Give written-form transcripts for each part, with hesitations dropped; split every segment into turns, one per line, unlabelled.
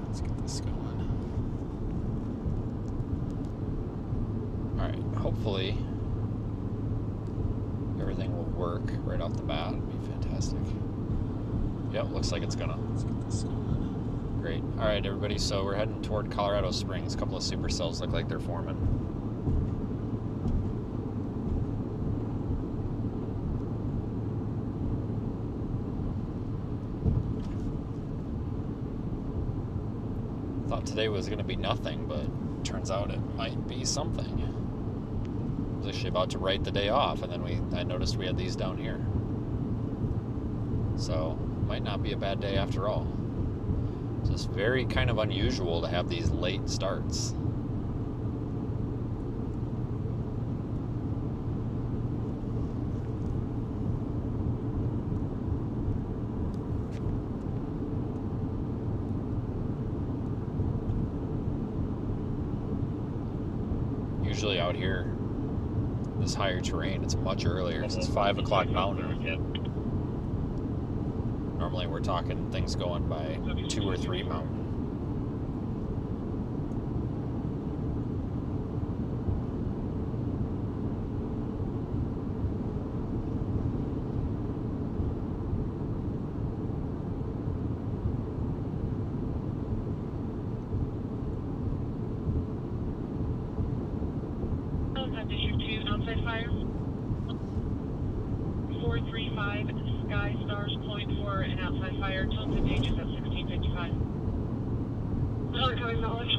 Let's get this going. Alright, hopefully everything will work right off the bat. It'd be fantastic. Yep, looks like it's gonna. Let's get this going. Great. Alright, everybody, so we're heading toward Colorado Springs. A couple of supercells look like they're forming. Thought today was going to be nothing, but turns out it might be something. I was actually about to write the day off, and then I noticed we had these down here. So, might not be a bad day after all. It's just very kind of unusual to have these late starts. Usually out here, this higher terrain, it's much earlier. It's 5 o'clock mountain. Normally we're talking things going by 2 or 3 mountain.
Outside fire. 435 Sky Stars Point for an outside fire. Tilted pages at 1655. Coming knowledge.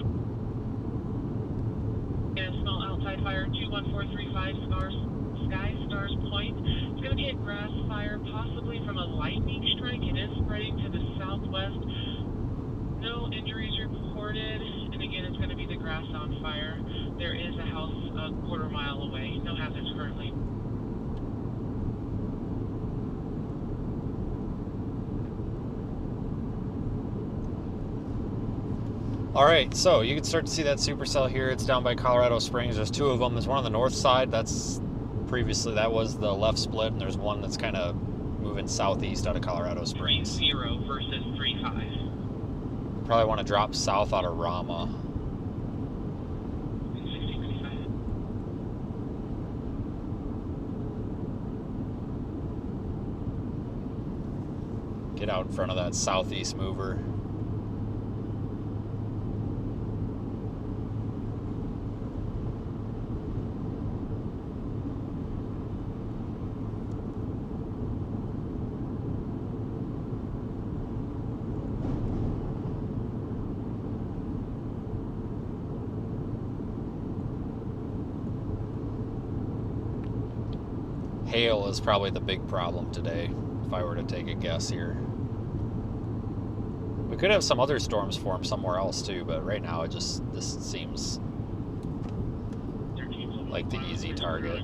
And small outside fire 21435 Sky Stars Point. It's going to be a grass fire, possibly from a lightning strike. It is spreading to the southwest. No injuries reported, and again, it's going to be the grass on fire. There is a house a quarter mile away. No hazards currently.
All right, so you can start to see that supercell here. It's down by Colorado Springs. There's 2 of them. There's one on the north side. That's previously, that was the left split, and there's one that's kind of moving southeast out of Colorado Springs.
3-0 versus 3-5.
Probably want to drop south out of Rama. Get out in front of that southeast mover. Hail is probably the big problem today, if I were to take a guess here. We could have some other storms form somewhere else too, but right now this seems like the easy target.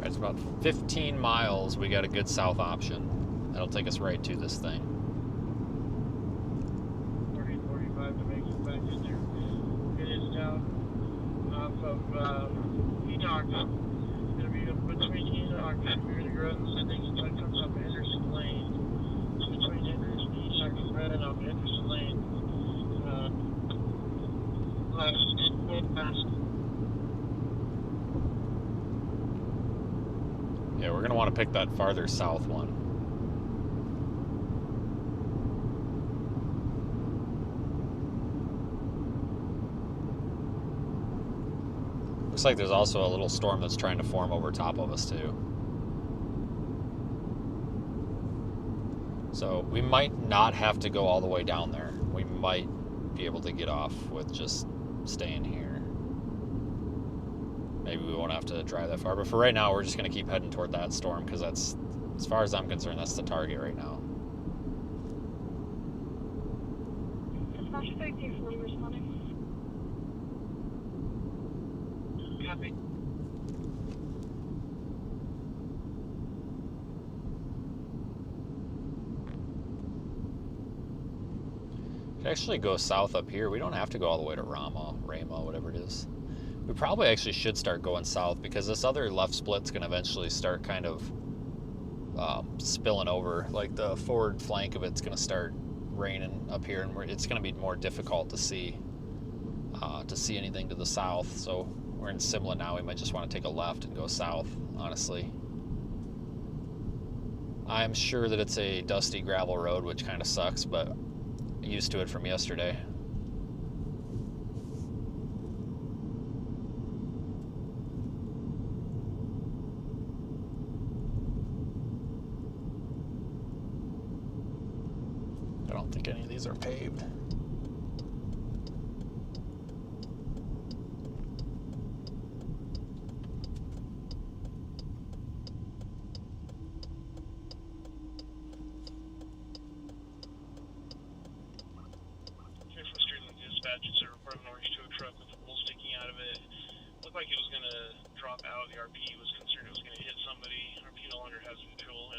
It's about 15 miles. We got a good south option. That'll take us right to this thing.
45 to make it back in there. It is down off of Enoch. It's going to be between Enoch. We're going to go and I think it comes up Henderson Lane. It's between Henderson and Enoch and Brennan up Henderson Lane. Last past.
Yeah, we're going to want to pick that farther south one. Looks like there's also a little storm that's trying to form over top of us too. So we might not have to go all the way down there. We might be able to get off with just staying here. Maybe we won't have to drive that far, but for right now we're just going to keep heading toward that storm because that's, as far as I'm concerned, that's the target right now.
Dispatch 34 responding.
Copy.
Could actually go south up here. We don't have to go all the way to Rama, whatever it is. We probably actually should start going south because this other left split's going to eventually start kind of spilling over. Like the forward flank of it's going to start raining up here, and it's going to be more difficult to see anything to the south. So we're in Simla now. We might just want to take a left and go south, honestly. I'm sure that it's a dusty gravel road, which kind of sucks, but used to it from yesterday. I don't think any of these are paved.
Dispatch, it's a report of an orange tow truck with a pole sticking out of it. Looked like it was going to drop out. The RP was concerned it was going to hit somebody. RP no longer has visual.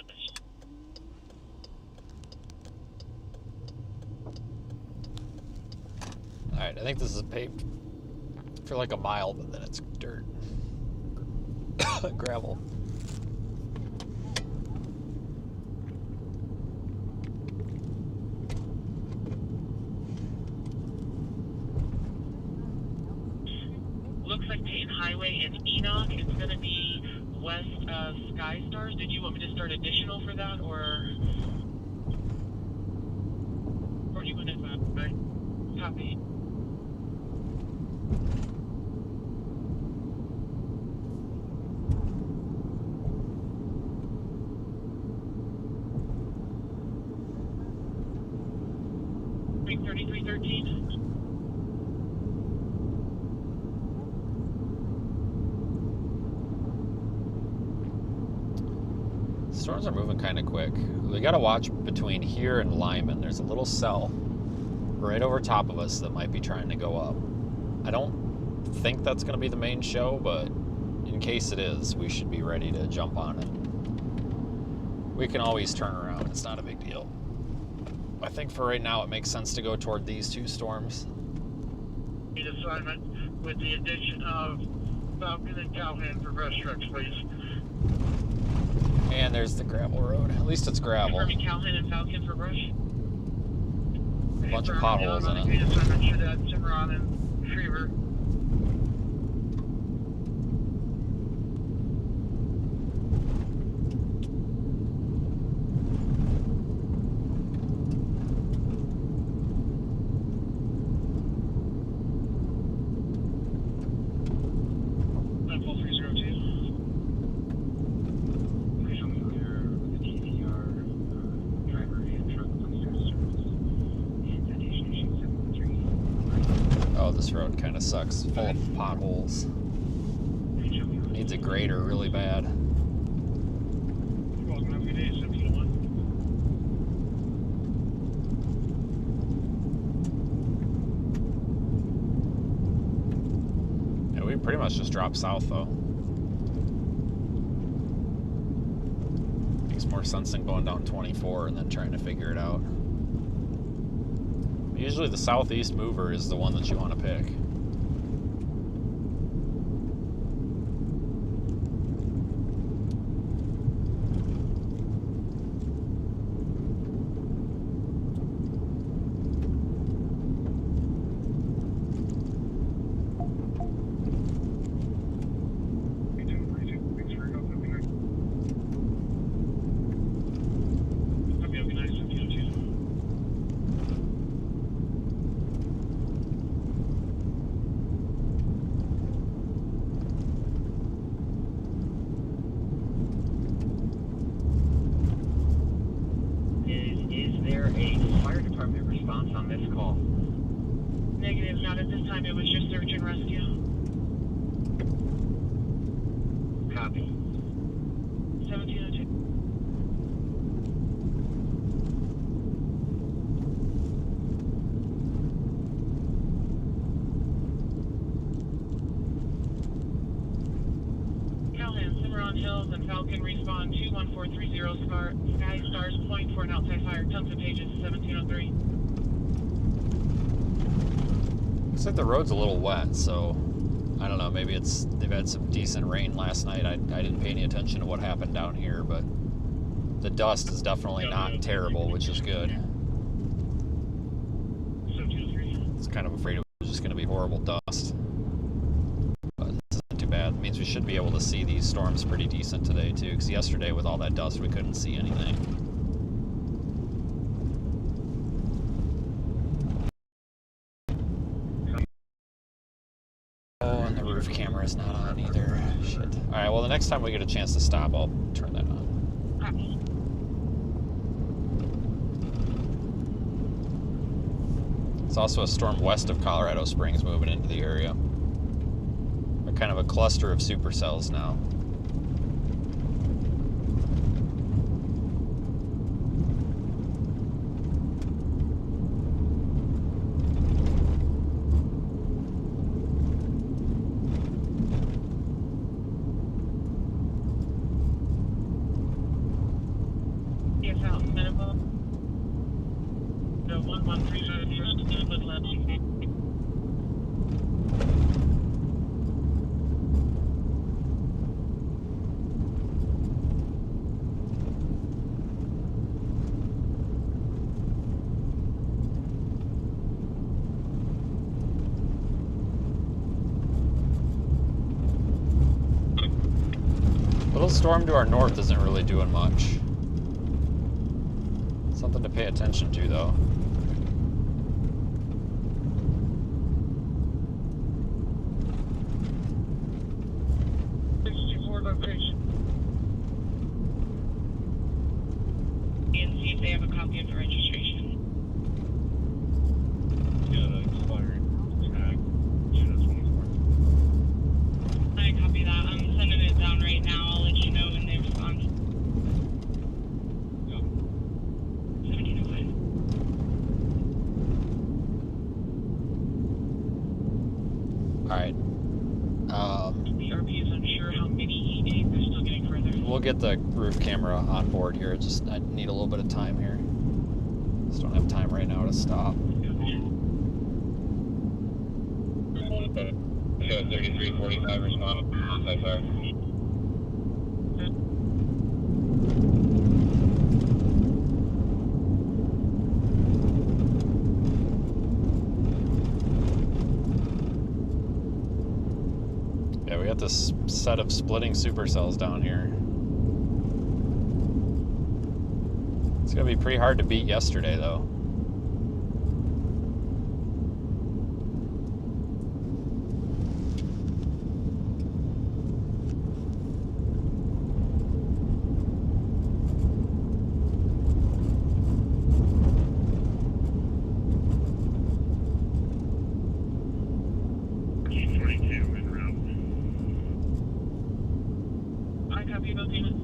Alright, I think this is paved for like a mile, but then it's dirt. Gravel.
Looks like Peyton Highway and Enoch. It's going to be west of Sky Stars. Did you want me to start additional for that, or do you want to right? Copy. Ring 3313.
Storms are moving kind of quick. We got to watch between here and Lyman. There's a little cell right over top of us that might be trying to go up. I don't think that's going to be the main show, but in case it is, we should be ready to jump on it. We can always turn around. It's not a big deal. I think for right now it makes sense to go toward these two storms.
Need assignment with the addition of Falcon and Cowhand for brush trucks, please.
And there's the gravel road. At least it's gravel.
Confirming Calhoun and Falcon for brush.
A bunch of potholes in it.
Need assignment should add Cimarron and Shriver.
This road kind of sucks, full of potholes. Needs a grader really bad. Yeah, we pretty much just dropped south though. Makes more sense than going down 24 and then trying to figure it out. Usually the southeast mover is the one that you want to pick.
response on this call. Negative, not at this time. It was just search and rescue. Copy. 1702. Callahan, Cimarron Hills and Falcon respawn 21430 Sky Stars Point for an outside fire. Tons of pages 1703.
Looks like the road's a little wet, so I don't know, maybe they've had some decent rain last night. I didn't pay any attention to what happened down here, but the dust is definitely not terrible, which is good. I was kind of afraid it was just going to be horrible dust. But this isn't too bad. It means we should be able to see these storms pretty decent today, too, because yesterday with all that dust we couldn't see anything. Oh, and the roof camera is not on either. Shit. Alright, well, the next time we get a chance to stop, I'll turn that on.
Copy.
It's also a storm west of Colorado Springs moving into the area. We're kind of a cluster of supercells now.
Yes, out medical. No, 113 with left.
Little storm to our north isn't really doing much. Something to pay attention to, though.
Location.
And see if they have a copy of the registration.
Yeah, expired tag. Unit 24.
I copy that. I'm sending it down right now. I'll let you know when they respond.
Yeah.
1705.
Alright.
The RP is unsure how many they're still getting further.
We'll get the roof camera on board here. I need a little bit of time here. Just don't have time right now to stop.
3345 respond. Outside fire.
Yeah, we got this set of splitting supercells down here. It's gonna be pretty hard to beat yesterday, though.
I copy both units.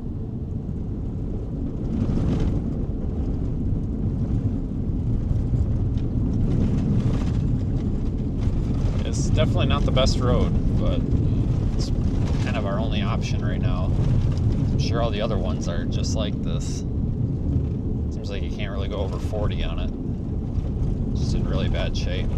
It's definitely not the best road, but it's kind of our only option right now. I'm sure all the other ones are just like this. Seems like you can't really go over 40 on it. It's just in really bad shape.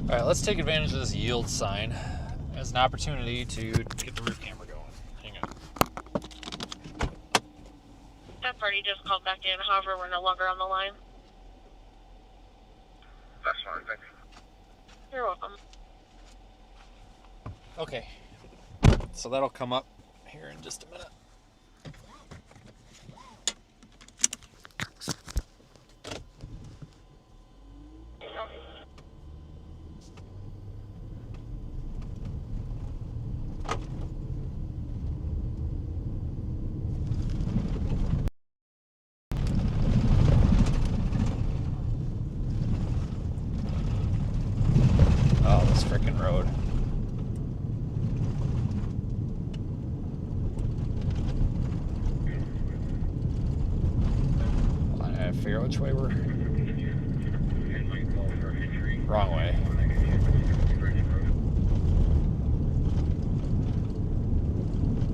All right, let's take advantage of this yield sign as an opportunity to get the roof camera going. Hang on.
That party just called back in. However, we're no longer on the line.
That's fine, thanks.
You're welcome.
Okay, so that'll come up here in just a minute. Oh, this frickin' road. I figure out which way we're... Wrong way.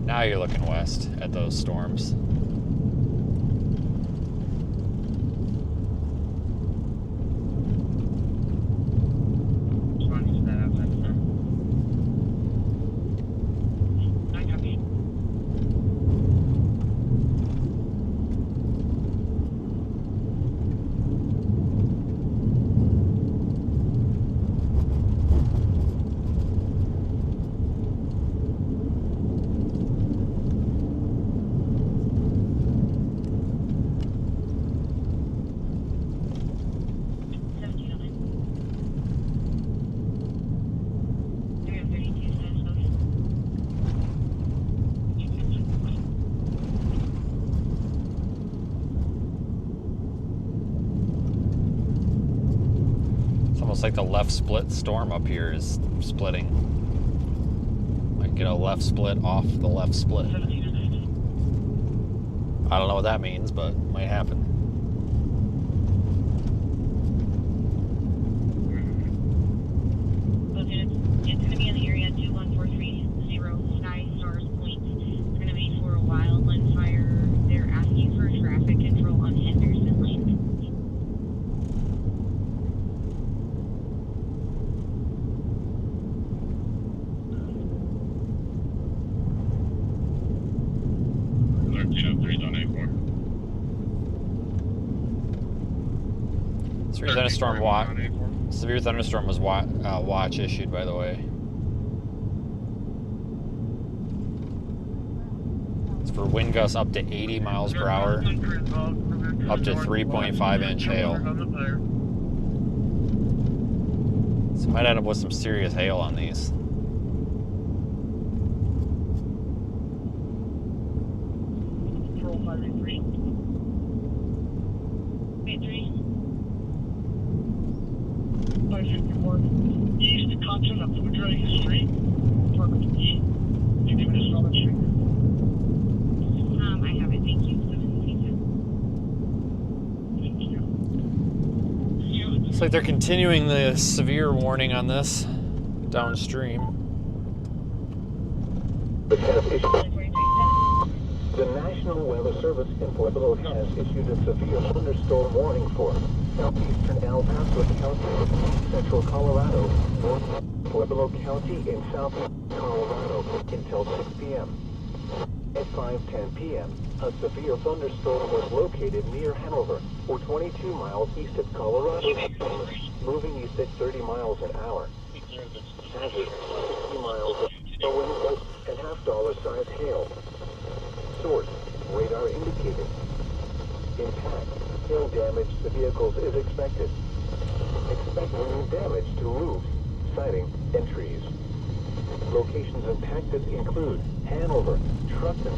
Now you're looking west at those storms. Almost like the left split storm up here is splitting. Might get a left split off the left split. I don't know what that means, but it might happen.
It's going to be in the area 21430 Sky Stars Point. It's going to be for a wildland fire. They're asking for traffic control on Henderson Lane.
Severe thunderstorm watch. Severe thunderstorm was watch issued, by the way. It's for wind gusts up to 80 miles per hour, up to 3.5-inch hail. So might end up with some serious hail on these.
Control 583. 551 East Compton up Woodray Street, Apartment E. You give it a solid street.
I have it, thank you.
Thank you.
Looks like they're continuing the severe warning on this downstream.
The National Weather Service in Pueblo has issued a severe thunderstorm warning for southeastern El Paso County, central Colorado, north Pueblo County, and southeast Colorado until 6 p.m. At 5:10 p.m., a severe thunderstorm was located near Hanover, or 22 miles east of Colorado, moving east at 30 miles an hour. Hazard 60 miles of wind and half-dollar-sized hail. Source, radar indicated. Impact, hail damage to vehicles is expected. Expect wind damage to roofs, siding, and trees. Locations impacted include Hanover, Truckton,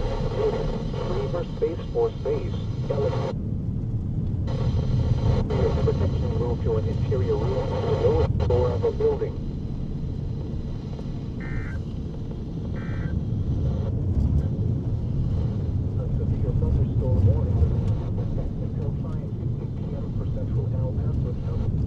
Cleaver Space Force Base, protection moved to an interior room on the lowest floor of a building. A severe thunderstorm warning is until 5:50 p.m. for central El Paso County.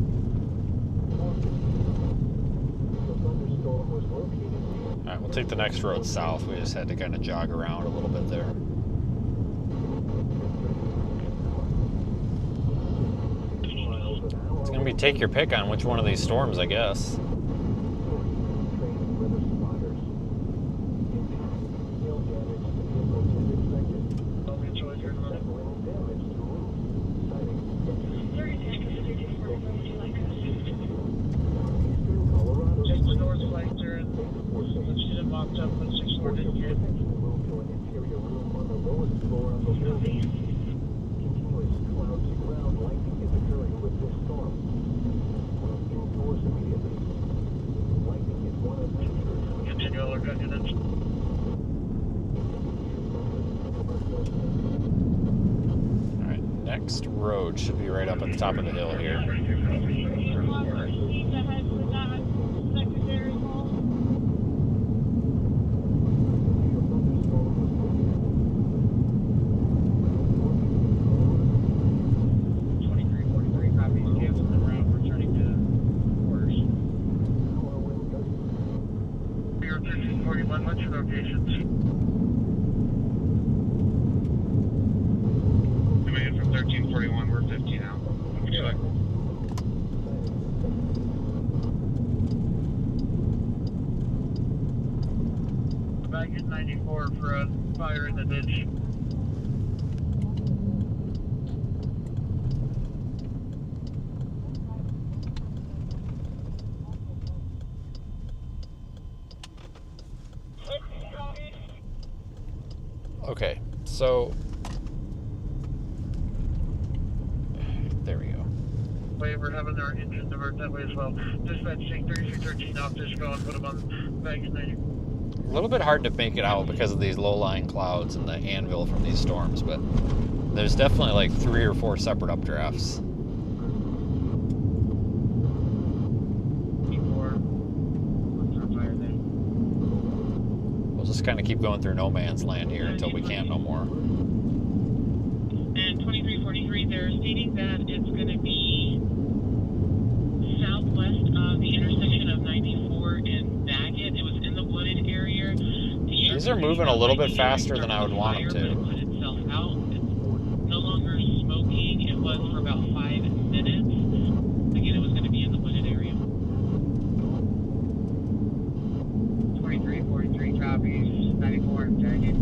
The thunderstorm was located.
All right, we'll take the next road south. We just had to kind of jog around a little bit there. It's going to be take your pick on which one of these storms, I guess.
Just the north flank there, let's
Colorado building. Continuous cloud-to-ground lightning is occurring with this storm. Indoors immediately. Lightning is one of nature's.
Continue all our gun units.
All right, next road should be right up at the top of the hill here.
What's your locations? Coming in from 1341, we're 50 now. Yeah. Back at 94 for a fire in the ditch.
Okay, so there we go.
We're having our engine divert that way as well. Dispatch take 3313 off Disco and put them on back at 90.
A little bit hard to make it out because of these low-lying clouds and the anvil from these storms, but there's definitely like 3 or 4 separate updrafts. We'll just kind of keep going through no man's land here until we can't no more.
And 2343, they're stating that it's going to be southwest of the intersection of 94 and Baggett. It was in the wooded area.
These are moving a little bit faster than I would want them to.
It put itself out. It's no longer smoking. It was for about 5 minutes. Again, it was going to be in the wooded area.
2343 copies, 94 and Baggett.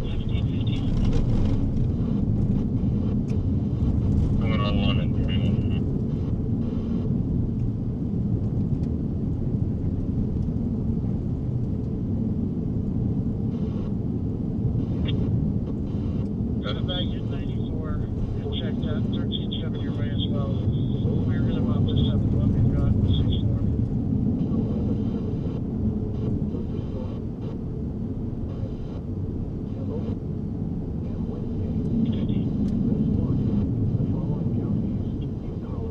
15.
Coming on 1 and 3. Go to Baggett 94 and check that 1370 your way as well. We're going to mop this up with what we've got, 6 more.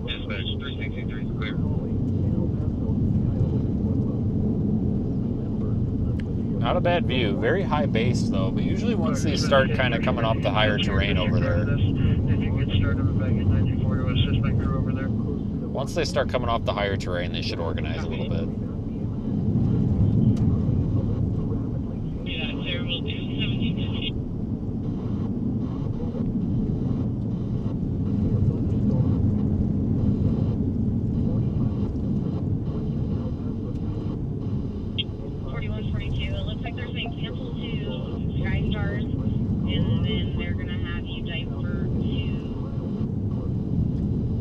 Dispatch 363 is clear.
Not a bad view. Very high base though, but usually once these start kind of coming off the higher terrain over there,
If you get started with Baggett 94, you'll assist my crew over there.
once they start coming off the higher terrain, they should organize a little bit.
Yeah, Sarah will do 1750. It looks like they're saying cancel to Sky Stars, and then they're gonna have you divert to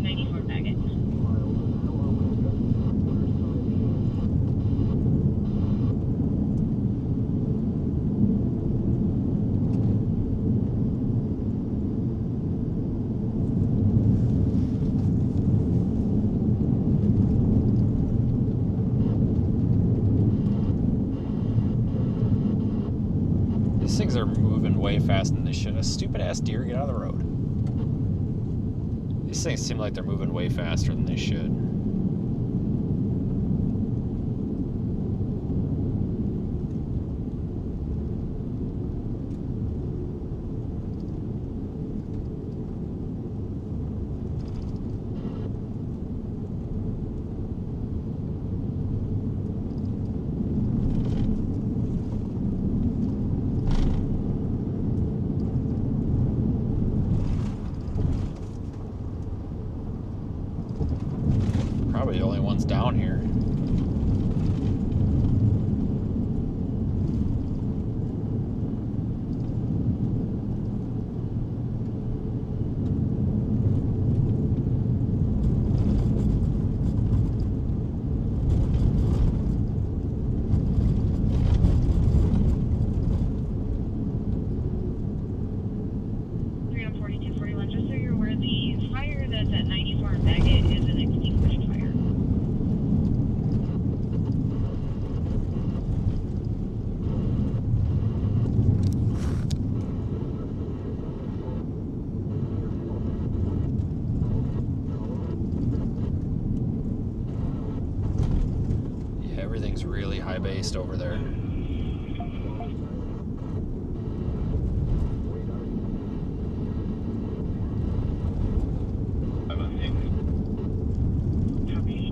94 Baggett.
These things are moving way faster than they should. A stupid ass deer, get out of the road. These things seem like they're moving way faster than they should. Probably the only ones down here. high based over there.
Copy.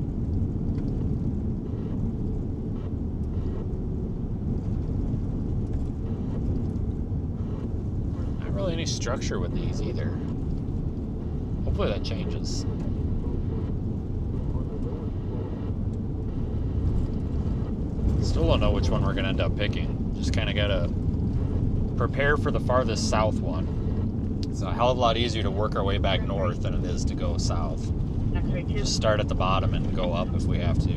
Not really any structure with these either. Hopefully that changes. Still don't know which one we're going to end up picking. Just kind of got to prepare for the farthest south one. It's a hell of a lot easier to work our way back north than it is to go south.
X-ray 2.
Just start at the bottom and go up if we have to.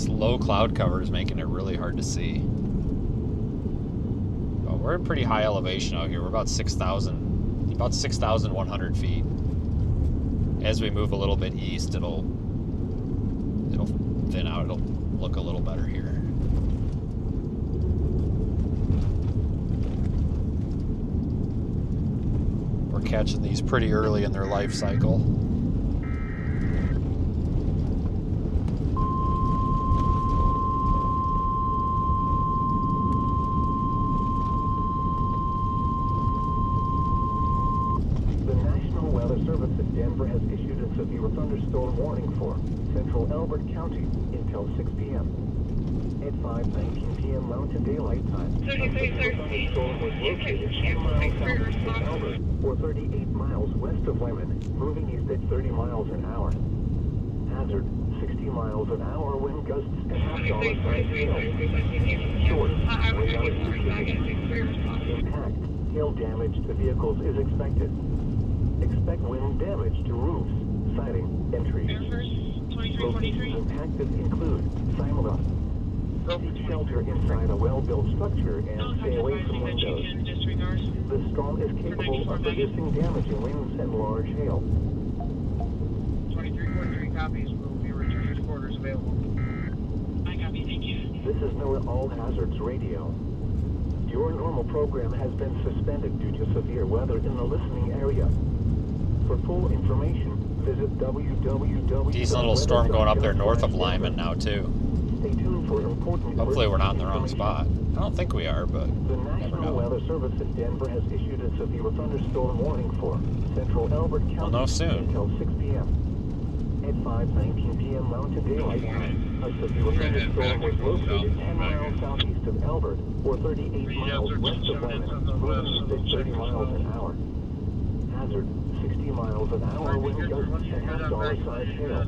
Low cloud cover is making it really hard to see. But we're at pretty high elevation out here. We're about 6,100 feet. As we move a little bit east, it'll thin out. It'll look a little better here. We're catching these pretty early in their life cycle.
Denver has issued a severe thunderstorm warning for central Elbert County until 6 p.m. At 5:19 p.m. Mountain Daylight Time, a severe thunderstorm was located 10 miles southeast of Elbert, or 38 miles west of Lyman, moving east at 30 miles an hour. Hazard, 60 miles an hour wind gusts and half-dollar size hail. Short, radar indicated. Impact, hail damage to vehicles is expected. Expect wind damage to roofs, siding, and trees.
Air Force
Locations
2343.
impacted include Simula. Seek shelter inside a well-built structure and stay away from
That you
windows.
can disregard.
The storm is capable of producing damaging winds and large hail.
2343 copies. Will be returning quarters available.
I copy, thank you.
This is NOAA All Hazards Radio. Your normal program has been suspended due to severe weather in the listening area. For full information, visit www.
Decent little storm going up there north of Lyman now too.
Stay tuned for important.
Hopefully we're not in the wrong spot. I don't think we are, but
The
never
National
know.
Weather Service in Denver has issued a severe thunderstorm warning for central Elbert County
We'll know soon.
until 6 p.m. At 5:19 p.m. Mountain Daylight Time, a severe thunderstorm was located 10 miles southeast of Elbert, or 38 miles west of Lyman, moving east at 30 miles an hour. Hazard, 60 miles an hour wind gusts and half-dollar size hail.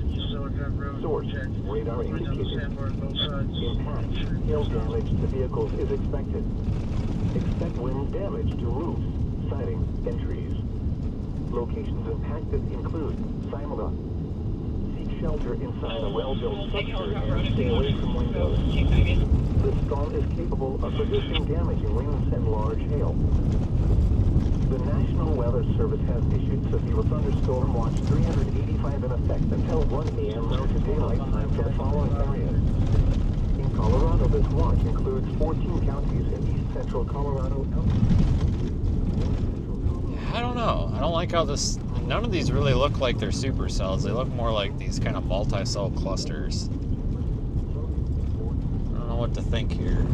Source, radar indicated. Impact, hail damage to vehicles is expected. Expect wind damage to roofs, siding, and trees. Locations impacted include Simula. Seek shelter inside a well-built structure and stay away from windows. The storm is capable of producing damaging winds and large hail. The National Weather Service has issued severe thunderstorm watch 385 in effect until 1 a.m. Mountain Daylight Time for the following areas. In Colorado, this watch includes 14 counties in east central Colorado.
I don't know. I don't like how this. None of these really look like they're supercells. They look more like these kind of multi-cell clusters. I don't know what to think here.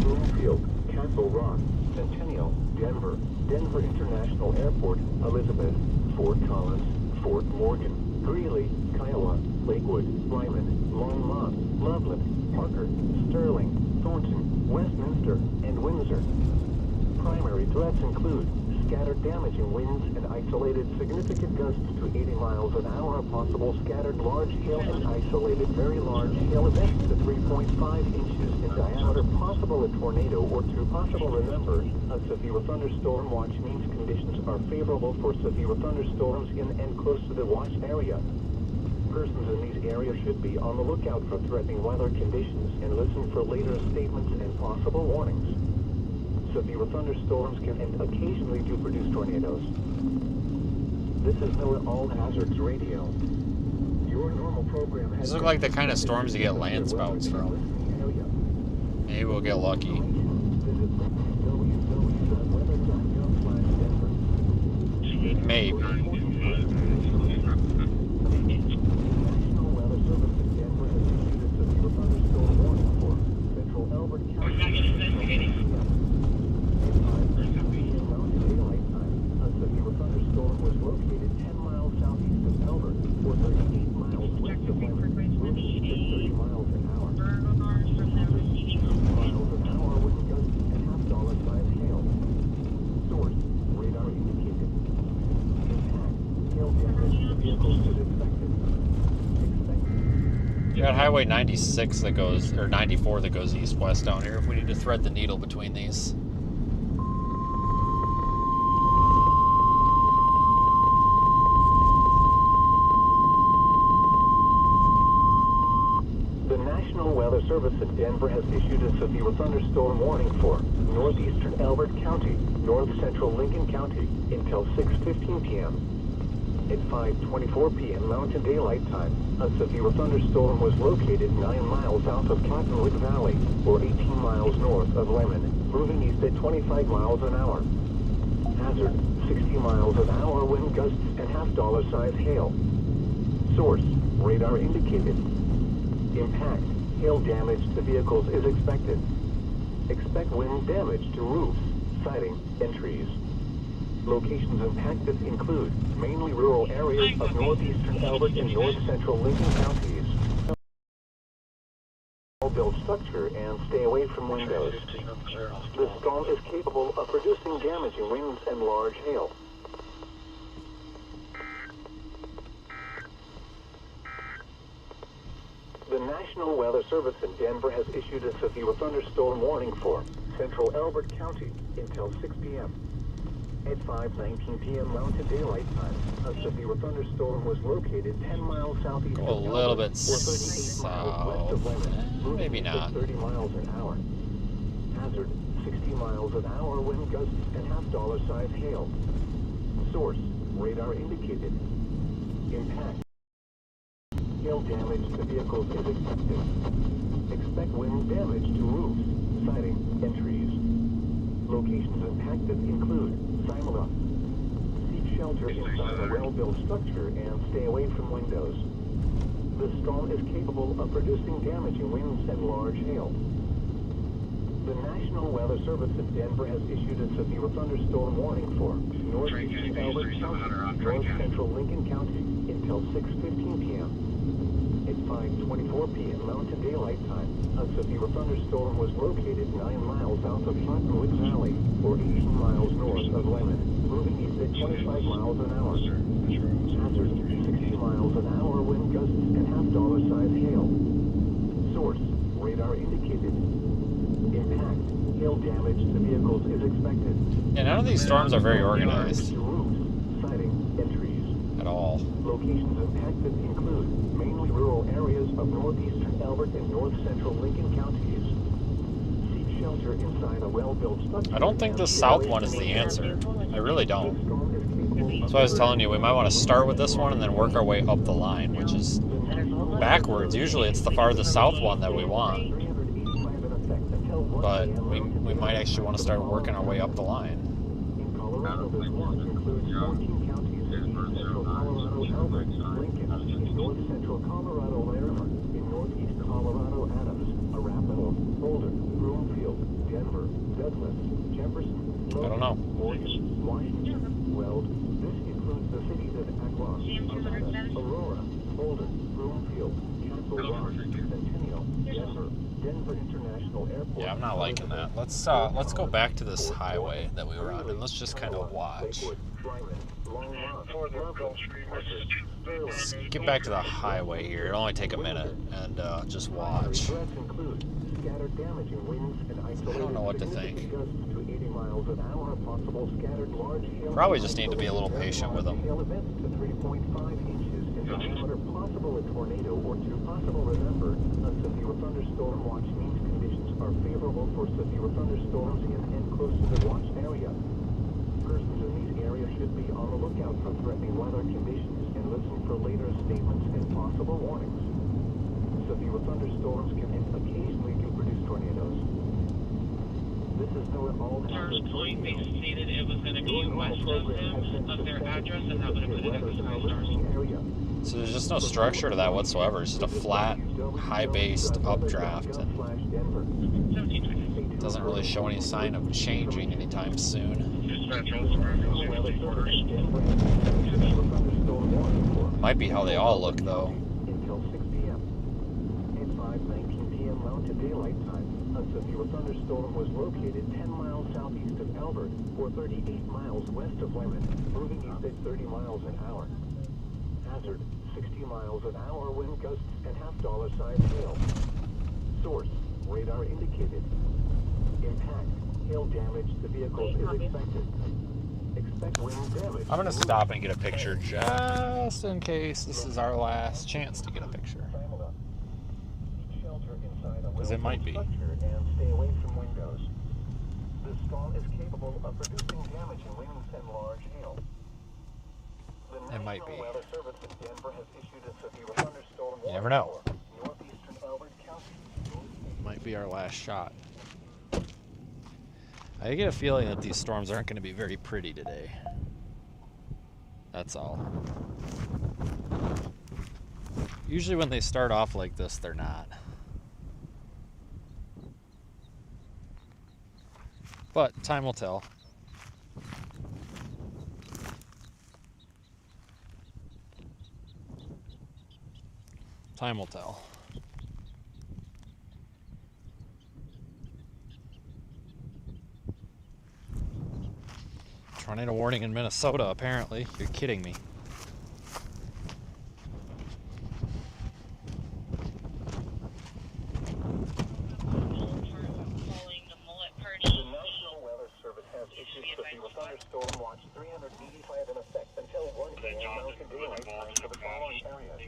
Broomfield, Castle Rock, Centennial, Denver, Denver International Airport, Elizabeth, Fort Collins, Fort Morgan, Greeley, Kiowa, Lakewood, Lyman, Longmont, Loveland, Parker, Sterling, Thornton, Westminster, and Windsor. Primary threats include scattered damaging winds and isolated significant gusts to 80 miles an hour, possible scattered large hail and isolated very large hail events to 3.5 inches in diameter, possible a tornado or two. Possible, remember, a severe thunderstorm watch means conditions are favorable for severe thunderstorms in and close to the watch area. Persons in these areas should be on the lookout for threatening weather conditions and listen for later statements and possible warnings. Severe thunderstorms can and occasionally do produce tornadoes. This is NOAA All Hazards Radio. Your normal program has...
These look like the kind of storms you get land spouts from. Maybe we'll get lucky. Maybe. We got Highway 96 that goes, or 94 that goes east-west down here if we need to thread the needle between these.
The National Weather Service in Denver has issued a severe thunderstorm warning for northeastern Elbert County, north central Lincoln County until 6:15 p.m. At 5:24 p.m. Mountain Daylight Time, a severe thunderstorm was located 9 miles south of Cottonwood Valley, or 18 miles north of Lyman, moving east at 25 miles an hour. Hazard, 60 miles an hour wind gusts and half-dollar size hail. Source, radar indicated. Impact, hail damage to vehicles is expected. Expect wind damage to roofs, siding, and trees. Locations impacted include mainly rural areas of northeastern Elbert and north central Lincoln counties. Build structure and stay away from windows. The storm is capable of producing damaging winds and large hail. The National Weather Service in Denver has issued a severe thunderstorm warning for central Elbert County until 6 p.m. At 5:19 p.m. Mountain Daylight Time, a severe thunderstorm was located 10 miles southeast of
A little bit
or 38 miles west of Lyman, moving
maybe
at
not.
30 miles an hour. Hazard, 60 miles an hour wind gusts and half-dollar size hail. Source, radar indicated. Impact, hail damage to vehicles is expected. Expect wind damage to roofs, siding, and trees. Locations impacted include Simula. Seek shelter inside a well-built structure and stay away from windows. The storm is capable of producing damaging winds and large hail. The National Weather Service in Denver has issued a severe thunderstorm warning for northeastern Elbert County, north central Lincoln County until 6:15 p.m. At 5:24 p.m. Mountain Daylight Time, a severe thunderstorm was located 9 miles south of Cottonwood Valley, or 18 miles north of Lyman, moving east at 25 miles an hour. Hazard, 60 miles an hour wind gusts and half-dollar size hail. Source, radar indicated. Impact, hail damage to vehicles is expected.
Yeah, none of these storms are very organized
To roofs, siding, and trees.
at all.
Locations impacted include mainly rural areas of northeastern Elbert and north central Lincoln counties. Seek shelter inside a well-built structure.
I don't think the south one is the answer. I really don't. That's why I was telling you, we might want to start with this one and then work our way up the line, which is backwards. Usually it's the farthest south one that we want. But we might actually want to start working our way up the line.
In Colorado, this watch includes 14 counties in central Colorado, Elbert, Lincoln, in north central Colorado, Lyman, in northeast Colorado, Adams, Arapahoe, Boulder, Broomfield, Denver, Douglas, Jefferson,
I don't know.
Morgan, Washington, Weld. This includes the cities of Aqua, Arvada, Aurora, Boulder, Broomfield, Castle Rock, Centennial, Denver, Denver International International Airport.
Yeah, I'm not liking that. Let's go back to this highway that we were on, and let's just kind of watch. Let's get back to the highway here. It'll only take a minute, and just watch. I don't know what to think. Probably just need to be a little patient with them.
Possible a tornado or two. Possible, remember, a severe thunderstorm watch means conditions are favorable for severe thunderstorms in and close to the watch area. Persons in these areas should be on the lookout for threatening weather conditions and listen for later statements and possible warnings. Severe thunderstorms can occasionally produce tornadoes. This is the
Stars Point, they stated it was going to be west of them, of their address, and that would have put it at the Sky Stars.
So there's just no structure to that whatsoever. It's just a flat, high-based updraft, and it doesn't really show any sign of changing anytime soon. Might be how they all look, though.
Until 6 p.m. At 5:19 p.m. Mountain Daylight Time, a severe thunderstorm was located 10 miles southeast of Albert, or 38 miles west of Lyman, moving east at 30 miles an hour. Hazard, 60 miles an hour wind gusts and $half size hail. Source, radar indicated. Impact, hail damage to vehicles is expected. Expect wind damage.
I'm going to stop and get a picture just in case this is our last chance to get a picture. Because it might be.
And stay away from windows. This storm is capable of producing damage in winds and large hail.
It might be.
Weather Service in Denver has issued a severe thunderstorm
You never know.
warning for northeastern Albert County.
Might be our last shot. I get a feeling that these storms aren't going to be very pretty today. That's all. Usually when they start off like this, they're not. But time will tell. Time will tell. Tornado warning in Minnesota, apparently. You're kidding me.
The National Weather Service has issued severe thunderstorm watch 385 in effect until 1 p.m. Mountain Daylight Time for the following areas.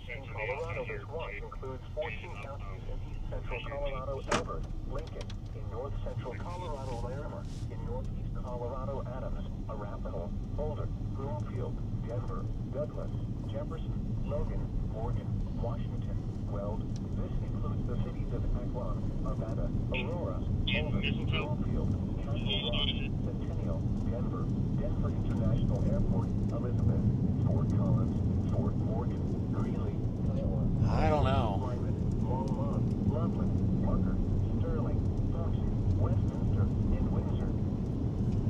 In Colorado, this watch includes 14 counties in east central Colorado, Albert, Lincoln, in north central Colorado, Lyman, in northeast Colorado, Adams, Arapahoe, Boulder, Broomfield, Denver, Douglas, Jefferson, Logan, Morgan, Washington, Weld. This includes the cities of Akron, Arvada, Aurora, Boulder, Broomfield, Castle Rock, Centennial, Denver, Denver International Airport, Elizabeth, Fort Collins, Fort Morgan, Greeley, Iowa.
I don't know.
Lyman, Longmont, Loveland, Parker, Sterling, Thompson, Westminster, and Windsor.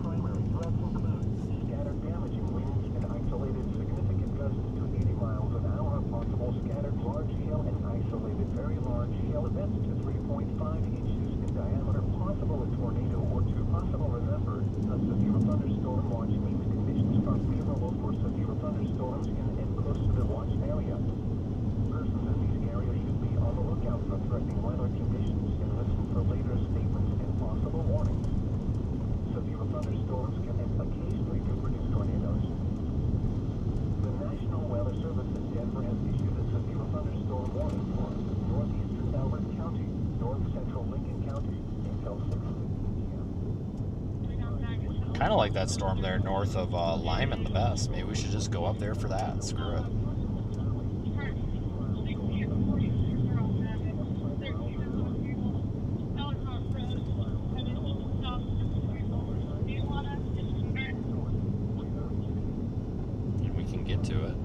Primary threats include scattered damaging winds and isolated significant gusts to 80 miles an hour, possible scattered large hail and isolated very large hail events to 3.5 inches in diameter, possible a tornado or two. Possible, remember, a severe thunderstorm watch means conditions are favorable for severe thunderstorms in and close to the watch area. Persons in these areas should be on the lookout for threatening weather conditions and listen for later statements and possible warnings. Severe thunderstorms can occasionally produce tornadoes. The National Weather Service in Denver has issued a severe thunderstorm warning for northeastern Albert County, north central Lincoln County, until 6 p.m.
Kind of like that storm there north of Lyman the best. Maybe we should just go up there for that. Screw it. And we can get to it.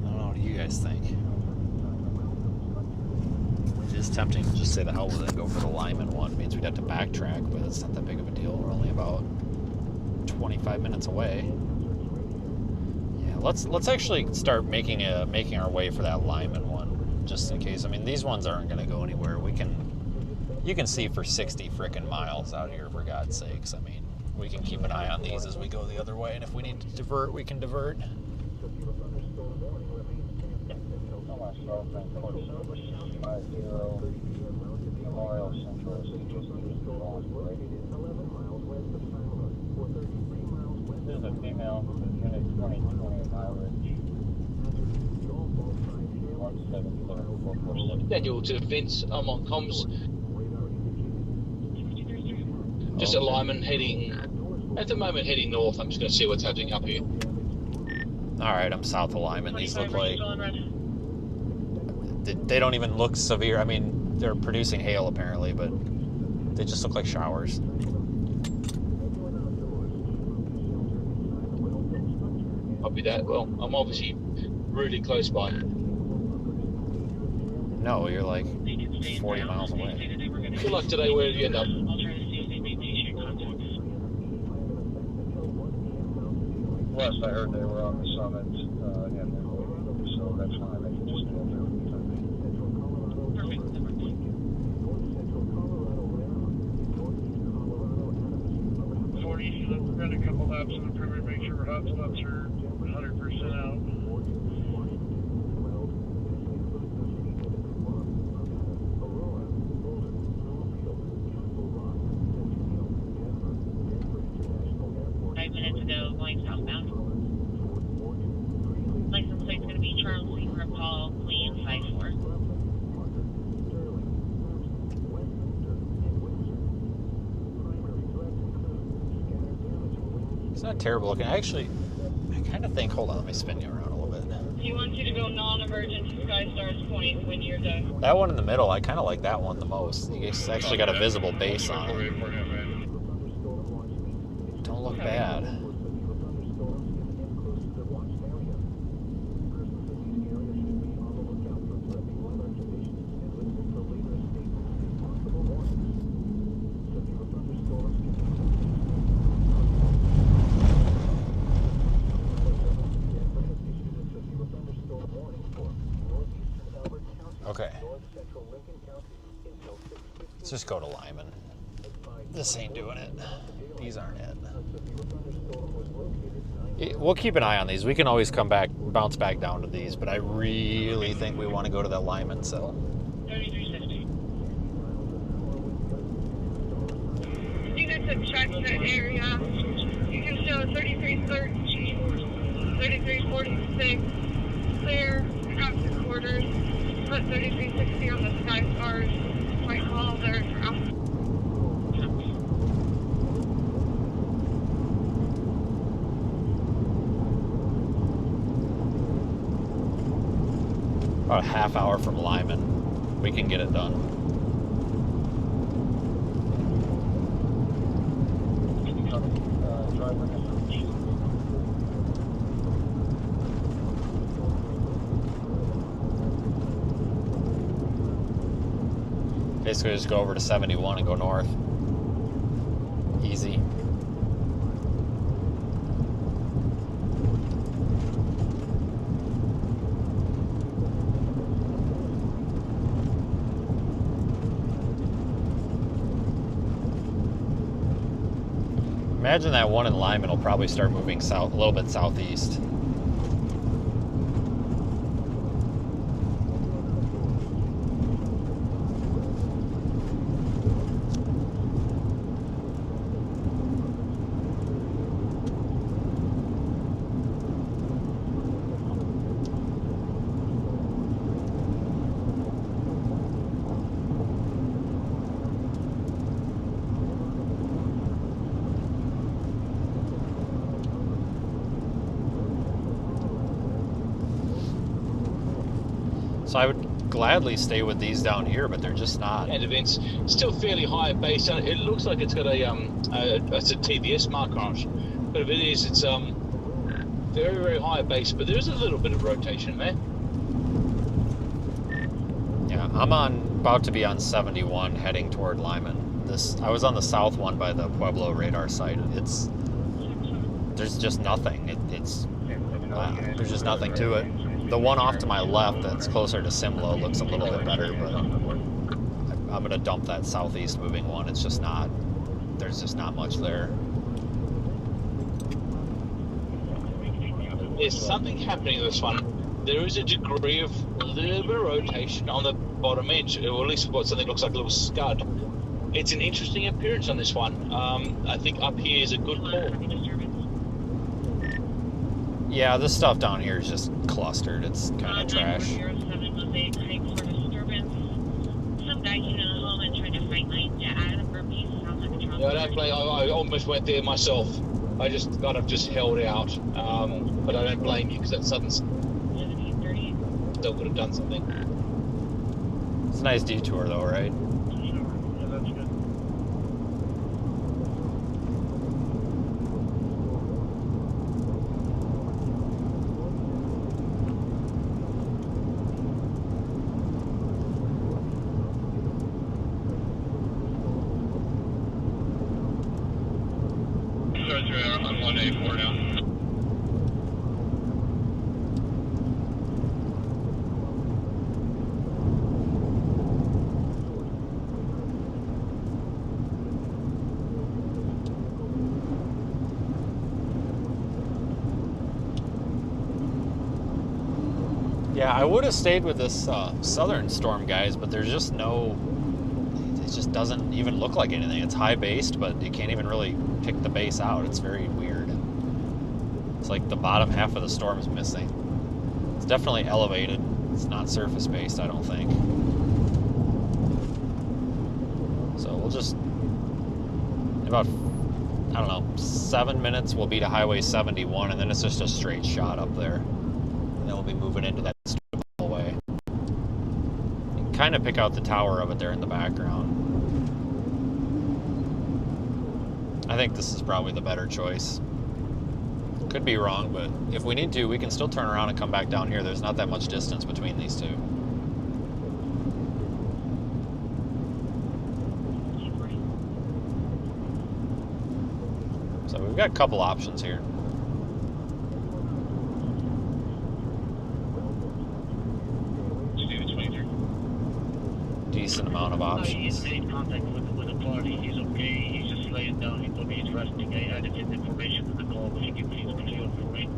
I don't know. What do you guys think? is tempting to just say the hell with it and go for the Lyman one. It means we'd have to backtrack, but it's not that big of a deal. We're only about 25 minutes away. Yeah, let's actually start making our way for that Lyman one, just in case. I mean, these ones aren't going to go anywhere. You can see for 60 frickin' miles out here, for God's sakes. I mean, we can keep an eye on these as we go the other way, and if we need to divert, we can divert.
There's a female unit 2020 mileage. 1774447.
Daniel to Vince, I'm on comms. Just at Lyman heading, at the moment heading north. I'm just going to see what's happening up here.
Alright, I'm south of Lyman. These look
25
like...
still in red.
They don't even look severe. I mean, they're producing hail apparently, but they just look like showers.
Copy that. Well, I'm obviously really close by.
No, you're like
They did stay in
40
town.
miles
They
away.
stated they were gonna
Good luck today, where do you end up?
I'll try to see if they maintain contacts.
Last I heard, they were on the summit, and so that's why they can just go there.
Perfect. That works.
If you look, we've got a couple laps in the perimeter, make sure our hotspots are 100% out.
Going southbound. License plate's going to be Charles Lima Paul Queen 54.
It's not terrible looking. I kind of think, hold on, let me spin you around a little bit.
He wants you to go non-emergent to Skystars Point when you're done.
That one in the middle, I kind of like that one the most. It's actually got a visible base on it. Don't look bad. Okay. Let's just go to Lyman. This ain't doing it. These aren't it. We'll keep an eye on these. We can always come back, bounce back down to these, but I really think we want to go to that Lyman cell.
3360.
Units have checked that area. You can show 3313, 3346, clear, out to quarters. Put 3360 on the Skystars Point call there for Alpha.
About a half hour from Lyman. We can get it done. Basically just go over to 71 and go north. Easy. Imagine that one in Lyman will probably start moving south, a little bit southeast. So I would gladly stay with these down here, but they're just not.
And events still fairly high base. It looks like it's got it's a TBS marker on it, but if it is, it's very, very high base. But there is a little bit of rotation there.
Yeah. I'm about to be on 71 heading toward Lyman. I was on the south one by the Pueblo radar site. There's just nothing. There's just nothing to it. The one off to my left that's closer to Simlo looks a little bit better, but I'm going to dump that southeast moving one. It's just not, there's just not much there.
There's something happening in this one. There is a degree of a little bit of rotation on the bottom edge, or at least what something looks like a little scud. It's an interesting appearance on this one. I think up here is a good call.
Yeah, this stuff down here is just clustered. It's kind of trash.
907 was a type for disturbance. Some guy came in the home and tried to fight my dad for peace. Sounds like a trouble.
Yeah, I don't blame. I almost went there myself. I just kind of just held out, but I don't blame you because that sudden still could have done something.
It's a nice detour though, right?
Yeah, that's good.
I'm 184 now.
Yeah, I would have stayed with this southern storm, guys, but there's just no, it just doesn't even look like anything. It's high based, but you can't even really pick the base out. It's very weird. It's like the bottom half of the storm is missing. It's definitely elevated. It's not surface based, I don't think. So we'll just, in about, I don't know, 7 minutes we'll be to Highway 71, and then it's just a straight shot up there. And then we'll be moving into that way. You can kind of pick out the tower of it there in the background. I think this is probably the better choice. Could be wrong, but if we need to, we can still turn around and come back down here. There's not that much distance between these two. So we've got a couple options here. Decent amount of options.
He's made contact with the party. He's okay. He's just laying down. He told me he's resting. I added his information to the call. If you can please clear for me.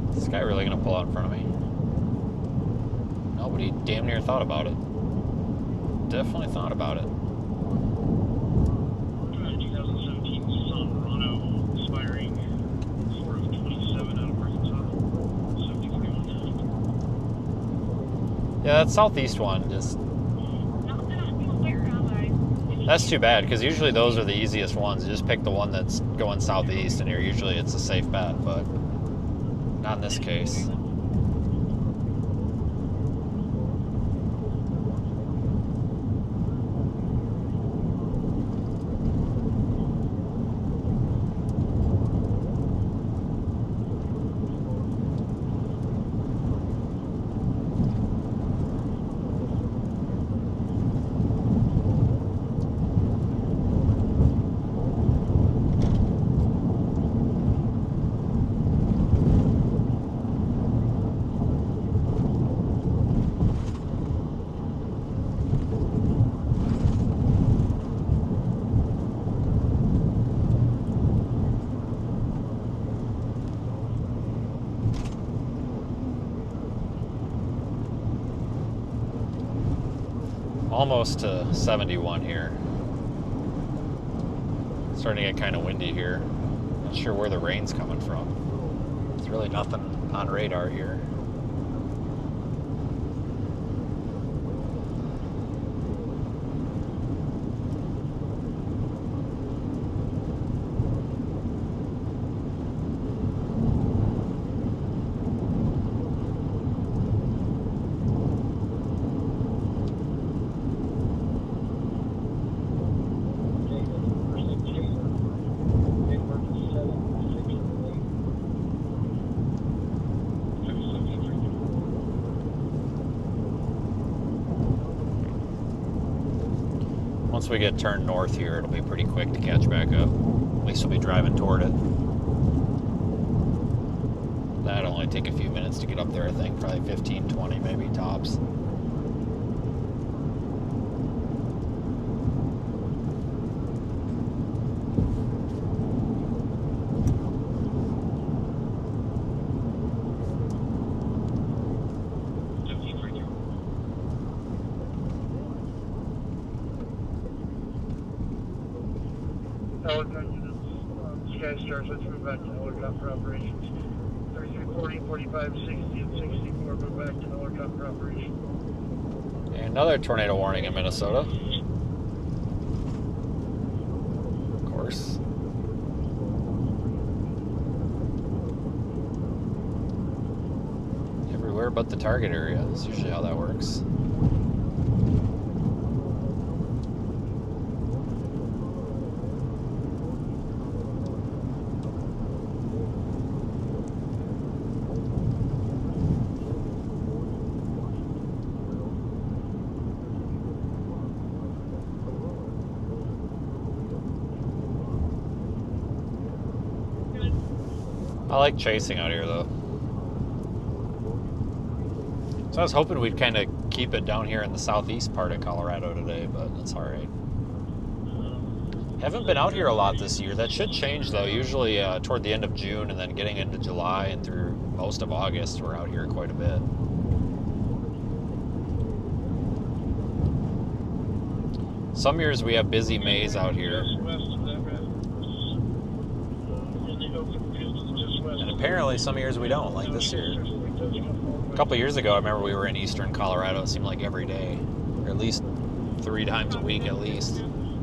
Is this guy really gonna pull out in front of me? Nobody damn near thought about it. Definitely thought about it.
2017 Nissan Murano expiring 4 of 27 out of Arkansas. 7041.
Yeah, that southeast one just. That's too bad, because usually those are the easiest ones. You just pick the one that's going southeast, and usually it's a safe bet, but not in this case. Almost to 71 here. It's starting to get kind of windy here. Not sure where the rain's coming from. There's really nothing on radar here. Once we get turned north here, it'll be pretty quick to catch back up. At least we'll be driving toward it. That'll only take a few minutes to get up there, I think. Probably 15, 20 maybe tops.
Helicopter units, Sky Stars, let's move back to helicopter operations. 3340, 45, 60, and 64, move back to helicopter operations.
And another tornado warning in Minnesota. Of course. Everywhere but the target area. That's usually how that works. I like chasing out here, though. So I was hoping we'd kind of keep it down here in the southeast part of Colorado today, but that's all right. Haven't been out here a lot this year. That should change, though. Usually toward the end of June and then getting into July and through most of August, we're out here quite a bit. Some years we have busy Mays out here.
Just west of that red. And the open field is just west.
And apparently some years we don't, like this year. A couple years ago, I remember we were in eastern Colorado. It seemed like every day, or at least 3 times a week at least.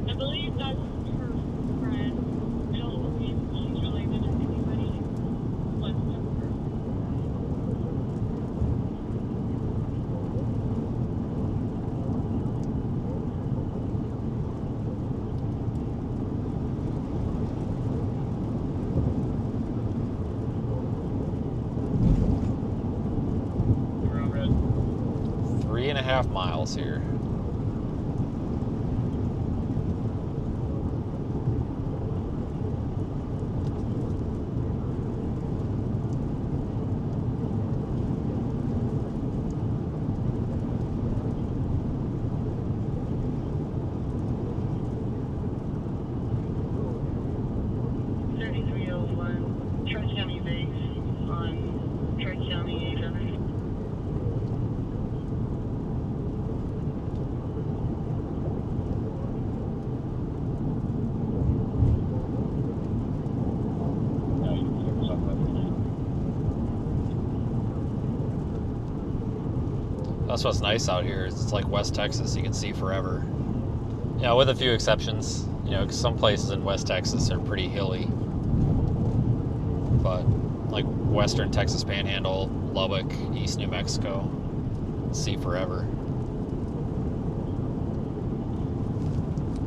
I believe that's her friend. I don't believe she's related to anybody west of her.
We're on red.
3.5 miles here.
Trench County base on Trench County 87.
That's what's nice out here. It's like West Texas. You can see forever. Yeah, with a few exceptions. You know, 'cause some places in West Texas are pretty hilly. But like Western Texas Panhandle, Lubbock, East New Mexico, see forever.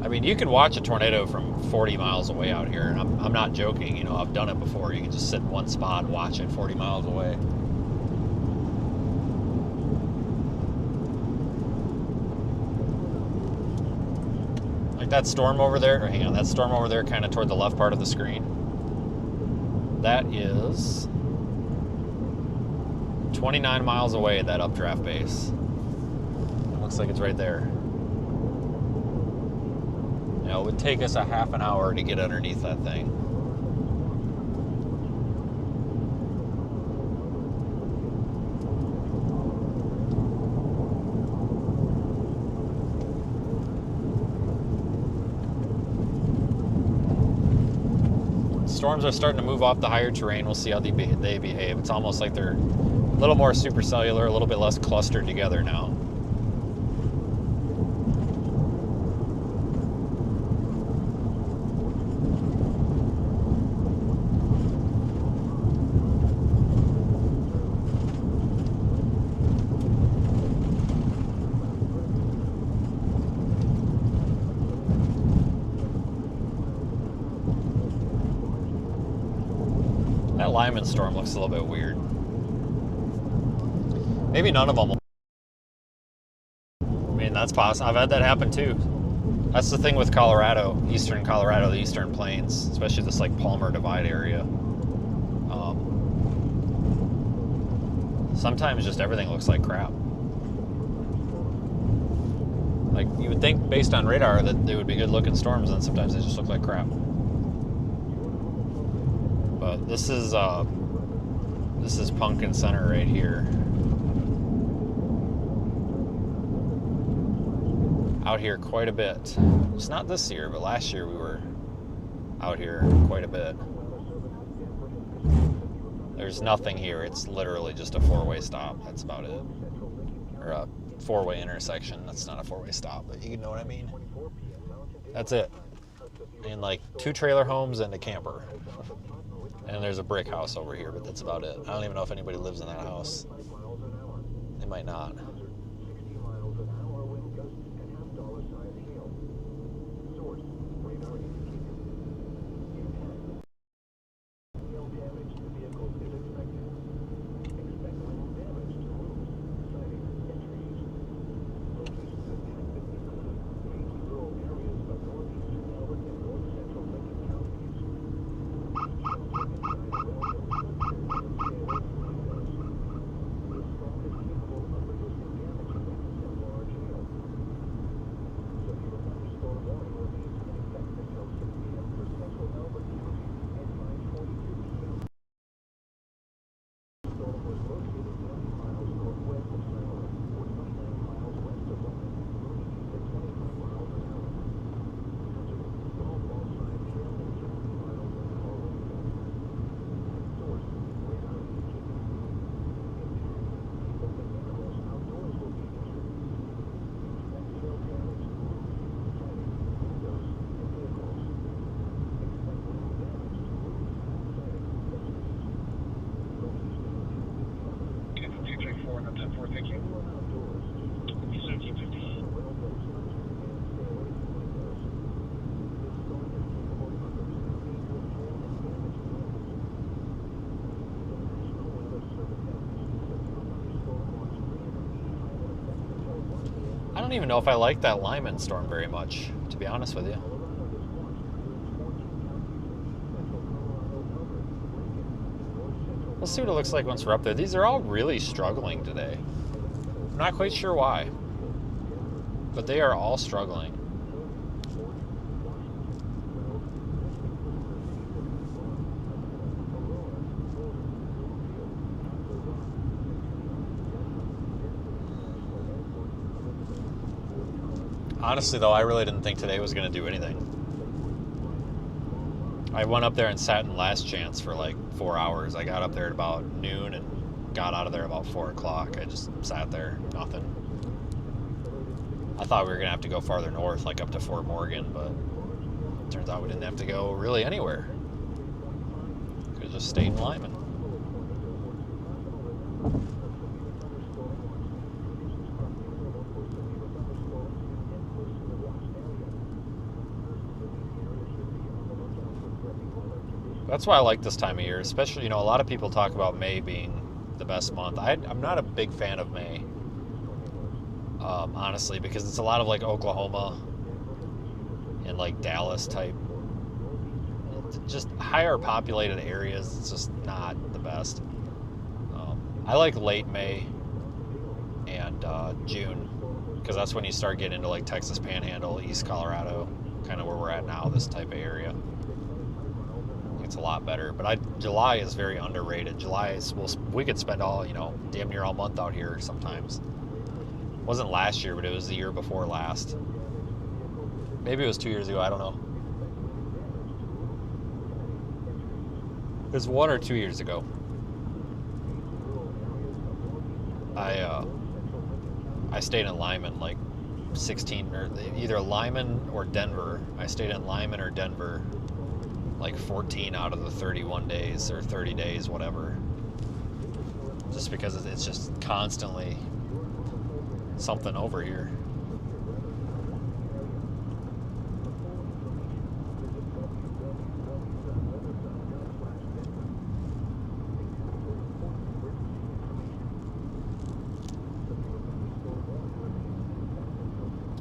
I mean, you can watch a tornado from 40 miles away out here, and I'm not joking. You know, I've done it before. You can just sit in one spot and watch it 40 miles away. Like that storm over there, or hang on, that storm over there kind of toward the left part of the screen. That is 29 miles away at that updraft base. It looks like it's right there. You know, it would take us a half an hour to get underneath that thing. Storms are starting to move off the higher terrain. We'll see how they behave. It's almost like they're a little more supercellular, a little bit less clustered together now. That Lyman storm looks a little bit weird. Maybe none of them will. I mean, that's possible. I've had that happen too. That's the thing with Colorado, eastern Colorado, the eastern plains, especially this like Palmer Divide area. Sometimes just everything looks like crap. Like you would think based on radar that they would be good looking storms, and sometimes they just look like crap. But this is Pumpkin Center right here. Out here quite a bit. It's not this year, but last year we were out here quite a bit. There's nothing here. It's literally just a four-way stop. That's about it. Or a four-way intersection. That's not a four-way stop, but you know what I mean. That's it. And like 2 trailer homes and a camper. And there's a brick house over here, but that's about it. I don't even know if anybody lives in that house. They might not. I don't even know if I like that Lyman storm very much, to be honest with you. We'll see what it looks like once we're up there. These are all really struggling today. I'm not quite sure why, but they are all struggling. Honestly, though, I really didn't think today was going to do anything. I went up there and sat in Last Chance for like 4 hours. I got up there at about noon and got out of there about 4 o'clock. I just sat there, nothing. I thought we were going to have to go farther north, like up to Fort Morgan, but it turns out we didn't have to go really anywhere. Could have just stayed in Lyman. That's why I like this time of year, especially, you know, a lot of people talk about May being the best month. I'm not a big fan of May, honestly, because it's a lot of like Oklahoma and like Dallas type, just higher populated areas. It's just not the best. I like late May and June, because that's when you start getting into like Texas Panhandle, East Colorado, kind of where we're at now, this type of area. It's a lot better, but July is very underrated. July is, we could spend all, you know, damn near all month out here sometimes. It wasn't last year, but it was the year before last. Maybe it was 2 years ago, I don't know. It was 1 or 2 years ago. I stayed in Lyman like 16, or either Lyman or Denver. I stayed in Lyman or Denver like 14 out of the 31 days or 30 days, whatever. Just because it's just constantly something over here.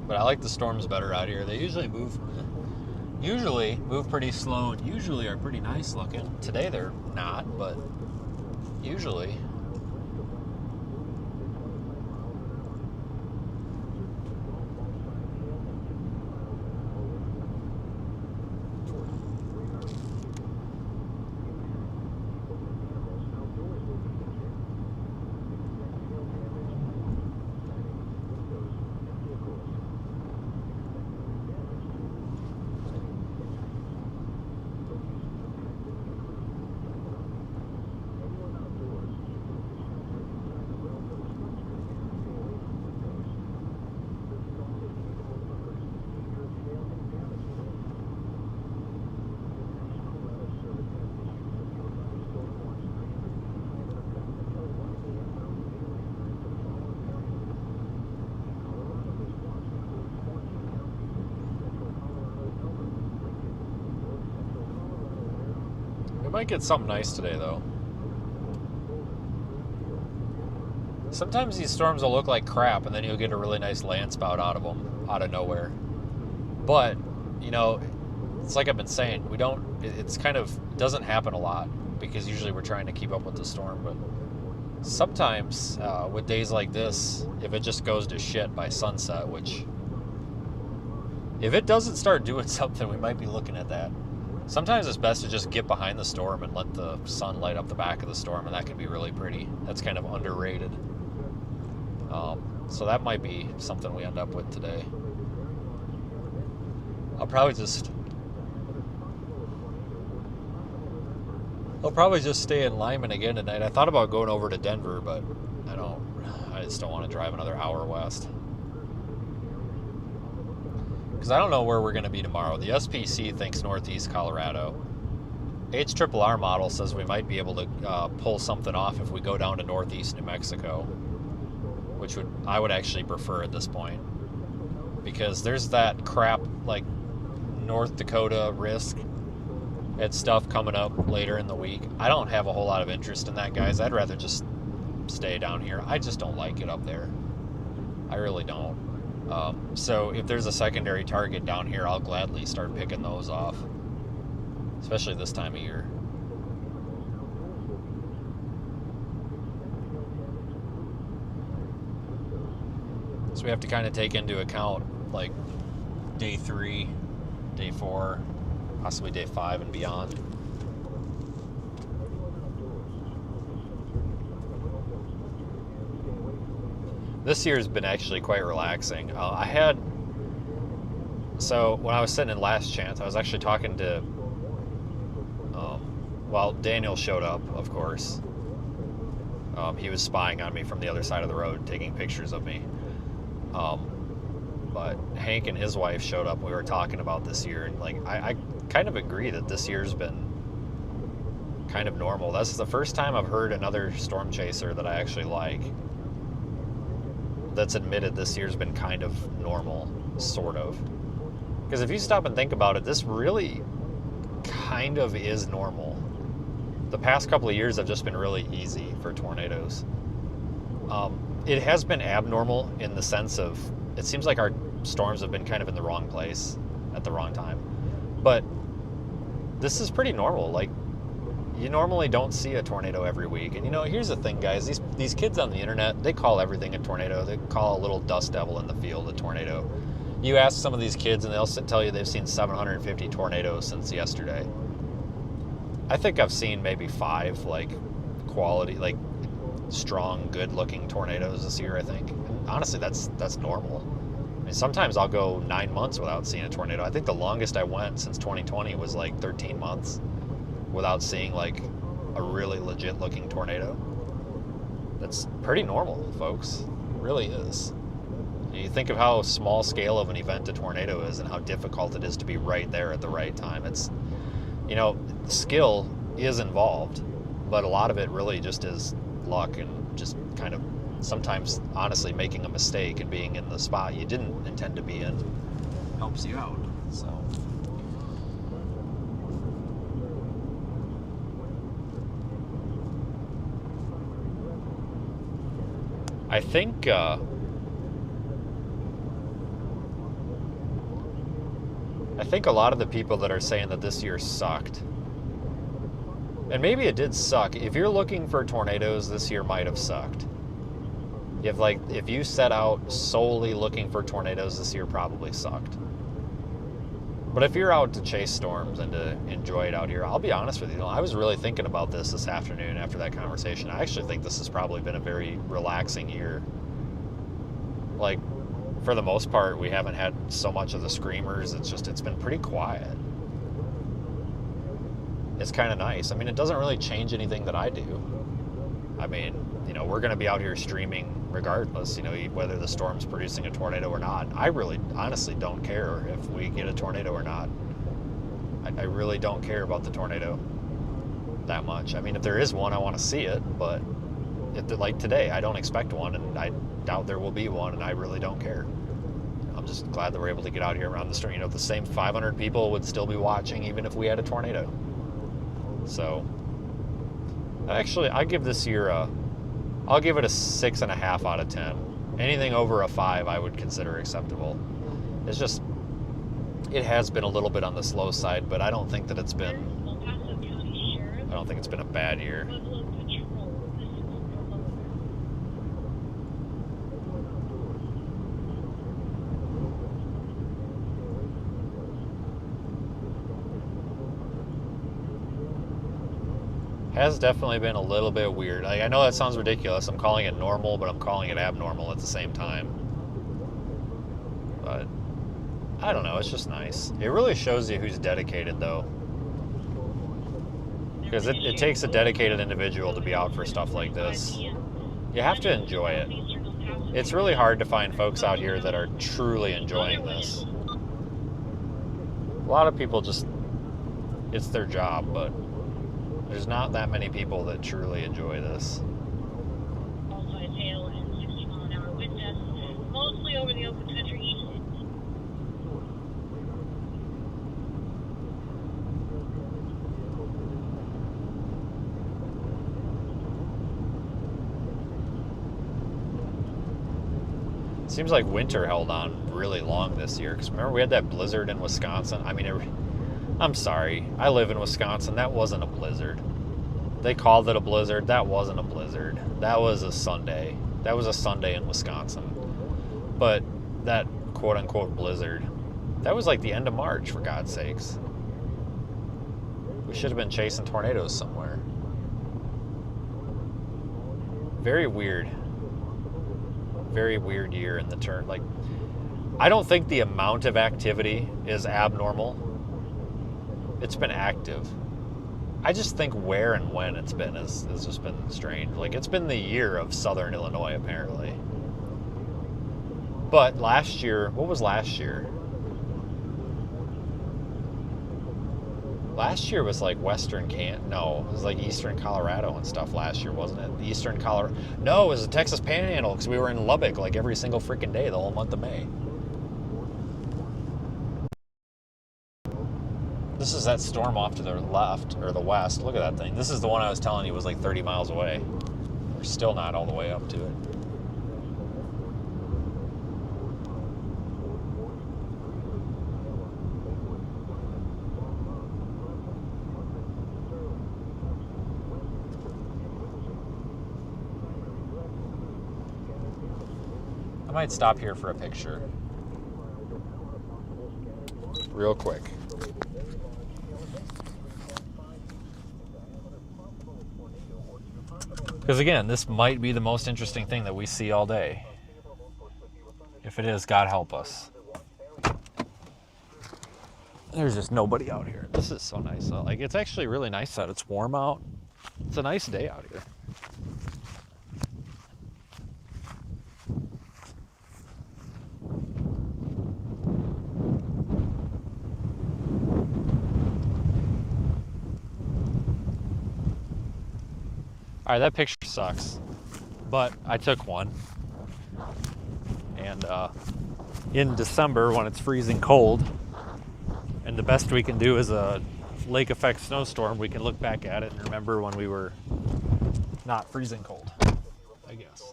But I like the storms better out here. They usually move pretty slow and usually are pretty nice looking. Today they're not, but usually. Might get something nice today, though. Sometimes these storms will look like crap, and then you'll get a really nice land spout out of them, out of nowhere. But, you know, it's like I've been saying, it's kind of, doesn't happen a lot, because usually we're trying to keep up with the storm, but sometimes, with days like this, if it just goes to shit by sunset, which, if it doesn't start doing something, we might be looking at that. Sometimes it's best to just get behind the storm and let the sun light up the back of the storm, and that can be really pretty. That's kind of underrated. So that might be something we end up with today. I'll probably just stay in Lyman again tonight. I thought about going over to Denver, but I just don't want to drive another hour west. Because I don't know where we're going to be tomorrow. The SPC thinks northeast Colorado. HRRR model says we might be able to pull something off if we go down to northeast New Mexico, which I would actually prefer at this point. Because there's that crap like North Dakota risk and stuff coming up later in the week. I don't have a whole lot of interest in that, guys. I'd rather just stay down here. I just don't like it up there. I really don't. So if there's a secondary target down here, I'll gladly start picking those off, especially this time of year. So we have to kind of take into account like day 3, day 4, possibly day 5 and beyond. This year's been actually quite relaxing. So when I was sitting in Last Chance, I was actually talking to, Daniel showed up, of course. He was spying on me from the other side of the road, taking pictures of me. But Hank and his wife showed up. We were talking about this year, and like I kind of agree that this year's been kind of normal. That's the first time I've heard another storm chaser that I actually like that's admitted this year's been kind of normal, sort of. Because if you stop and think about it, this really kind of is normal. The past couple of years have just been really easy for tornadoes. It has been abnormal in the sense of, it seems like our storms have been kind of in the wrong place at the wrong time. But this is pretty normal. Like, you normally don't see a tornado every week. And you know, here's the thing, guys. These kids on the internet, they call everything a tornado. They call a little dust devil in the field a tornado. You ask some of these kids and they'll tell you they've seen 750 tornadoes since yesterday. I think I've seen maybe 5 like quality, like strong, good-looking tornadoes this year, I think. And honestly, that's normal. I mean, sometimes I'll go 9 months without seeing a tornado. I think the longest I went since 2020 was like 13 months without seeing like a really legit looking tornado. That's pretty normal, folks. It really is. You think of how small scale of an event a tornado is and how difficult it is to be right there at the right time. It's, you know, skill is involved, but a lot of it really just is luck and just kind of sometimes honestly making a mistake and being in the spot you didn't intend to be in helps you out. So I think I think a lot of the people that are saying that this year sucked, and maybe it did suck. If you're looking for tornadoes, this year might have sucked. If you set out solely looking for tornadoes, this year probably sucked. But if you're out to chase storms and to enjoy it out here, I'll be honest with you, I was really thinking about this afternoon after that conversation. I actually think this has probably been a very relaxing year. Like, for the most part, we haven't had so much of the screamers. It's been pretty quiet. It's kind of nice. I mean, it doesn't really change anything that I do. I mean, we're going to be out here streaming regardless, whether the storm's producing a tornado or not. I really, honestly don't care if we get a tornado or not. I really don't care about the tornado that much. I mean, if there is one, I want to see it, but like today, I don't expect one, and I doubt there will be one, and I really don't care. I'm just glad that we're able to get out here around the storm. The same 500 people would still be watching even if we had a tornado. So, actually, I give this year I'll give it a 6.5 out of 10. Anything over a 5 I would consider acceptable. It's just, it has been a little bit on the slow side, but I don't think that it's been, I don't think it's been a bad year. Has definitely been a little bit weird. Like, I know that sounds ridiculous. I'm calling it normal, but I'm calling it abnormal at the same time. But I don't know. It's just nice. It really shows you who's dedicated, though. Because it takes a dedicated individual to be out for stuff like this. You have to enjoy it. It's really hard to find folks out here that are truly enjoying this. A lot of people just, it's their job, but there's not that many people that truly enjoy this.
Also a tail and 60 mile an hour wind gusts, mostly over the open country east.
Seems like winter held on really long this year. Because remember, we had that blizzard in Wisconsin. I mean, I'm sorry. I live in Wisconsin. That wasn't a blizzard. They called it a blizzard. That wasn't a blizzard. That was a Sunday. That was a Sunday in Wisconsin. But that quote-unquote blizzard, that was like the end of March, for God's sakes. We should have been chasing tornadoes somewhere. Very weird. Very weird year in the turn. Like, I don't think the amount of activity is abnormal. It's been active. I just think where and when it's been has just been strange. Like, it's been the year of Southern Illinois, apparently. But last year, what was last year? Last year was like Western no, it was like Eastern Colorado and stuff last year, wasn't it? Eastern Colorado. No, it was the Texas Panhandle, because we were in Lubbock like every single freaking day the whole month of May. This is that storm off to the left, or the west. Look at that thing. This is the one I was telling you was like 30 miles away. We're still not all the way up to it. I might stop here for a picture. Real quick. Because again, this might be the most interesting thing that we see all day. If it is, God help us. There's just nobody out here. This is so nice. Like, it's actually really nice out. It's warm out. It's a nice day out here. All right, that picture sucks, but I took one. And in December, when it's freezing cold, and the best we can do is a lake effect snowstorm, we can look back at it and remember when we were not freezing cold, I guess.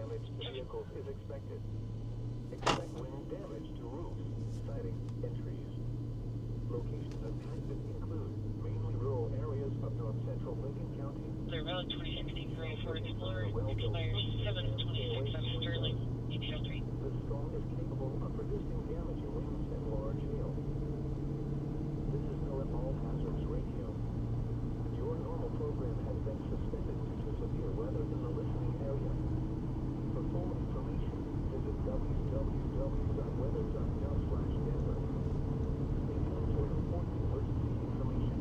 damage to vehicles is expected. Expect wind damage to roofs, siding, and trees. Locations of transit include mainly rural areas of north-central Lincoln County.
Clear Road 2016 Ford Explorer expires 7/26 on Sterling, ETL 3.
The storm is capable of producing damaging winds and large hail. This is NOAA All Hazards Radio. Your normal program has been suspended due to severe weather in the listening area. For full information, visit www.weather.gov/Denver. Stay tuned for important emergency information.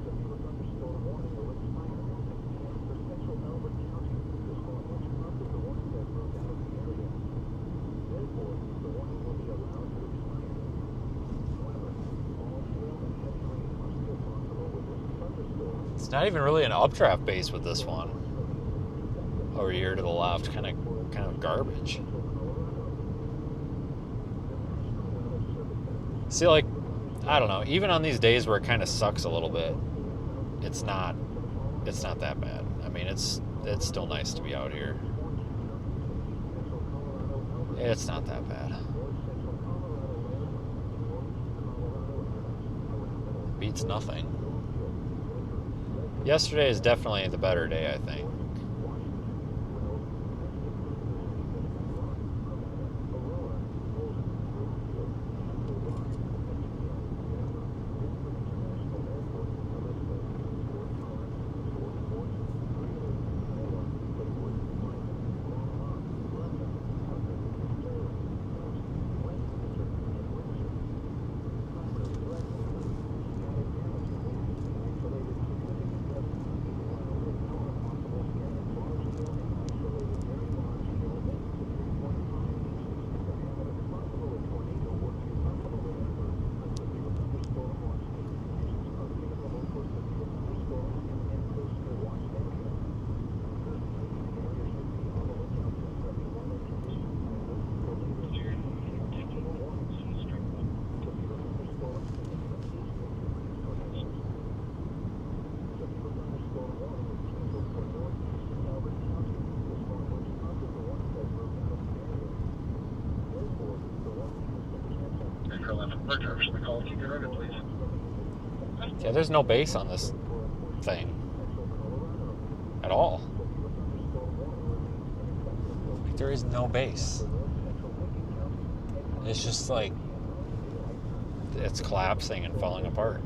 Severe thunderstorm warning will expire at 6 p.m. for central Albert County. The storm which causes the warning has moved out of the area. Therefore, the warning will be allowed to expire. However, all hail and heavy rain are still possible with this thunderstorm.
It's not even really an updraft base with this one. Over here to the left, kind of garbage. See, like, I don't know. Even on these days where it kind of sucks a little bit, it's not that bad. I mean, it's still nice to be out here. It's not that bad. Beats nothing. Yesterday is definitely the better day, I think. Yeah, there's no base on this thing at all. Like, there is no base. It's just like it's collapsing and falling apart.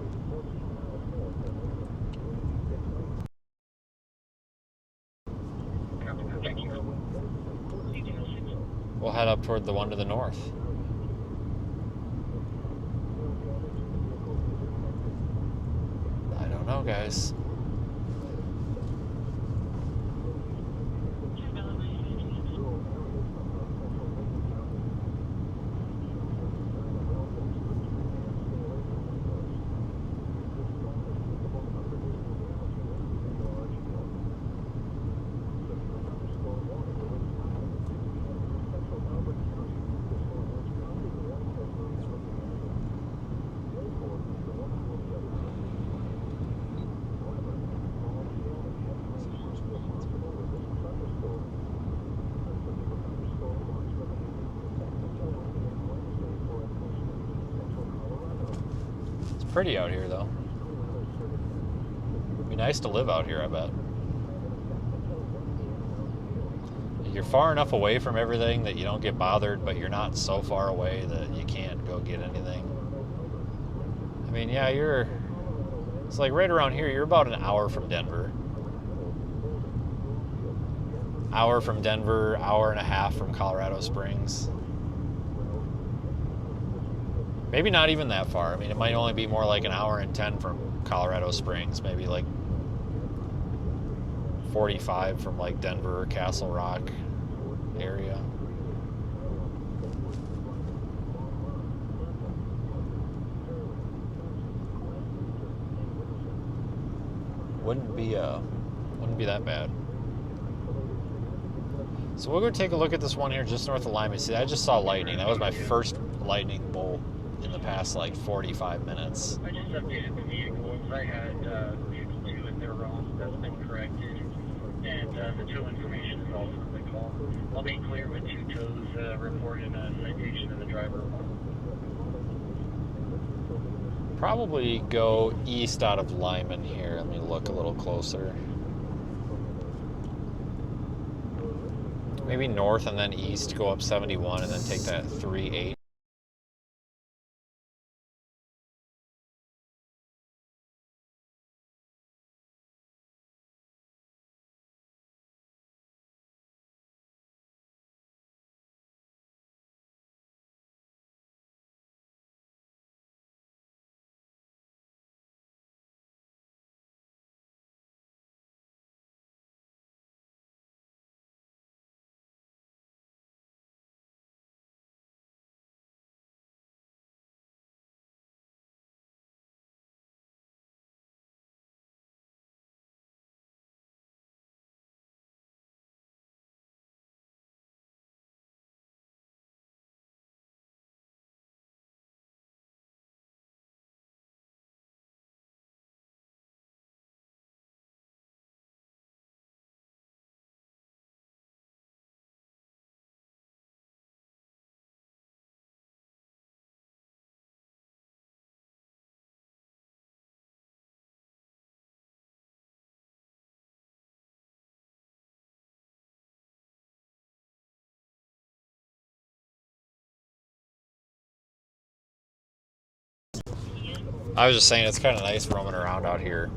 We'll head up toward the one to the north. No, guys. Pretty out here, though. It'd be nice to live out here, I bet. You're far enough away from everything that you don't get bothered, but you're not so far away that you can't go get anything. I mean, yeah, it's like right around here, you're about an hour from Denver. Hour from Denver, hour and a half from Colorado Springs. Maybe not even that far. I mean, it might only be more like an hour and 10 from Colorado Springs. Maybe like 45 from like Denver or Castle Rock area. Wouldn't be that bad. So we'll go take a look at this one here just north of Lyman. See, I just saw lightning. That was my first lightning bolt in the past like 45 minutes.
I just updated the vehicles. I had 2 in their wrong. That's been corrected. And the 2 information is also been I'll be clear with 2 tows reporting a citation of the driver.
Probably go east out of Lyman here. Let me look a little closer. Maybe north and then east, go up 71 and then take that 3-8. I was just saying it's kind of nice roaming around out here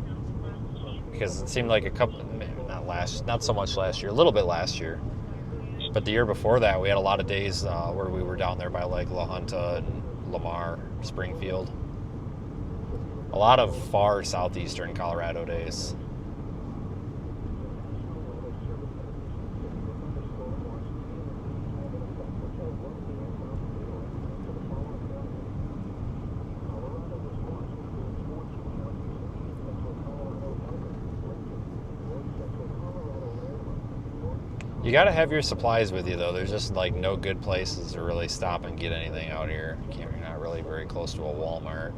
because it seemed like a couple, not so much last year, a little bit last year, but the year before that we had a lot of days where we were down there by like La Junta and Lamar, Springfield. A lot of far southeastern Colorado days. You gotta have your supplies with you though. There's just like no good places to really stop and get anything out here. You're not really very close to a Walmart.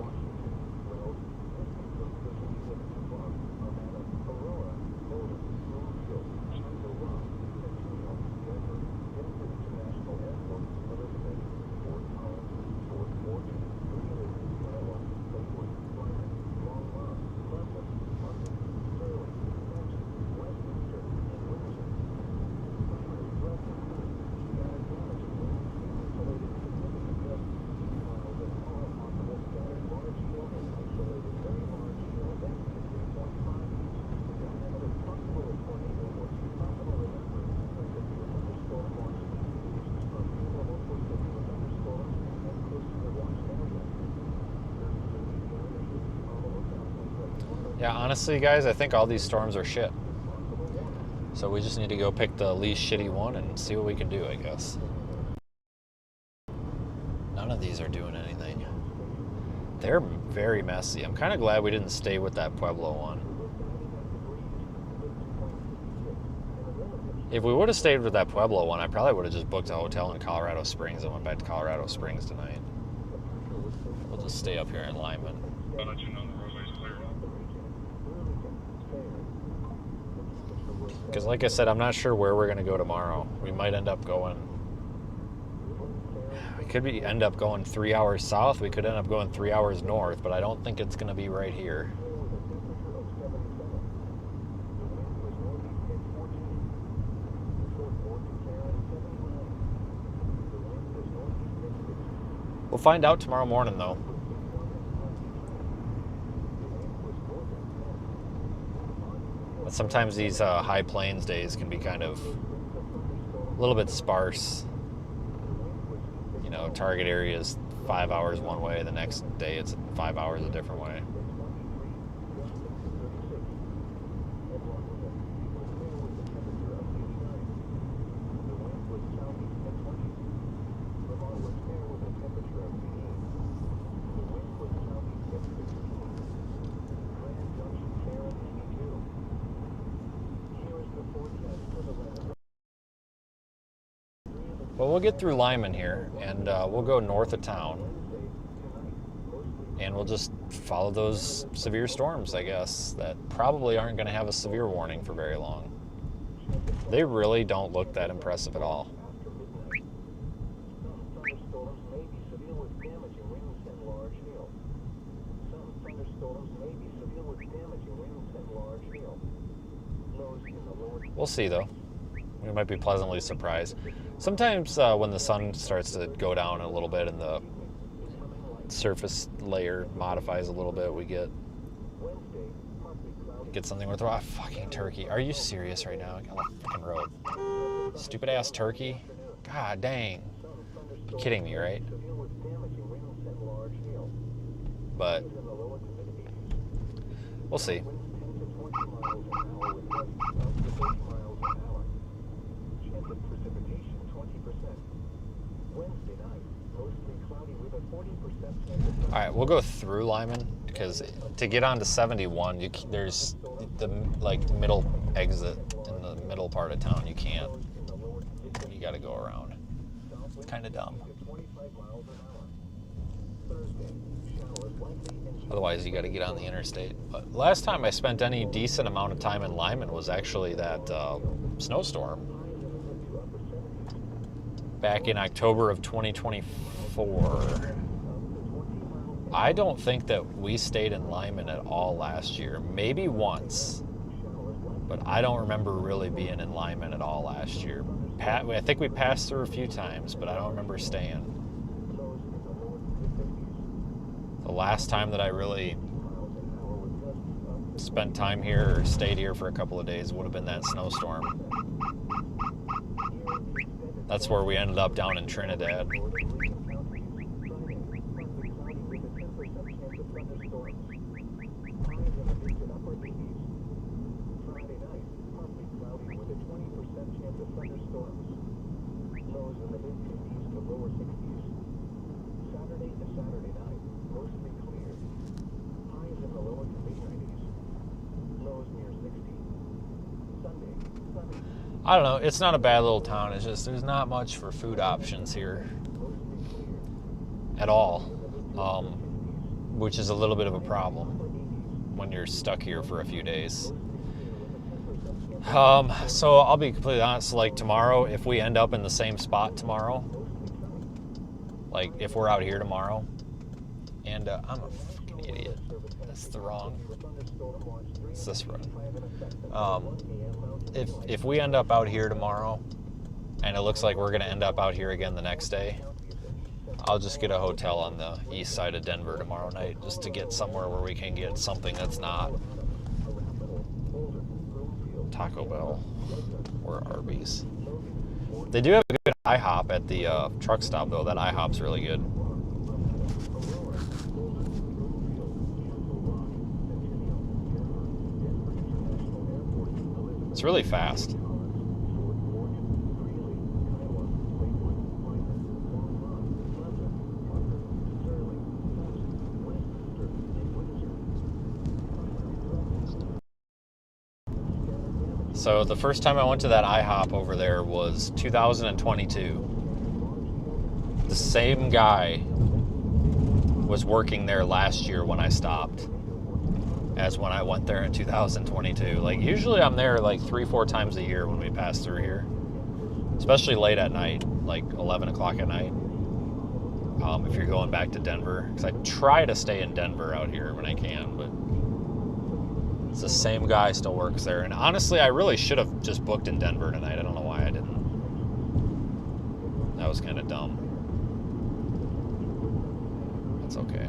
Yeah, honestly, guys, I think all these storms are shit. So we just need to go pick the least shitty one and see what we can do, I guess. None of these are doing anything. They're very messy. I'm kind of glad we didn't stay with that Pueblo one. If we would have stayed with that Pueblo one, I probably would have just booked a hotel in Colorado Springs and went back to Colorado Springs tonight. We'll just stay up here in Lyman.
I'll let you know the roadway's clear.
Because like I said, I'm not sure where we're going to go tomorrow. We might end up going... We could end up going 3 hours south. We could end up going 3 hours north, but I don't think it's going to be right here. We'll find out tomorrow morning, though. But sometimes these high plains days can be kind of a little bit sparse. You know, target area is 5 hours one way, the next day it's 5 hours a different way. Well, we'll get through Lyman here, and we'll go north of town, and we'll just follow those severe storms, I guess, that probably aren't going to have a severe warning for very long. They really don't look that impressive at all.
Some thunderstorms may be severe with damaging winds and large hail. Some thunderstorms may be severe with damaging winds and large hail. Lows in the lower.
We'll see though. We might be pleasantly surprised. Sometimes when the sun starts to go down a little bit and the surface layer modifies a little bit, we get something worth. Ah, fucking turkey. Are you serious right now? Get on the fucking road. Stupid ass turkey. God dang. You're kidding me, right? But we'll see. All right, we'll go through Lyman because to get onto 71, there's the middle exit in the middle part of town. You can't. You got to go around. It's kind of dumb. Otherwise, you got to get on the interstate. But last time I spent any decent amount of time in Lyman was actually that snowstorm back in October of 2024. I don't think that we stayed in Lyman at all last year. Maybe once, but I don't remember really being in Lyman at all last year. I think we passed through a few times, but I don't remember staying. The last time that I really spent time here or stayed here for a couple of days would have been that snowstorm. That's where we ended up down in Trinidad. I don't know, it's not a bad little town, it's just there's not much for food options here at all, which is a little bit of a problem when you're stuck here for a few days. So I'll be completely honest, like tomorrow, if we end up in the same spot tomorrow, like if we're out here tomorrow, and I'm a fucking idiot, that's the wrong, it's this road. If we end up out here tomorrow, and it looks like we're going to end up out here again the next day, I'll just get a hotel on the east side of Denver tomorrow night, just to get somewhere where we can get something that's not Taco Bell or Arby's. They do have a good IHOP at the truck stop, though. That IHOP's really good. It's really fast. So the first time I went to that IHOP over there was 2022. The same guy was working there last year when I stopped as when I went there in 2022. Like usually I'm there like 3-4 times a year when we pass through here, especially late at night, like 11 o'clock at night. If you're going back to Denver, because I try to stay in Denver out here when I can, but it's the same guy still works there. And honestly, I really should have just booked in Denver tonight. I don't know why I didn't. That was kind of dumb. That's okay.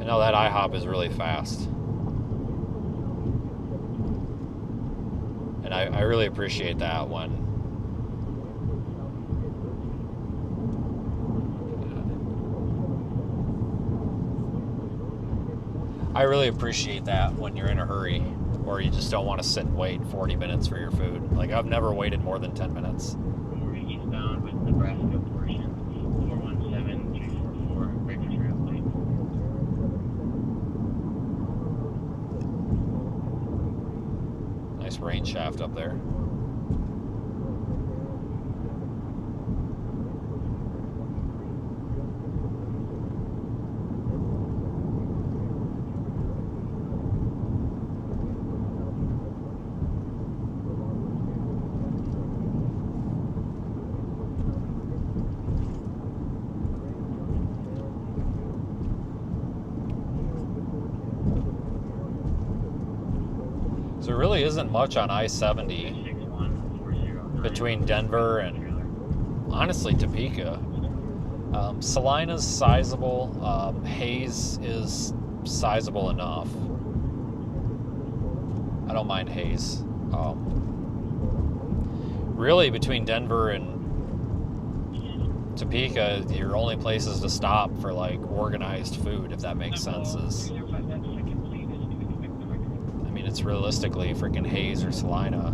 I know that IHOP is really fast. And I really appreciate that when you're in a hurry or you just don't want to sit and wait 40 minutes for your food. Like I've never waited more than 10 minutes.
We're eastbound with Nebraska portion, 417344, break for trail plate.
Nice rain shaft up there. So there really isn't much on I-70 between Denver and, honestly, Topeka. Salina's sizable. Hayes is sizable enough. I don't mind Hayes. Really, between Denver and Topeka, your only places to stop for like organized food, if that makes sense, is, I mean, it's realistically freaking Hayes or Salina.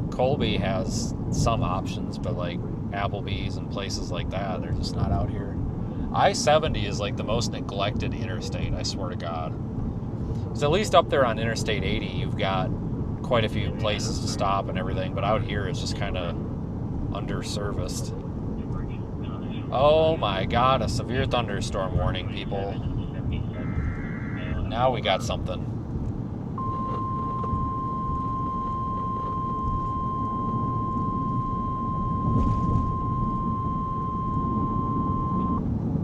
Colby has some options, but like Applebee's and places like that, they're just not out here. I-70 is like the most neglected interstate, I swear to God. So at least up there on Interstate 80, you've got quite a few places to stop and everything, but out here it's just kind of underserviced. Oh my God, a severe thunderstorm warning, people. Now we got something.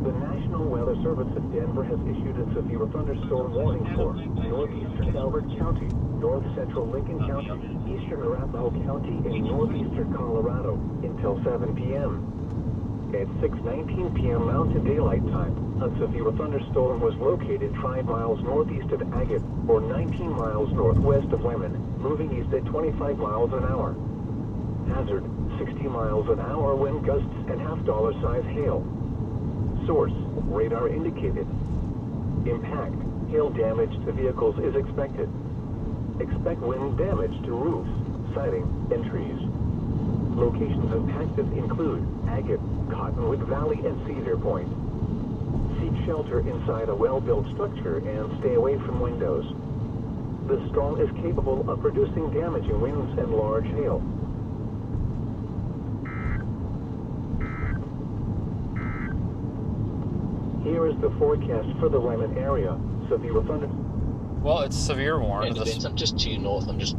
The National Weather Service in Denver has issued a severe thunderstorm warning for northeastern Elbert County, north central Lincoln County, eastern Arapahoe County, and northeastern Colorado until 7 p.m. At 6:19 p.m. Mountain Daylight Time, a severe thunderstorm was located 5 miles northeast of Agate, or 19 miles northwest of Lyman, moving east at 25 miles an hour. Hazard, 60 miles an hour wind gusts and half-dollar size hail. Source, radar indicated. Impact, hail damage to vehicles is expected. Expect wind damage to roofs, siding, and trees. Locations impacted include Agate, Cottonwood Valley, and Cedar Point. Seek shelter inside a well-built structure and stay away from windows. The storm is capable of producing damaging winds and large hail. Here is the forecast for the Lyman area. Severe thunder.
Well, it's severe warning.
I'm just to your north. I'm just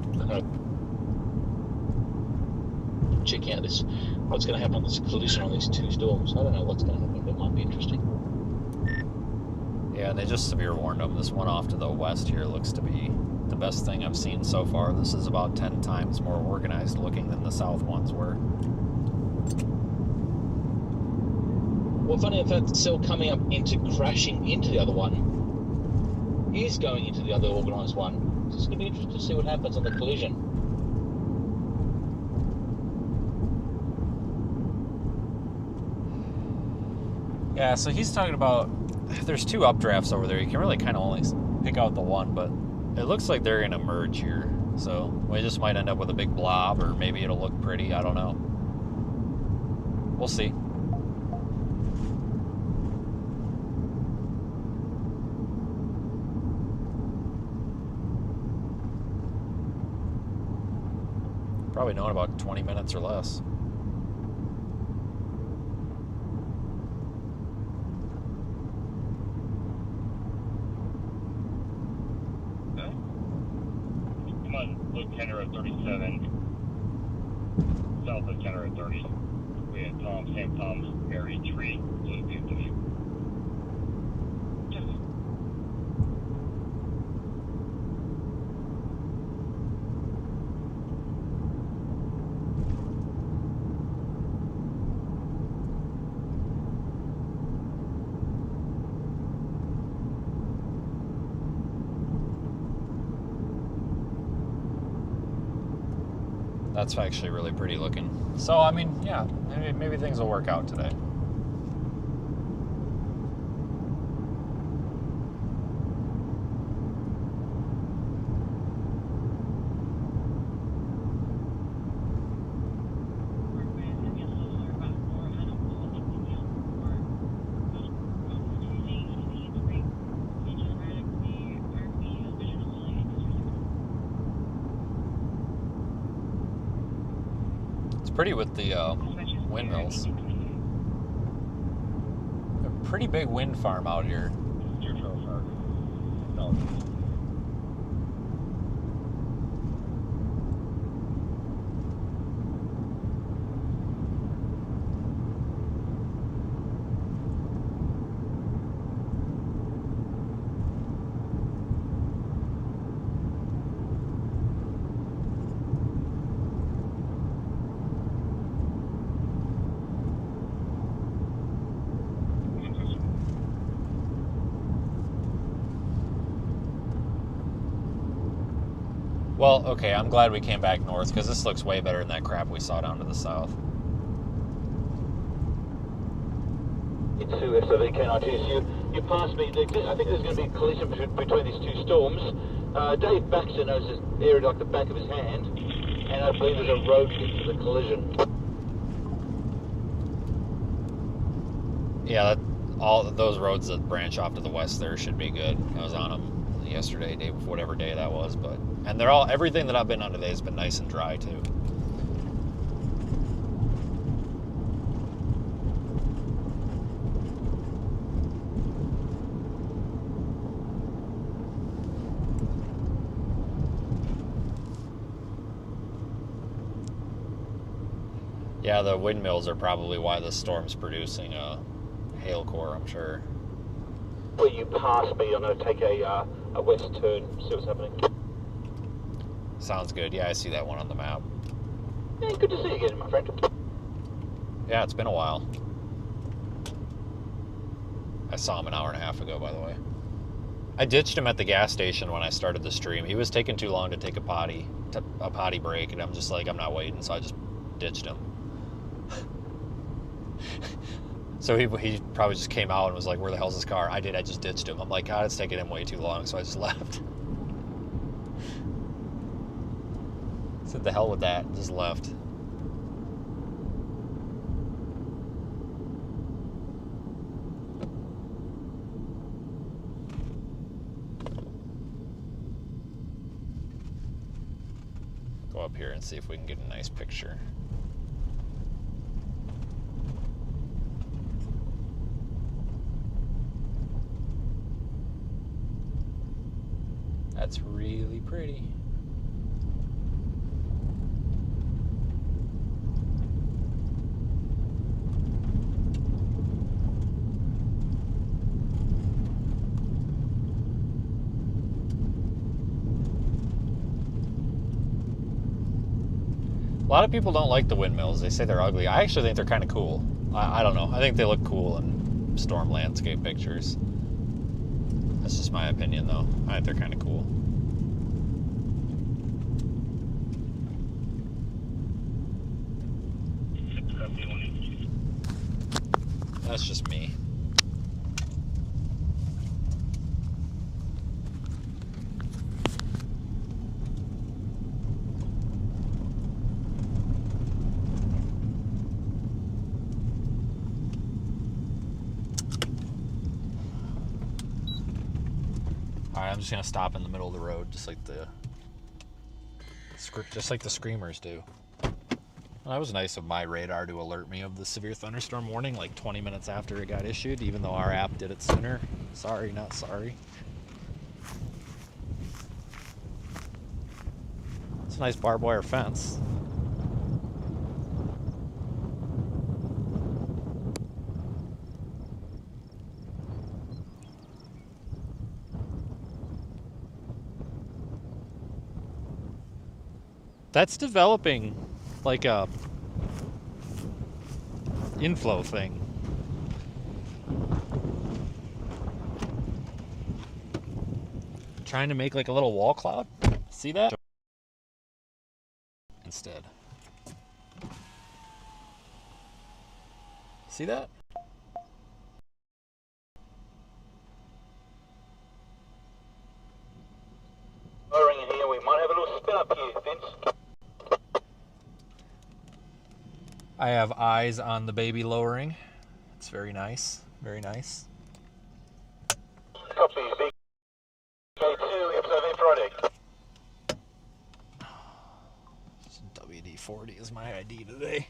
checking out this. What's going to happen on this collision on these two storms? I don't know what's going to happen, but it might be interesting.
Yeah, they just severe warned them. This one off to the west here looks to be the best thing I've seen so far. This is about 10 times more organized looking than the south ones were.
Well, funny enough, that cell coming up into crashing into the other one is going into the other organised one. So it's going to be interesting to see what happens on the collision.
Yeah, so he's talking about, there's two updrafts over there. You can really kind of only pick out the one, but it looks like they're going to merge here. So we just might end up with a big blob, or maybe it'll look pretty. I don't know. We'll see. Probably know in about 20 minutes or less.
Come on, look, Tenor at 37. South of Tenor at 30. We had St. Tom's, Mary Tree, Blue Beauty.
That's actually really pretty looking. So, I mean, yeah, maybe things will work out today. Pretty with the windmills. A pretty big wind farm out here. Well, okay, I'm glad we came back north, because this looks way better than that crap we saw down to the south.
It's SOV K92. You passed me. I think there's going to be a collision between these two storms. Dave Baxter knows this area like the back of his hand, and I believe there's a road into the collision.
Yeah, all those roads that branch off to the west there should be good. I was on them yesterday, day before, whatever day that was, and they're all, everything that I've been on today has been nice and dry too. Yeah, the windmills are probably why the storm's producing a hail core, I'm sure.
Well, you passed me. I'm going to take a west turn, see what's happening.
Sounds good. Yeah, I see that one on the map.
Yeah, good to see you again, my friend.
Yeah, it's been a while. I saw him an hour and a half ago, by the way. I ditched him at the gas station when I started the stream. He was taking too long to take a potty break, and I'm just like, I'm not waiting, so I just ditched him. So he probably just came out and was like, where the hell's his car? I just ditched him. I'm like, God, it's taking him way too long, so I just left. Said the hell with that, just left. Go up here and see if we can get a nice picture. That's really pretty. A lot of people don't like the windmills. They say they're ugly. I actually think they're kind of cool. I don't know. I think they look cool in storm landscape pictures. That's just my opinion, though. I think they're kind of cool. That's just me. Alright, I'm just gonna stop in the middle of the road, just like the screamers do. Well, that was nice of my radar to alert me of the severe thunderstorm warning like 20 minutes after it got issued, even though our app did it sooner. Sorry, not sorry. It's a nice barbed wire fence. That's developing like a inflow thing. Trying to make like a little wall cloud. See that? Instead. See that?
Lowering in here, we might have a little spin up here, Vince.
I have eyes on the baby lowering. It's very nice. Very nice.
Copy, VK2, episode Friday.
WD-40 is my ID today.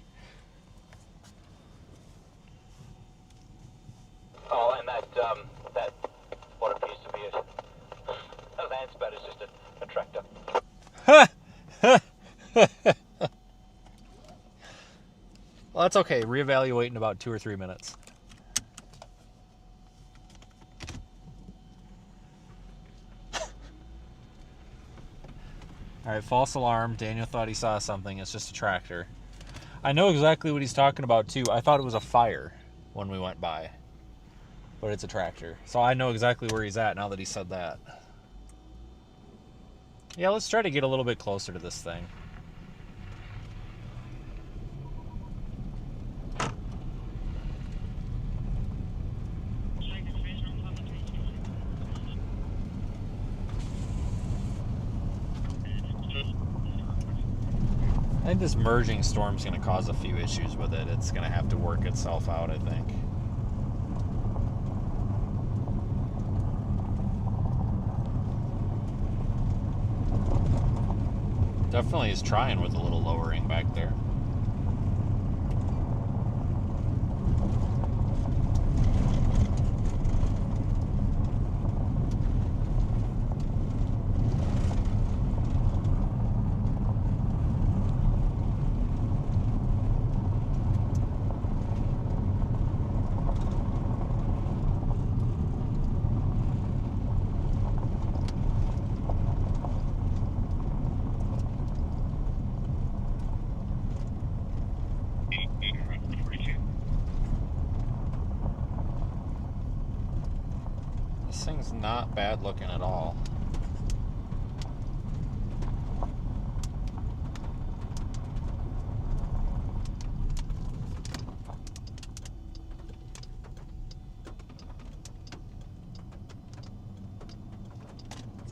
Oh, and that what appears to be a land spat is just a tractor.
Well, that's okay. Reevaluate in about 2 or 3 minutes. Alright, false alarm. Daniel thought he saw something. It's just a tractor. I know exactly what he's talking about, too. I thought it was a fire when we went by. But it's a tractor. So I know exactly where he's at now that he said that. Yeah, let's try to get a little bit closer to this thing. I think this merging storm's going to cause a few issues with it. It's going to have to work itself out, I think. Definitely is trying with a little lowering back there. This thing's not bad looking at all.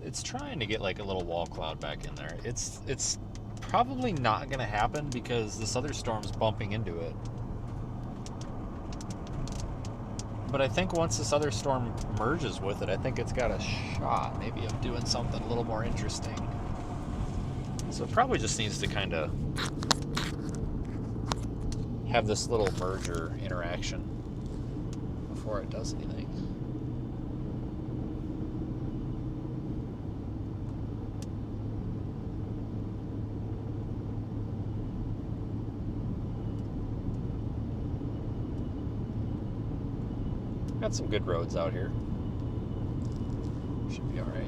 It's trying to get like a little wall cloud back in there. It's probably not going to happen because this other storm's bumping into it. But I think once this other storm merges with it, I think it's got a shot maybe of doing something a little more interesting. So it probably just needs to kind of have this little merger interaction before it does anything. Got some good roads out here. Should be all right.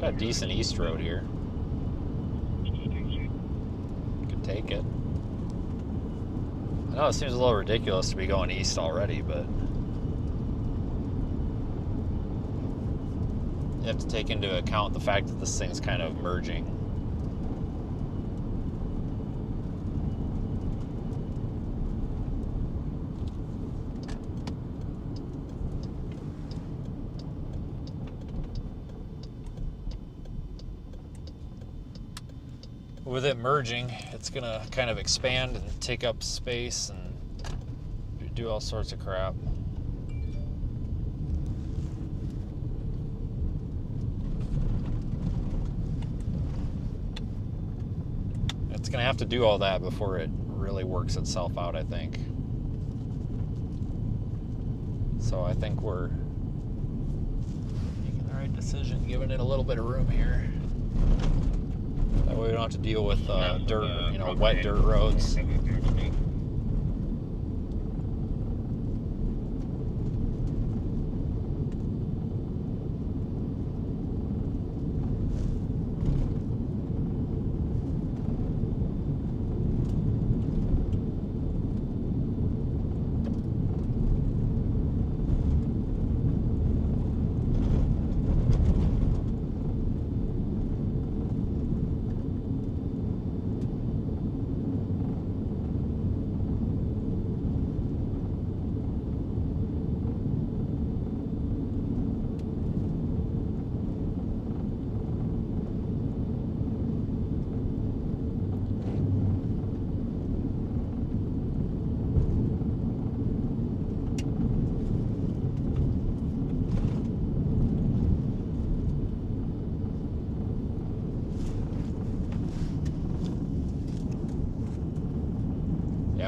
Got a decent east road here. Could take it. I know it seems a little ridiculous to be going east already, but you have to take into account the fact that this thing's kind of merging. With it merging, it's gonna kind of expand and take up space and do all sorts of crap. It's gonna have to do all that before it really works itself out, I think. So I think we're making the right decision, giving it a little bit of room here. That way we don't have to deal with dirt, wet dirt roads.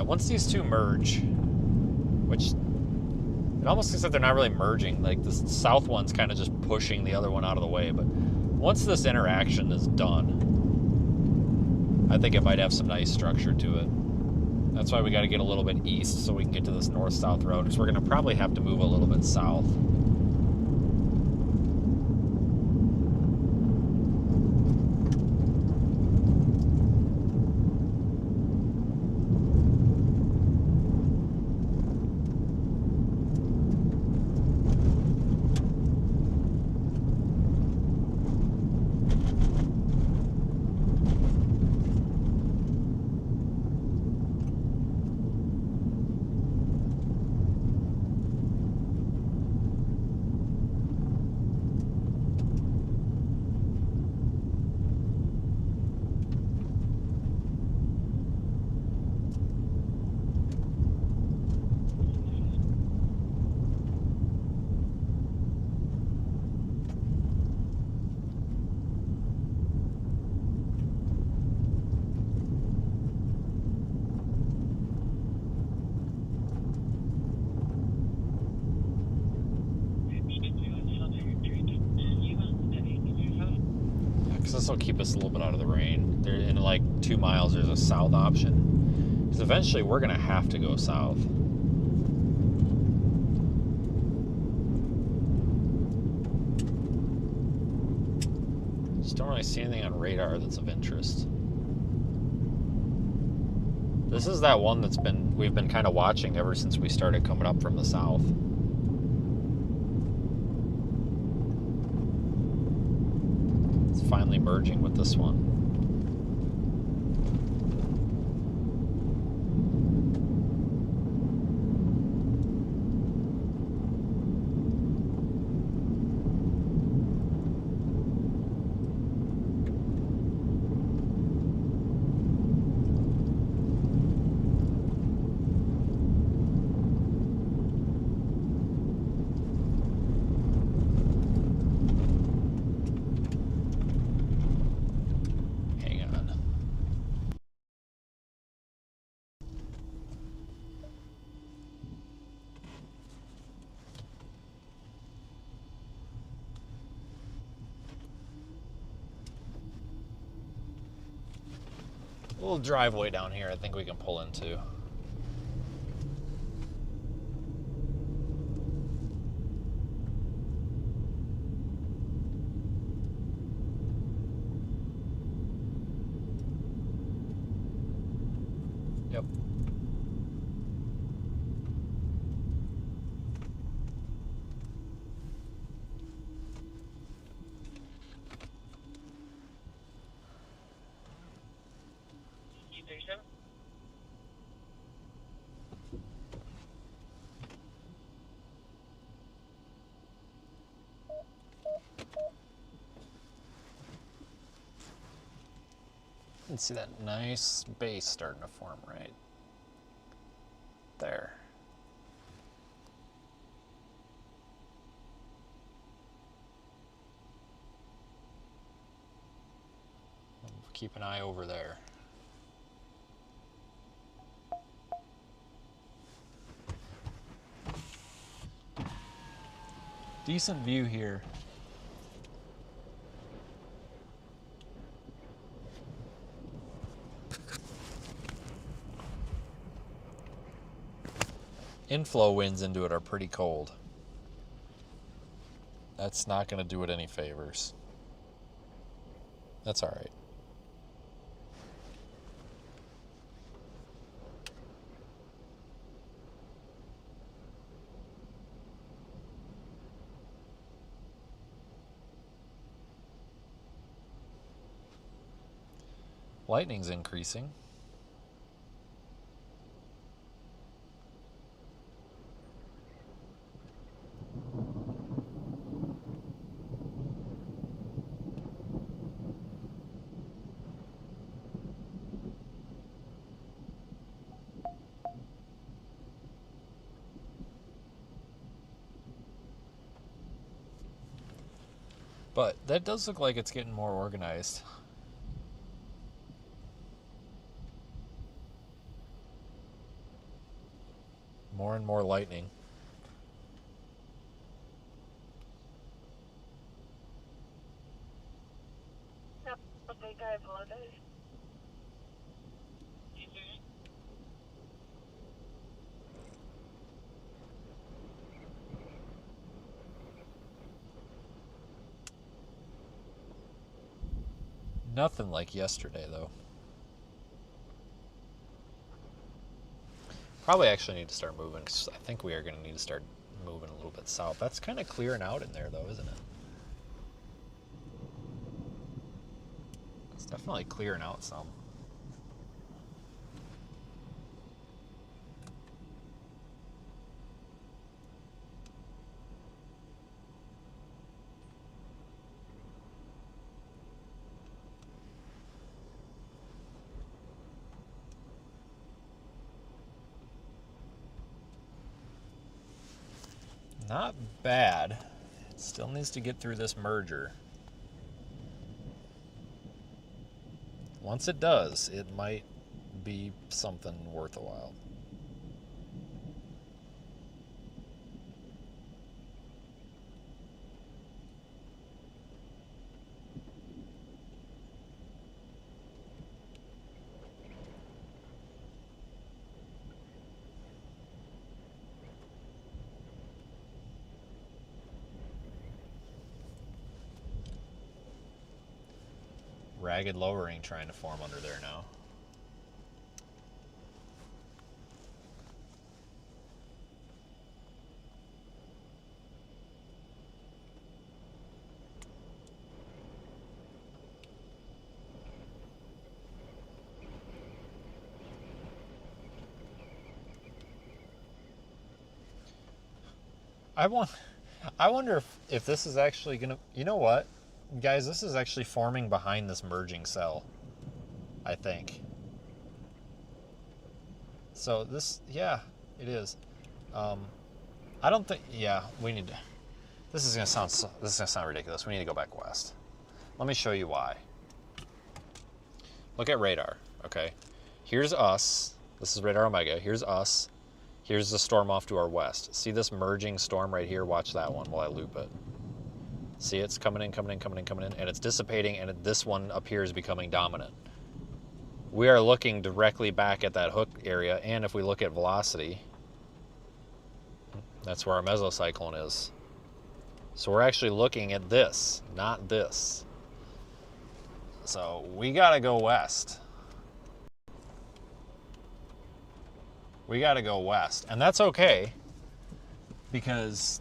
once these two merge, which it almost looks like they're not really merging. Like this south one's kind of just pushing the other one out of the way. But once this interaction is done, I think it might have some nice structure to it. That's why we got to get a little bit east so we can get to this north-south road, because we're going to probably have to move a little bit south. This will keep us a little bit out of the rain. There, in like 2 miles, there's a south option. Because eventually we're going to have to go south. Just don't really see anything on radar that's of interest. This is that one that's we've been kind of watching ever since we started coming up from the south. Finally merging with this one. A little driveway down here I think we can pull into. Yep. You can see that nice base starting to form right there. Keep an eye over there. Decent view here. Inflow winds into it are pretty cold. That's not going to do it any favors. That's all right. Lightning's increasing. But that does look like it's getting more organized. More and more lightning.
Yep, I think I apologize.
Nothing like yesterday, though. Probably actually need to start moving, 'cause I think we are going to need to start moving a little bit south. That's kind of clearing out in there, though, isn't it? It's definitely clearing out some. Not bad. It still needs to get through this merger. Once it does, it might be something worth a while. Ragged lowering trying to form under there now. I wonder if this is actually gonna, you know what? Guys, this is actually forming behind this merging cell, I think. So this, yeah, it is. I don't think, yeah, we need to, this is gonna sound ridiculous. We need to go back west. Let me show you why. Look at radar, okay? Here's us. This is radar Omega. Here's us. Here's the storm off to our west. See this merging storm right here? Watch that one while I loop it. See, it's coming in, and it's dissipating, and this one up here is becoming dominant. We are looking directly back at that hook area, and if we look at velocity, that's where our mesocyclone is. So we're actually looking at this, not this. So we gotta go west. We gotta go west, and that's okay, because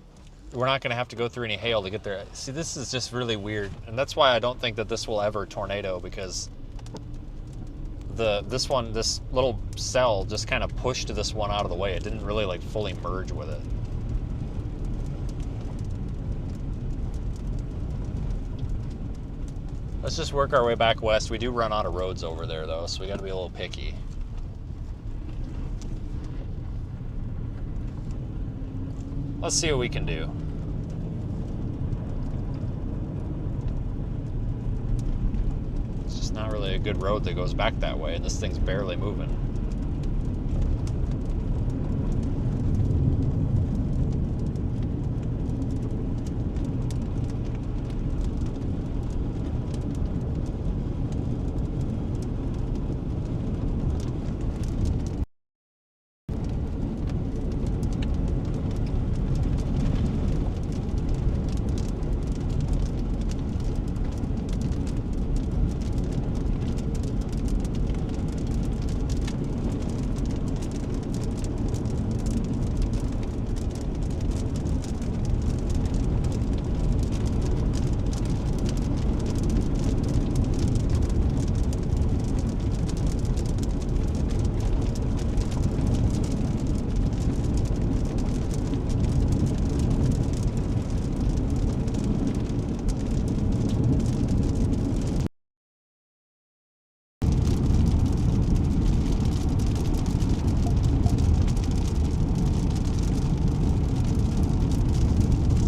we're not going to have to go through any hail to get there. See, this is just really weird, and that's why I don't think that this will ever tornado, because this little cell just kind of pushed this one out of the way. It didn't really like fully merge with it. Let's just work our way back west. We do run out of roads over there, though, so we got to be a little picky. Let's see what we can do. It's just not really a good road that goes back that way, and this thing's barely moving.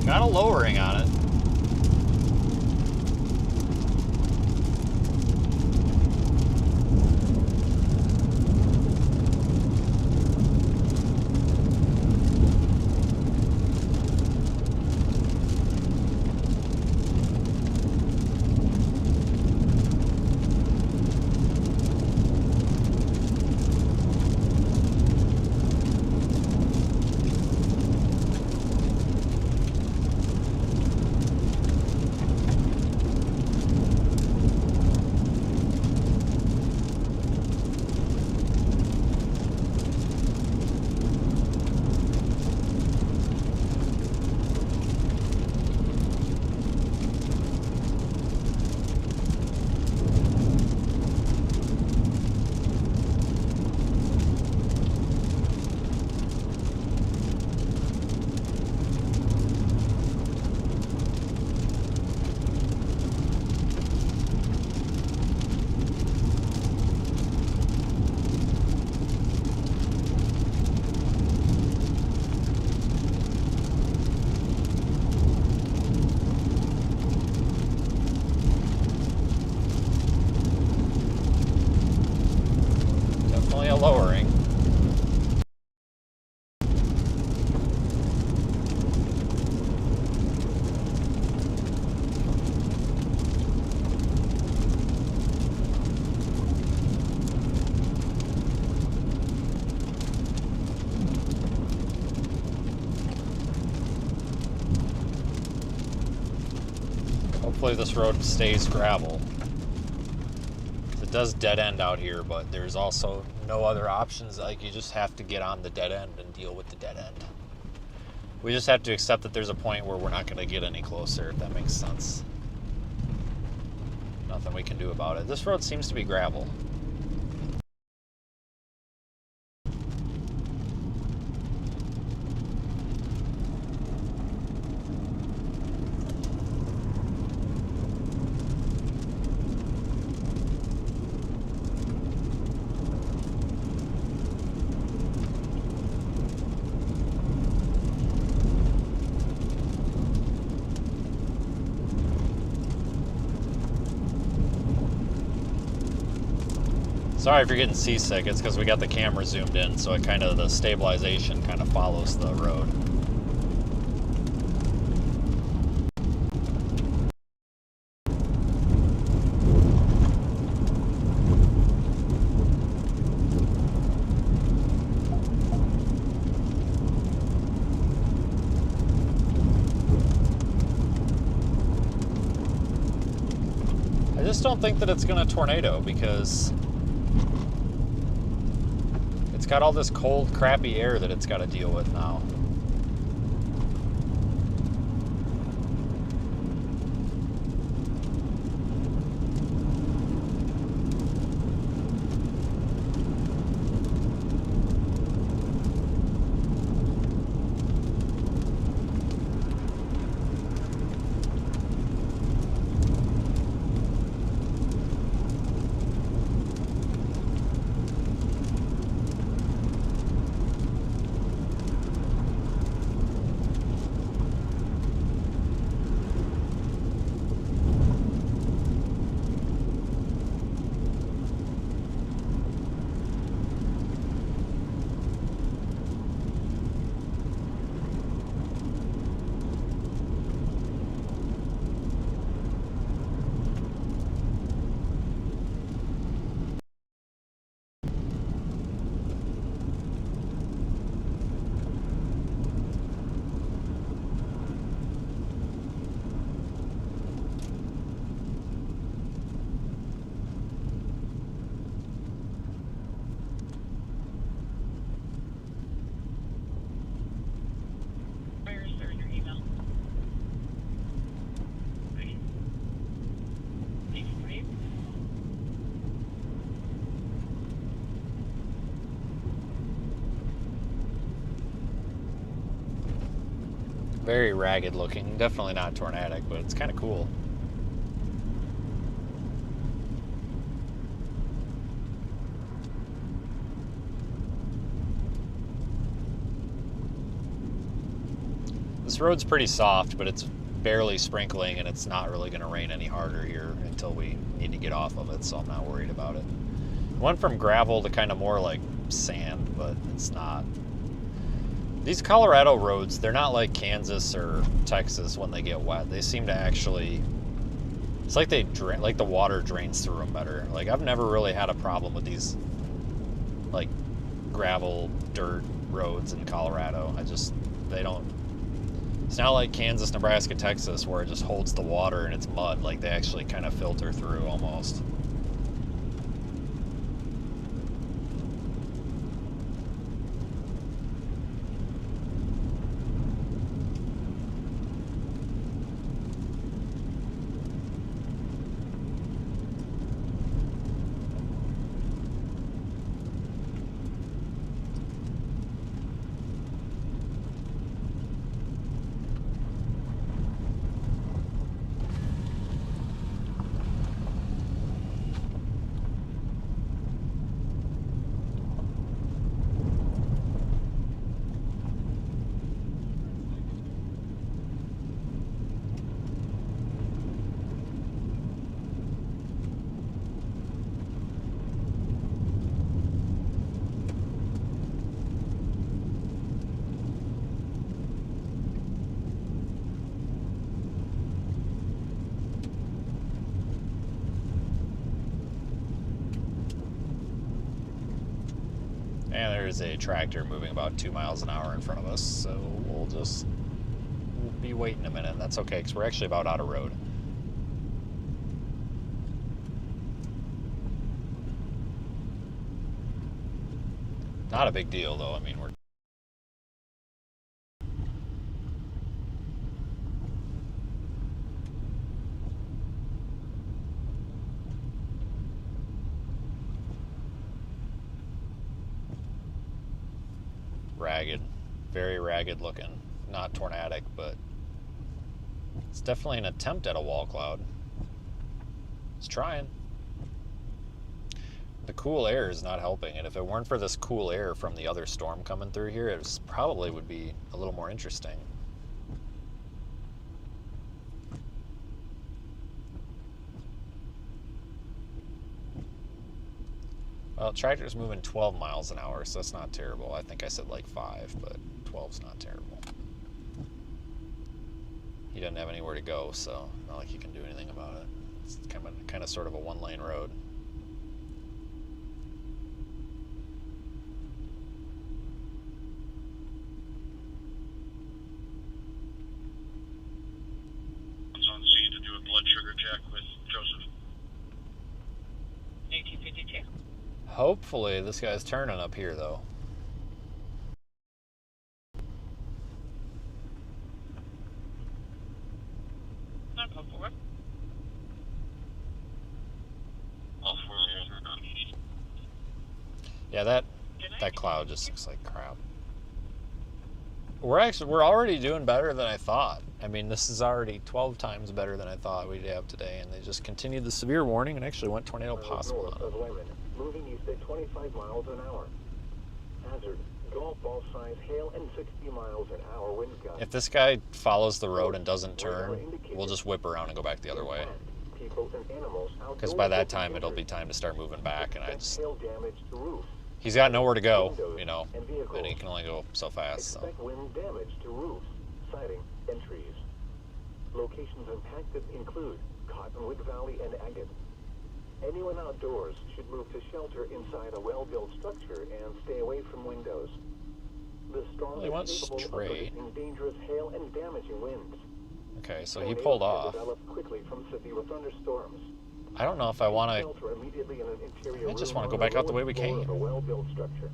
Got a lowering on it. Hopefully this road stays gravel. It does dead end out here, but there's also no other options. Like, you just have to get on the dead end and deal with the dead end. We just have to accept that there's a point where we're not going to get any closer, if that makes sense. Nothing we can do about it. This road seems to be gravel. Sorry if you're getting seasick, it's because we got the camera zoomed in, so it kind of, the stabilization kind of follows the road. I just don't think that it's going to tornado because it's got all this cold, crappy air that it's got to deal with now. Very ragged looking, definitely not tornadic, but it's kind of cool. This road's pretty soft, but it's barely sprinkling, and it's not really going to rain any harder here until we need to get off of it, so I'm not worried about it. It went from gravel to kind of more like sand, but it's not. These Colorado roads, they're not like Kansas or Texas when they get wet. They seem to actually, it's like they drain, like the water drains through them better. Like, I've never really had a problem with these like gravel, dirt roads in Colorado. They don't, it's not like Kansas, Nebraska, Texas where it just holds the water and it's mud. Like, they actually kind of filter through almost. And there's a tractor moving about 2 miles an hour in front of us, so we'll be waiting a minute. That's okay, because we're actually about out of road. Not a big deal, though. I mean, we're... ragged. Very ragged looking. Not tornadic, but it's definitely an attempt at a wall cloud. It's trying. The cool air is not helping, and if it weren't for this cool air from the other storm coming through here, it probably would be a little more interesting. Well, tractor's moving 12 miles an hour, so that's not terrible. I think I said like 5, but 12's not terrible. He doesn't have anywhere to go, so not like he can do anything about it. It's kind of sort of a one-lane road.
On the scene to do a blood sugar check with Joseph.
1852.
Hopefully this guy's turning up here, though.
Not go forward.
All 4 layers are done.
Yeah, that cloud just looks like crap. We're already doing better than I thought. I mean, this is already 12 times better than I thought we'd have today, and they just continued the severe warning and actually went tornado possible
North
on
of
it.
Lyman, moving east at 25 miles an hour. Hazard, golf ball size hail and 60 miles an hour wind gusts.
If this guy follows the road and doesn't turn, we'll just whip around and go back the other way.
People and animals
Because by that time, it'll be time to start moving back, and
hail damage to roof.
he's got nowhere to go, you know, and he can only go so fast. So.
Expect wind damage to roofs, siding, and trees. Locations impacted include Cottonwood Valley and Agate. Anyone outdoors should move to shelter inside a well-built structure and stay away from windows. The storm
Well, he went
is capable of
straight.
producing dangerous hail and damaging winds.
Okay, so he pulled off.
Develop quickly from severe thunderstorms.
I don't know if I want to...
Shelter immediately in an interior
I just
room
wanna go
on
back out the way we
lowest floor
came.
of a well-built structure.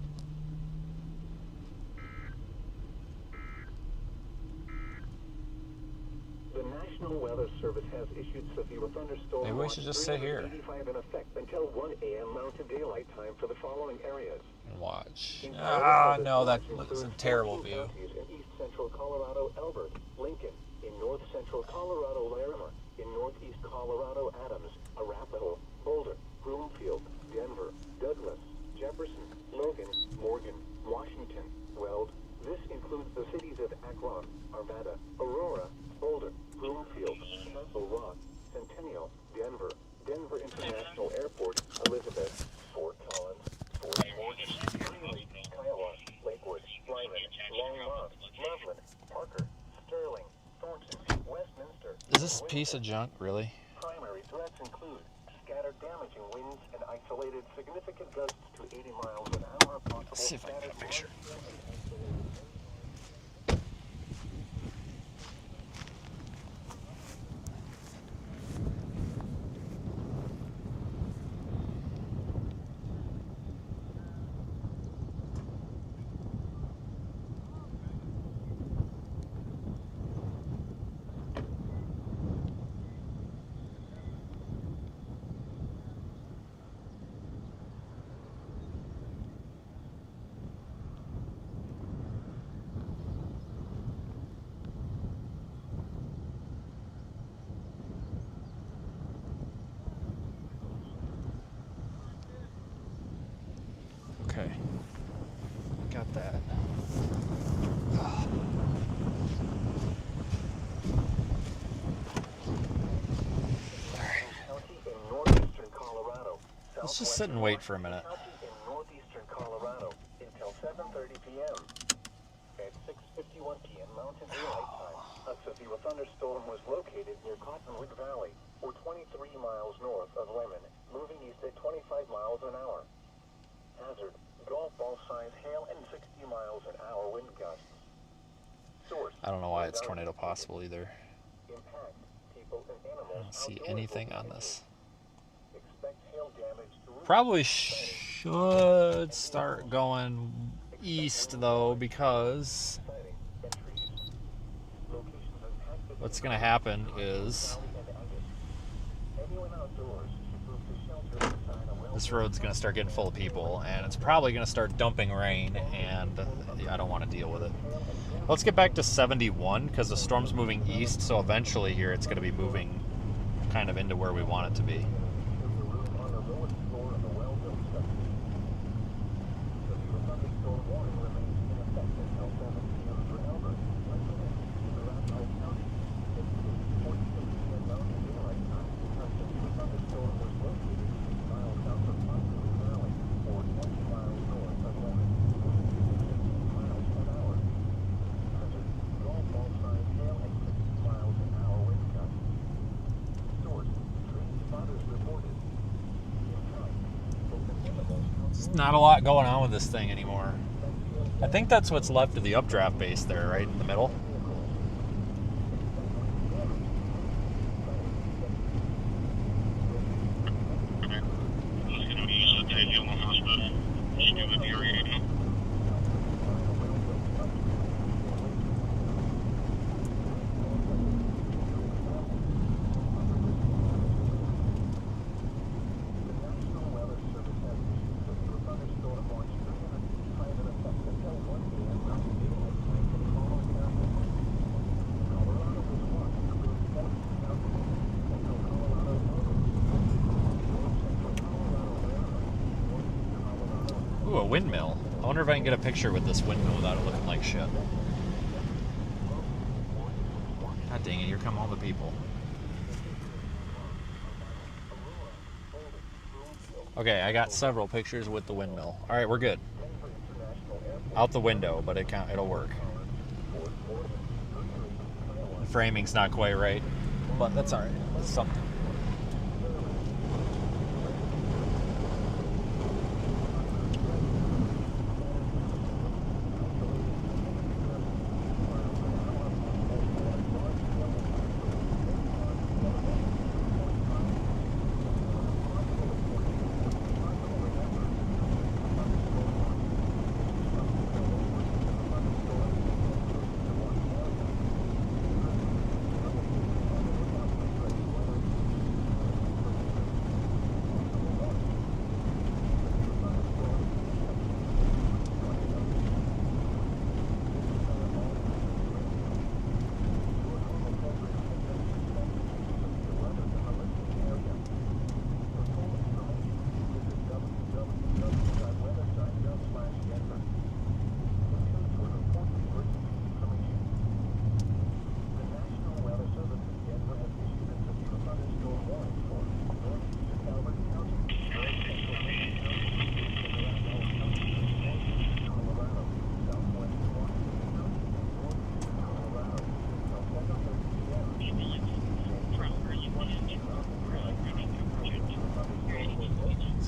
The National Weather Service has issued severe thunderstorm
Maybe we should just sit here.
385 in effect until 1 a.m. Mountain Daylight Time for the following areas.
and watch.
In
Ah,
Colorado,
no, that
watch
looks a
includes
terrible
14
view.
counties in east central Colorado, Elbert, Lincoln, in north central Colorado, Larimer, in northeast Colorado, Adams, Arapahoe, Boulder, Broomfield, Denver, Douglas, Jefferson, Logan, Morgan, Washington, Weld. This includes the cities of Akron, Arvada, Aurora, Boulder, Broomfield, Castle Rock, Centennial, Denver, Denver International Airport, Elizabeth, Fort Collins, Fort Morgan, Greeley, Kiowa, Lakewood, Lyman, Longmont, Loveland, Parker, Sterling, Thornton, Westminster.
Is this piece of junk, really?
Primary threats include scattered damaging winds and isolated significant gusts to 80 miles an hour.
Let's see if I can get a picture. Okay, got that.
County in northeastern Colorado.
Let's just sit and wait for a minute.
County in northeastern Colorado until 7:30 p.m. At 6:51 p.m. Mountain Daylight Time, a severe thunderstorm was located near Cottonwood Valley, or 23 miles north of Lyman, moving east at 25 miles an hour. Hazard, golf ball size hail and 60 miles an hour wind gusts. Source,
I don't know why it's tornado possible either.
impact, people and animals.
I don't see
outdoors
anything
will
on
be
this.
Expect hail damage to roofs.
Probably should start going east though, because what's going to happen is this road's going to start getting full of people, and it's probably going to start dumping rain, and I don't want to deal with it. Let's get back to 71, because the storm's moving east, so eventually here it's going to be moving kind of into where we want it to be. Not a lot going on with this thing anymore. I think that's what's left of the updraft base there, right in the middle. Ooh, a windmill. I wonder if I can get a picture with this windmill without it looking like shit. God dang it, here come all the people. Okay, I got several pictures with the windmill. Alright, we're good. Out the window, but it'll work. The framing's not quite right, but that's alright. It's something.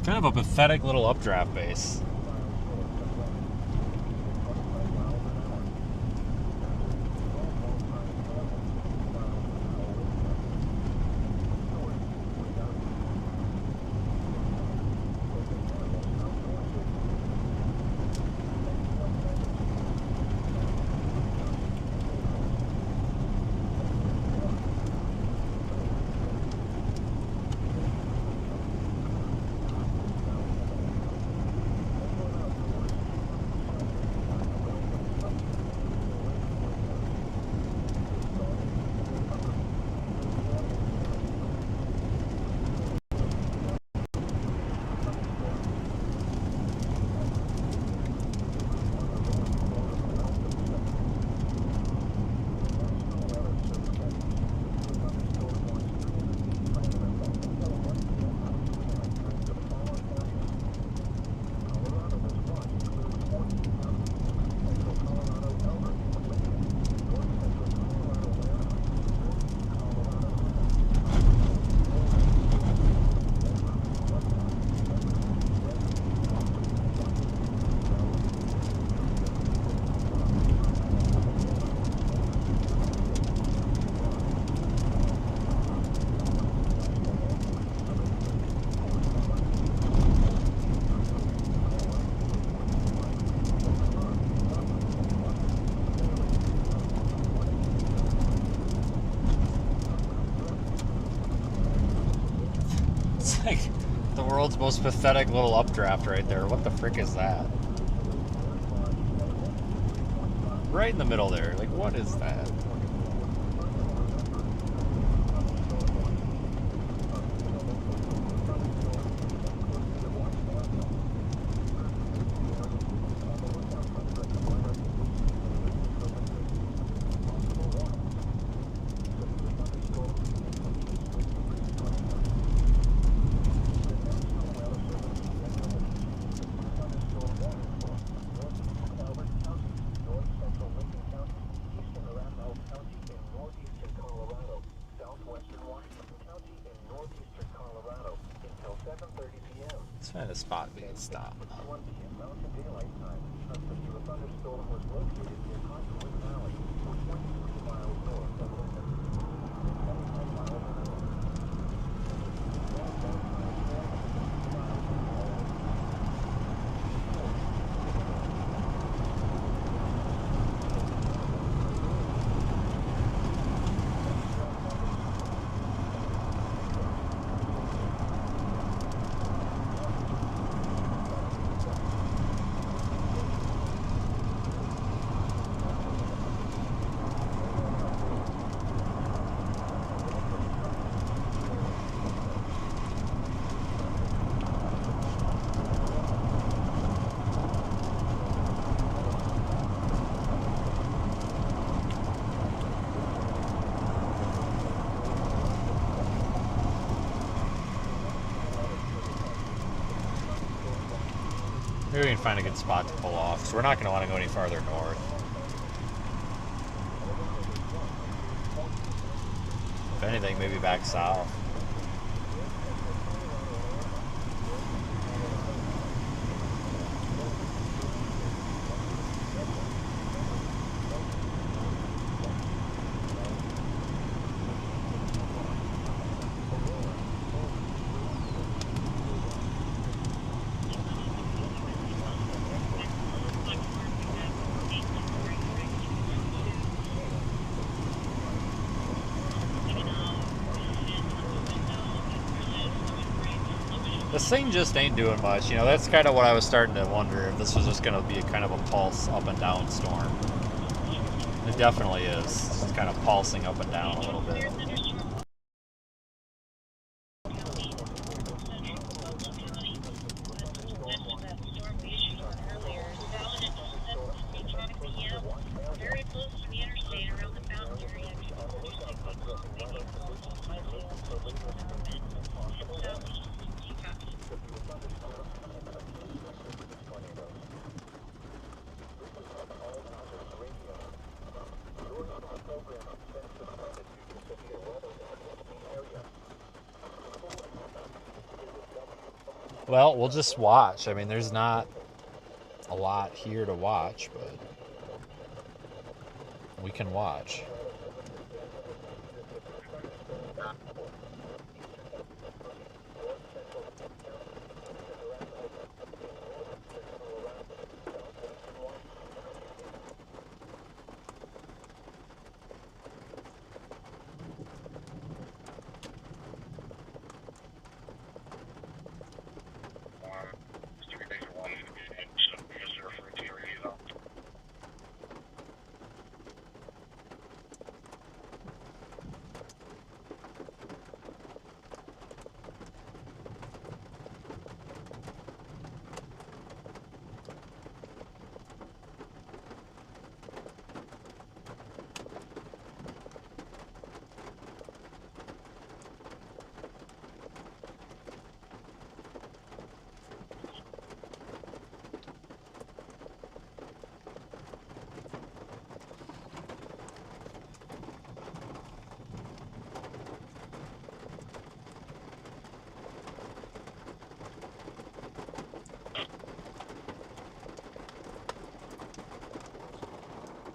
Kind of a pathetic little updraft base. World's most pathetic little updraft right there. What the frick is that? Right in the middle there. Like, what is that? Let's find a spot we can stop. Maybe we can find a good spot to pull off, because we're not going to want to go any farther north. If anything, maybe back south. This thing just ain't doing much. You know, that's kind of what I was starting to wonder, if this was just going to be a kind of a pulse up and down storm. It definitely is. It's kind of pulsing up and down a little bit. Well, we'll just watch. I mean, there's not a lot here to watch, but we can watch.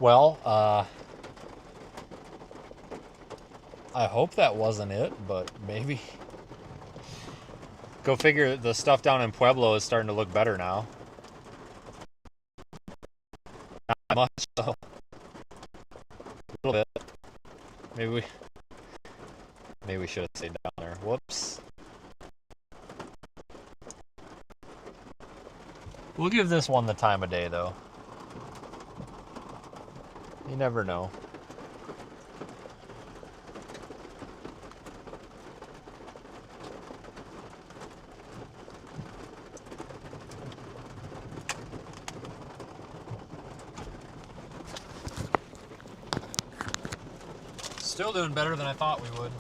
Well, I hope that wasn't it, but maybe. Go figure, the stuff down in Pueblo is starting to look better now. Not much, though. A little bit. Maybe we should have stayed down there. Whoops. We'll give this one the time of day, though. You never know. Still doing better than I thought we would.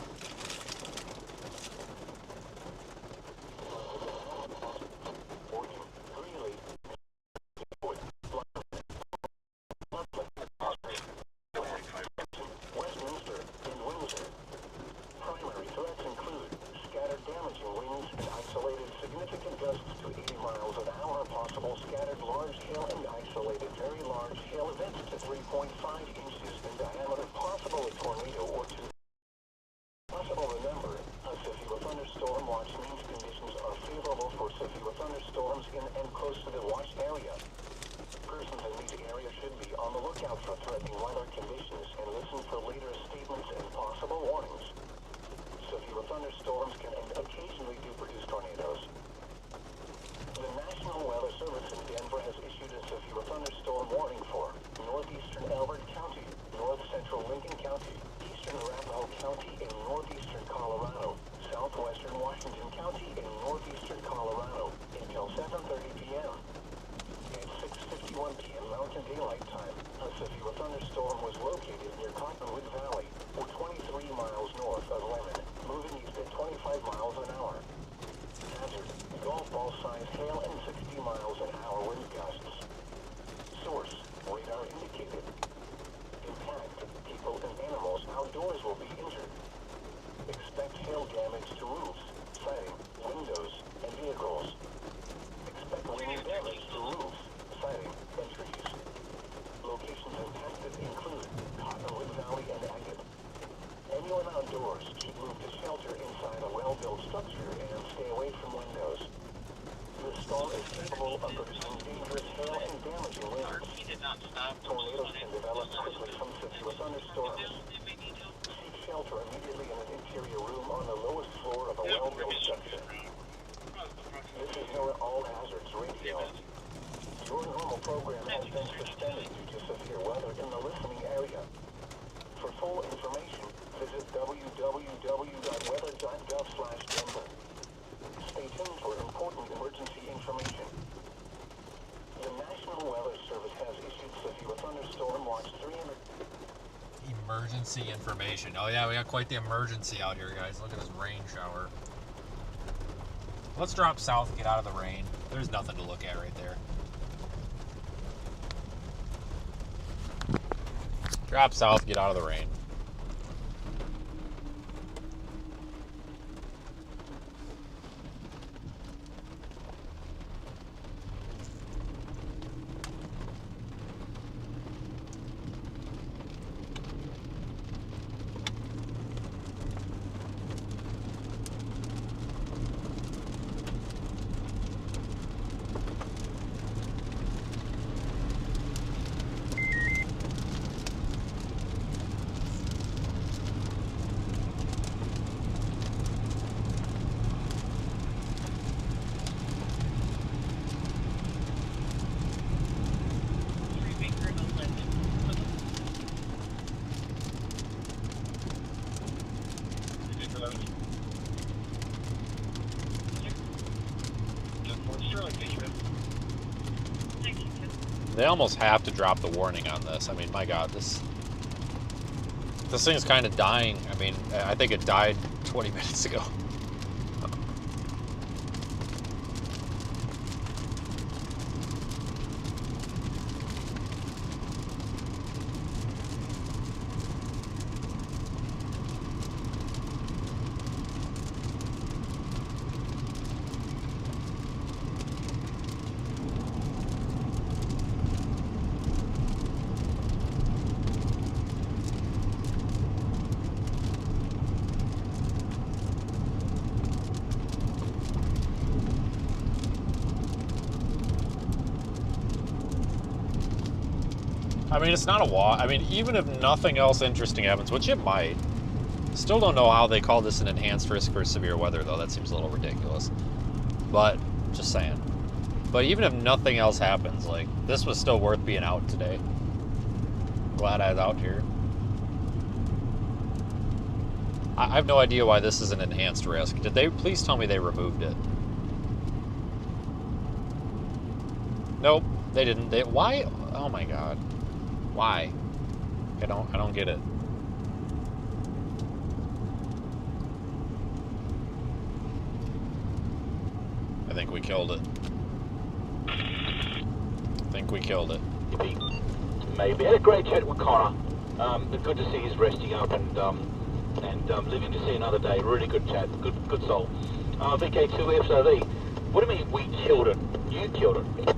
Emergency information. Oh yeah, we got quite the emergency out here, guys. Look at this rain shower. Let's drop south, get out of the rain. There's nothing to look at right there. Drop south, get out of the rain. They almost have to drop the warning on this. I mean, my God, this thing's kind of dying. I mean, I think it died 20 minutes ago. I mean, it's not a wash. I mean, even if nothing else interesting happens, which it might, still don't know how they call this an enhanced risk for severe weather, though. That seems a little ridiculous. But, just saying. But even if nothing else happens, like, this was still worth being out today. Glad I was out here. I have no idea why this is an enhanced risk. Did they please tell me they removed it? Nope, they didn't. Why? Oh my god. Why? I don't get it. I think we killed it. I think we killed it.
Maybe. Had a great chat with Connor. Good to see he's resting up and living to see another day. Really good chat. Good soul. VK2 FSOV. What do you mean we killed it? You killed it.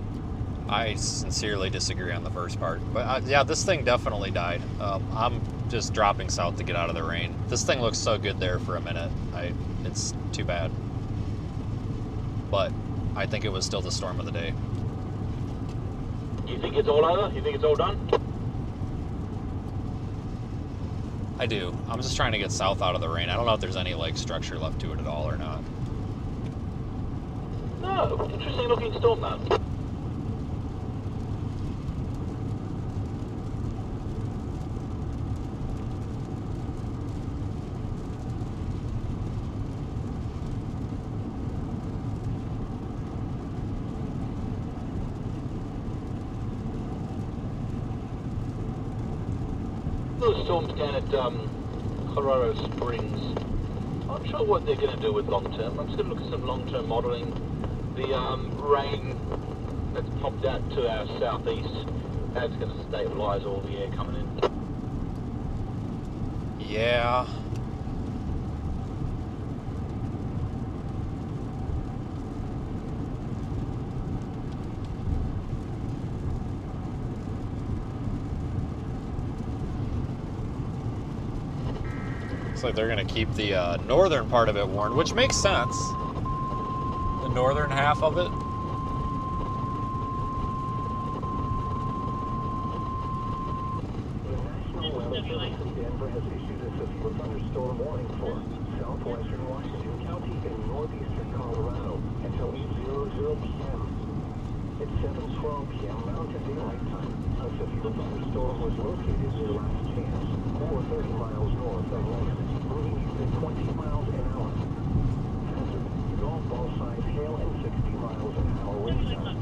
I sincerely disagree on the first part. But yeah, this thing definitely died. I'm just dropping south to get out of the rain. This thing looks so good there for a minute. It's too bad. But I think it was still the storm of the day.
You think it's all over? You think it's all done?
I do. I'm just trying to get south out of the rain. I don't know if there's any like structure left to it at all or not.
No, interesting looking storm, man. Those storms down at Colorado Springs. I'm not sure what they're going to do with long term. I'm just going to look at some long term modelling. The rain that's popped out to our southeast, that's going to stabilise all the air coming in.
Yeah. Looks like they're going to keep the northern part of it warm, which makes sense. The northern half of it.
Denver has issued a severe thunderstorm warning for southwestern Washington County and northeastern Colorado until 8:00 p.m. At 7:12 p.m. Mountain Daylight Time, a severe thunderstorm was located near Last Chance, or 30 miles north of Lyman, moving east at 20 miles an hour. Hazard, golf ball size hail and 60 miles an hour wind gusts.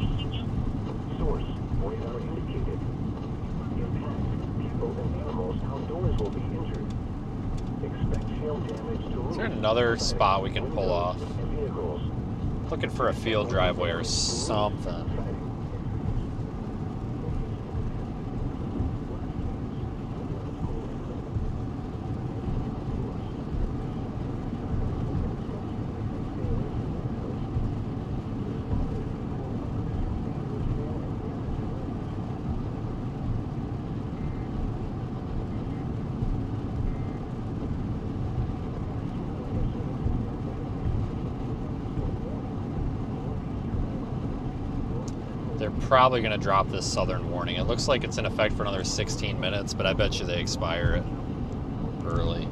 Source, radar indicated. Impact, people and animals outdoors will be injured. Expect hail damage to roofs.
Is there another spot we can pull off?
And vehicles.
Looking for a field driveway or something. They're probably going to drop this southern warning. It looks like it's in effect for another 16 minutes, but I bet you they expire it early.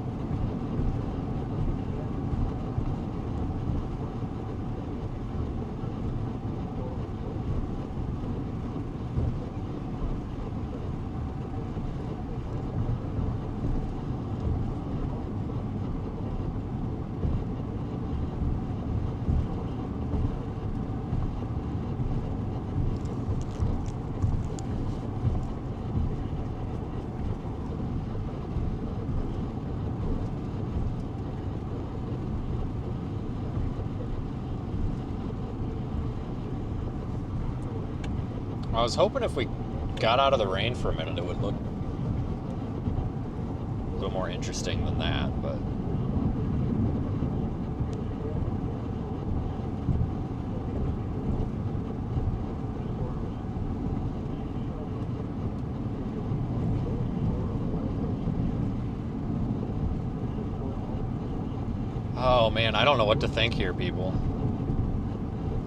I was hoping if we got out of the rain for a minute, it would look a little more interesting than that, but... Oh man, I don't know what to think here, people.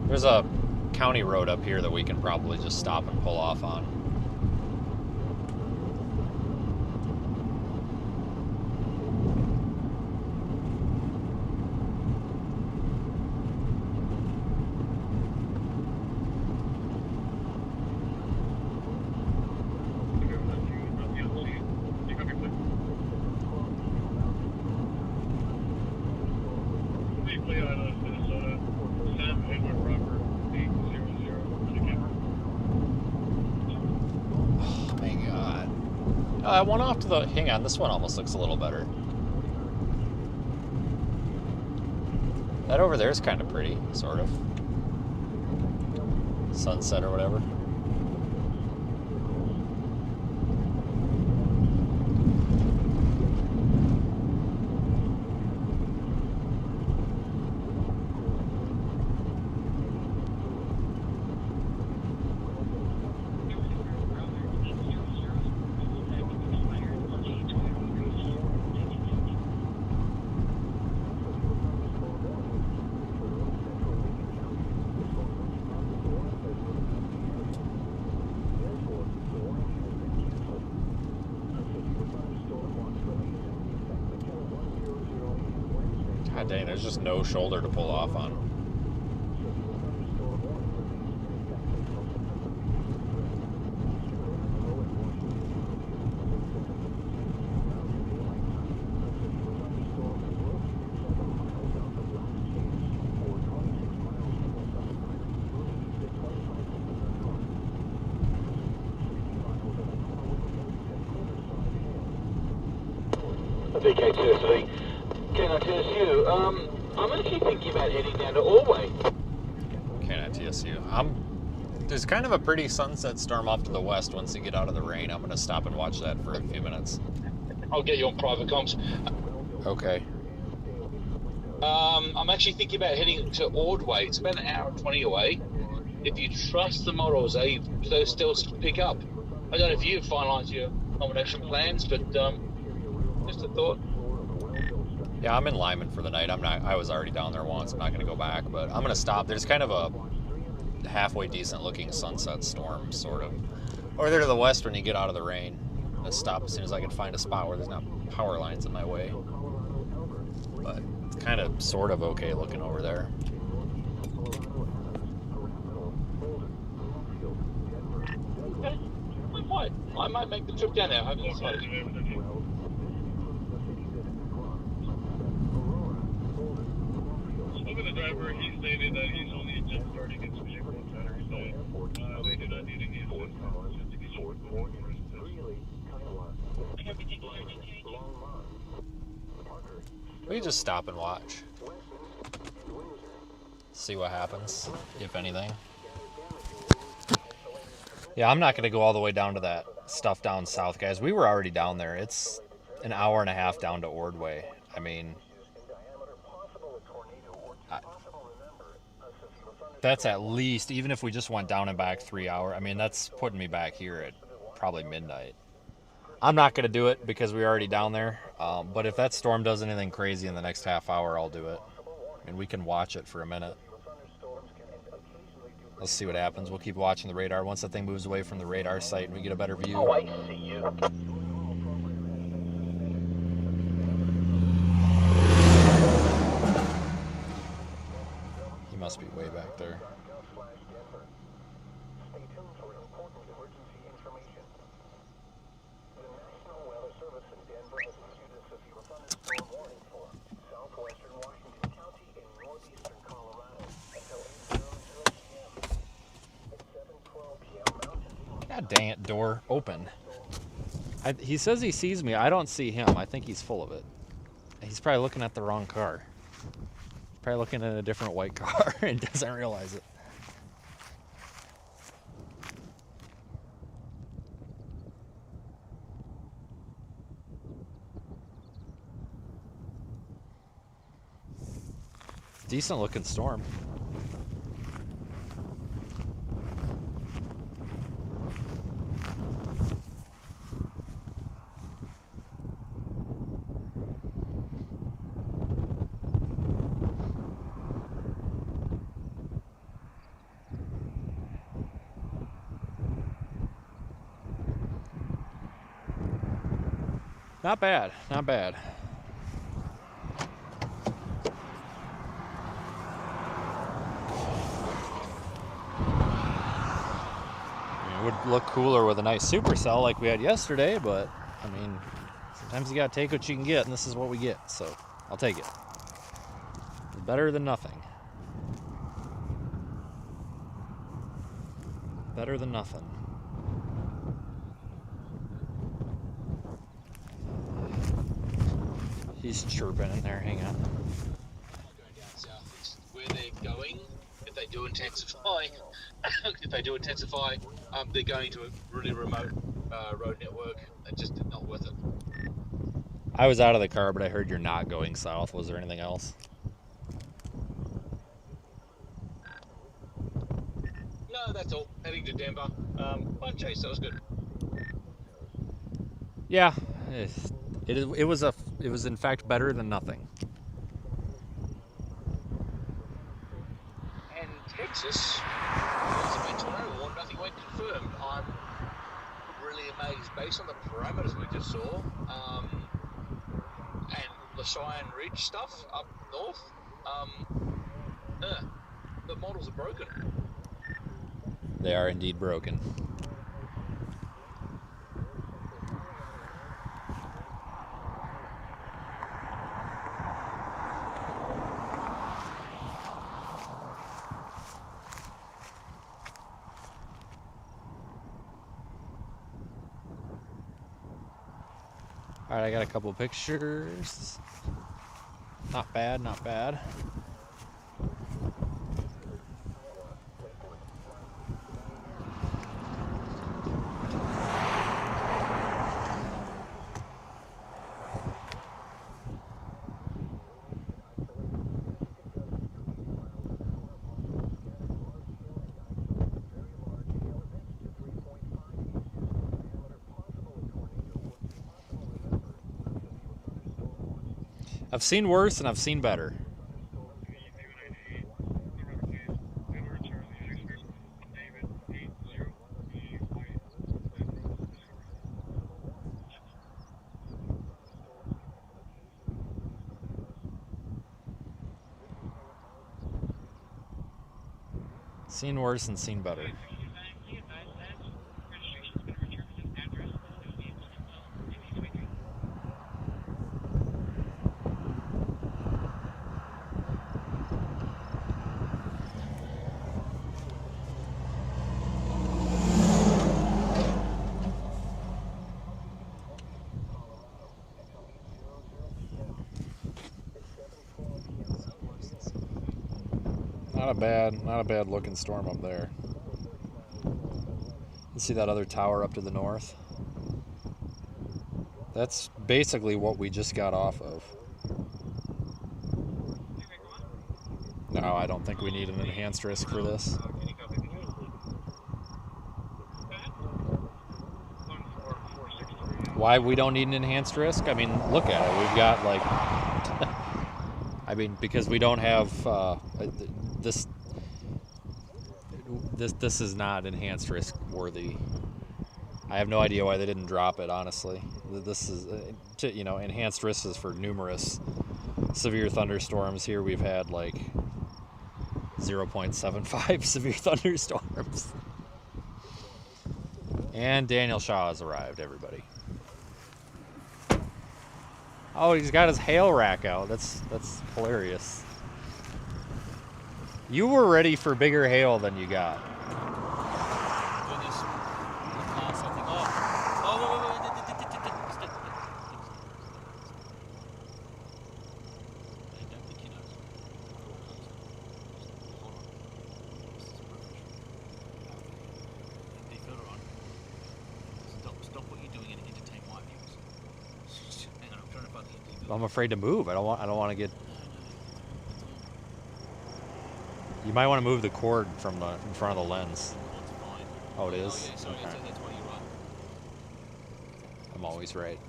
There's a county road up here that we can probably just stop and pull off on. One off to the... Hang on, this one almost looks a little better. That over there is kind of pretty, sort of. Sunset or whatever. God dang, there's just no shoulder to pull off on.
VK2SV. Can I TSU? I'm actually thinking about heading down to Orway.
Can I TSU? There's kind of a pretty sunset storm off to the west once you get out of the rain. I'm going to stop and watch that for a few minutes.
I'll get you on private comms.
Okay.
I'm actually thinking about heading to Ordway. It's about an hour and 20 away. If you trust the models, they still pick up. I don't know if you've finalised your accommodation plans, but just a thought.
Yeah, I'm in Lyman for the night. I was already down there once. I'm not going to go back, but I'm going to stop. There's kind of a halfway decent looking sunset storm, sort of. Over there to the west when you get out of the rain. I'm going to stop as soon as I can find a spot where there's not power lines in my way. But it's kind of sort of okay looking over there.
Okay. I might make the trip down there. I haven't decided.
Look at the driver. He stated that he's only just starting his vehicle on Saturday, so they do not need any assistance just to get you
We can just stop and watch. See what happens, if anything. Yeah, I'm not going to go all the way down to that stuff down south, guys. We were already down there. It's an hour and a half down to Ordway. I mean, that's at least, even if we just went down and back 3 hours, I mean, that's putting me back here at probably midnight. I'm not going to do it because we're already down there. But if that storm does anything crazy in the next half hour, I'll do it. And we can watch it for a minute. Let's see what happens. We'll keep watching the radar. Once that thing moves away from the radar site and we get a better view.
Oh, I see you.
He must be way back there.
Stay tuned for important emergency information. The National Weather Service in Denver has issued a severe thunderstorm warning for southwestern Washington County and northeastern Colorado until 8:00 p.m. At 7:12 p.m. Mountain Dew.
God dang it, door open. He says he sees me. I don't see him. I think he's full of it. He's probably looking at the wrong car. Probably looking at a different white car and doesn't realize it. Decent looking storm. Not bad, not bad. It would look cooler with a nice supercell like we had yesterday, but I mean, sometimes you gotta take what you can get, and this is what we get, so I'll take it. It's better than nothing. Better than nothing. He's chirping in there. Hang on.
Going down south is where they're going. If they do intensify, they're going to a really remote road network. It's just not worth it.
I was out of the car, but I heard you're not going south. Was there anything else?
No, that's all. Heading to Denver. Fun chase. That was good.
Yeah, it was in fact better than nothing.
And Texas, as I mentioned, nothing went confirmed. I'm really amazed based on the parameters we just saw, and the Cheyenne Ridge stuff up north. The models are broken.
They are indeed broken. All right, I got a couple of pictures. Not bad, not bad. I've seen worse and I've seen better. Seen worse and seen better. Not a bad looking storm up there. You see that other tower up to the north? That's basically what we just got off of. No, I don't think we need an enhanced risk for this. Why we don't need an enhanced risk? I mean, look at it. We've got like... I mean, because we don't have... This is not enhanced risk worthy. I have no idea why they didn't drop it, honestly. This is, enhanced risk is for numerous severe thunderstorms. Here we've had like 0.75 severe thunderstorms. And Daniel Shaw has arrived, everybody. Oh, he's got his hail rack out. That's hilarious. You were ready for bigger hail than you got. I'm afraid to move. I don't want to get. You might want to move the cord from in front of the lens. Oh, it is?
Oh, yeah, sorry,
okay.
That's why you're right.
I'm always right.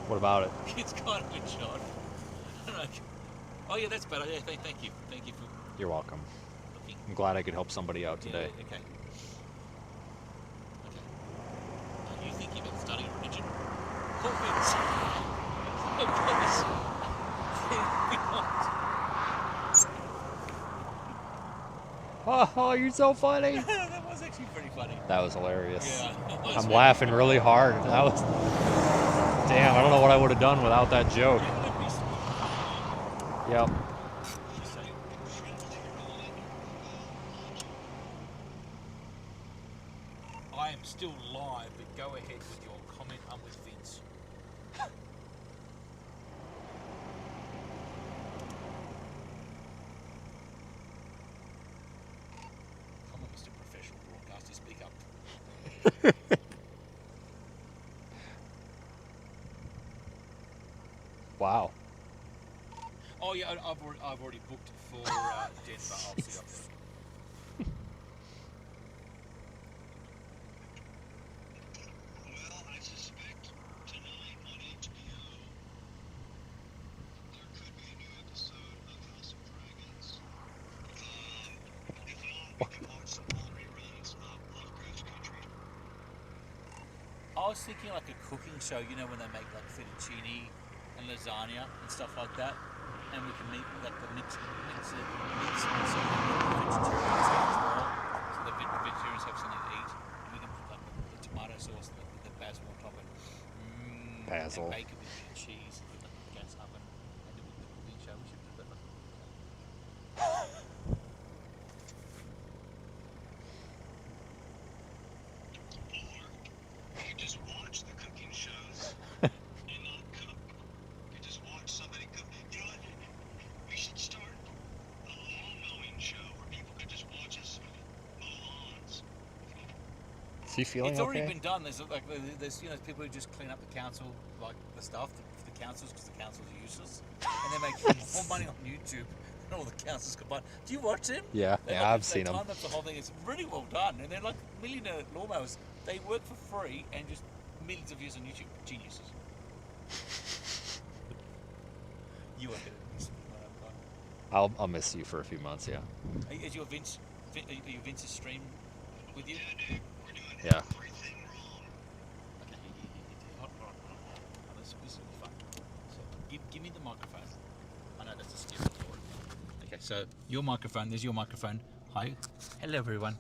What about it?
It's kind of a shot. Oh yeah, that's better. Yeah, thank you. Thank you for.
You're welcome.
Looking.
I'm glad I could help somebody out today.
Yeah, okay. Are you thinking about starting a religion?
Oh, you're so funny.
That was actually pretty funny.
That was hilarious.
Yeah,
I'm laughing really hard. That was... Damn, I don't know what I would have done without that joke.
It would be
Yep.
I am still live, but go ahead with your comment. I'm with Vince. Come on, Mr. Professional Broadcaster, speak up.
Wow.
Oh yeah, I've already booked for Denver. I'll see you up there.
Well, I suspect tonight on HBO there could be a new episode of House of Dragons. If not, we can watch some old reruns of Lovecraft Country.
I was thinking like a cooking show, you know, when they make like fettuccine and lasagna and stuff like that, and we can make like the mix also vegetarians have as well, so the vegetarians have something to eat. And we can put like the tomato sauce with the basil on top and
Basil.
and bacon with the cheese with the gas oven and do the cooking show. We should do that.
Or you just watch the cooking shows and not cook. You just watch somebody cook. You know what? We should start a lawn mowing show where people could just watch us mow lawns.
Is he feeling
It's already
okay?
been done. There's you know people who just clean up the council like the stuff for the councils because the councils are useless and they make more money on YouTube than all the councils combined. Do you watch them?
Yeah, I've seen them.
Time up the whole thing. It's really well done, and they're like millionaire lawnmowers. They work for free and just millions of views on YouTube. Geniuses. You are gonna miss me when I'm gone.
I'll miss you for a few months. Yeah.
Is your Vince? Are your Vince's stream with you?
Yeah, dude, we're doing
Yeah.
everything wrong.
Okay, hold on. This will be fun. So, give me the microphone. I know that's a scary word. Okay, so your microphone. There's your microphone. Hi, hello everyone.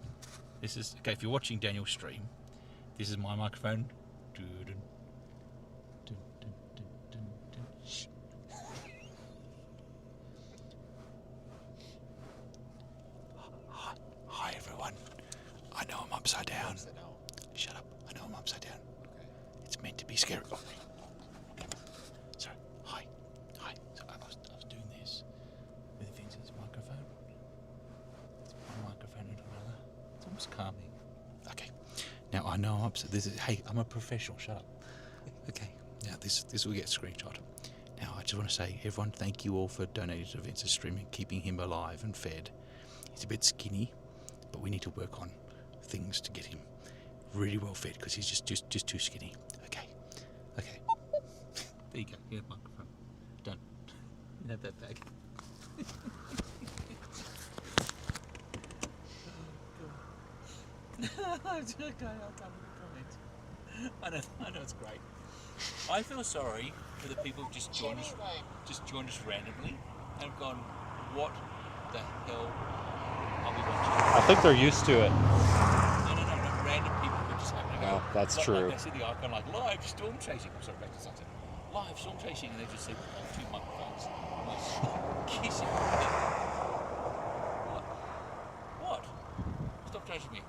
This is okay. If you're watching Daniel's stream, this is my microphone. Shh. Hi everyone. I know I'm upside down. Shut up. I know I'm upside down. Okay. It's meant to be scary. Oh. Sorry. Hi. So I was doing this with Vince's microphone. It's one microphone and another. It's almost calming. Okay. Now I know I'm upset. Hey, I'm a professional. Shut up. Okay. Now this will get screenshot. Now I just want to say, everyone, thank you all for donating to Vince's stream and keeping him alive and fed. He's a bit skinny, but we need to work on things to get him really well fed because he's just too skinny. Okay. There you go. Here's the microphone. Done. You have that bag. I'll come with the comment. I know it's great. I feel sorry for the people who just joined us randomly and have gone, what the hell are we watching?
I think they're used to it.
No, random people who just happen to go.
Oh, that's
like,
true.
Like they see the icon like live storm chasing. I'm sorry, back to something. Live storm chasing, and they just see like, two microphones. Like, kissing. What? Stop chasing me.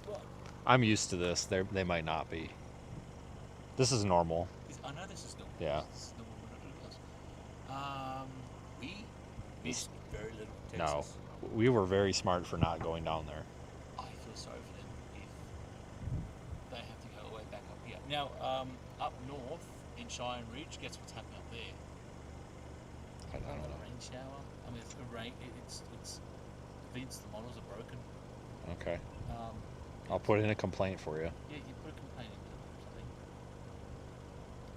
What?
I'm used to this. They might not be. This is normal.
I know this is normal.
Yeah.
This is normal. We're not doing this. We missed very little in
No,
Texas.
we were very smart for not going down there.
I feel sorry for them if they have to go all the way back up here. Now, up north in Cheyenne Ridge, guess what's happening up there?
I don't know.
A rain shower. I mean, it's a rain. It's Vince. The models are broken.
Okay. I'll put in a complaint for you.
Yeah, you put a complaint into something.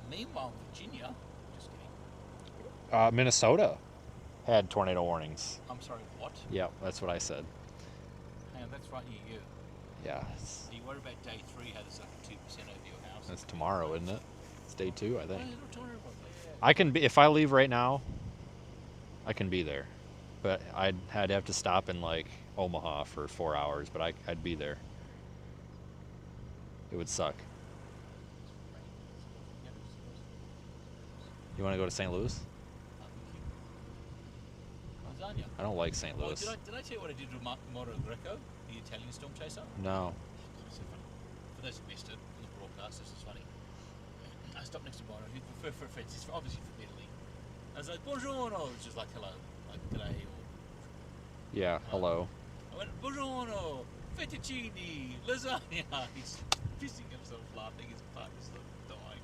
Meanwhile, Virginia, just kidding.
Minnesota had tornado warnings.
I'm sorry, what?
Yep, that's what I said.
Hang on, that's right near you.
Yeah,
Are you worried about day 3? How there's like a 2% over your house?
it's tomorrow, isn't it? It's day 2, I
Oh,
think.
little tornado one there.
I can be if I leave right now. I can be there, but I'd have to stop in like Omaha for 4 hours. But I'd be there. It would suck. You want to go to St. Louis?
Lasagna.
I don't like St.
Oh,
Louis.
did I tell you what I did with Moro Greco, the Italian storm chaser?
No.
So funny. For those who missed it, it was broadcast. This is funny. I stopped next to Moro. He's for friends. He's obviously from Italy. I was like, "Buongiorno," which is like hello, like g'day or.
Yeah, hello.
I went, "Buongiorno, fettuccine, lasagna." He's pissing himself laughing. His partner's like dying.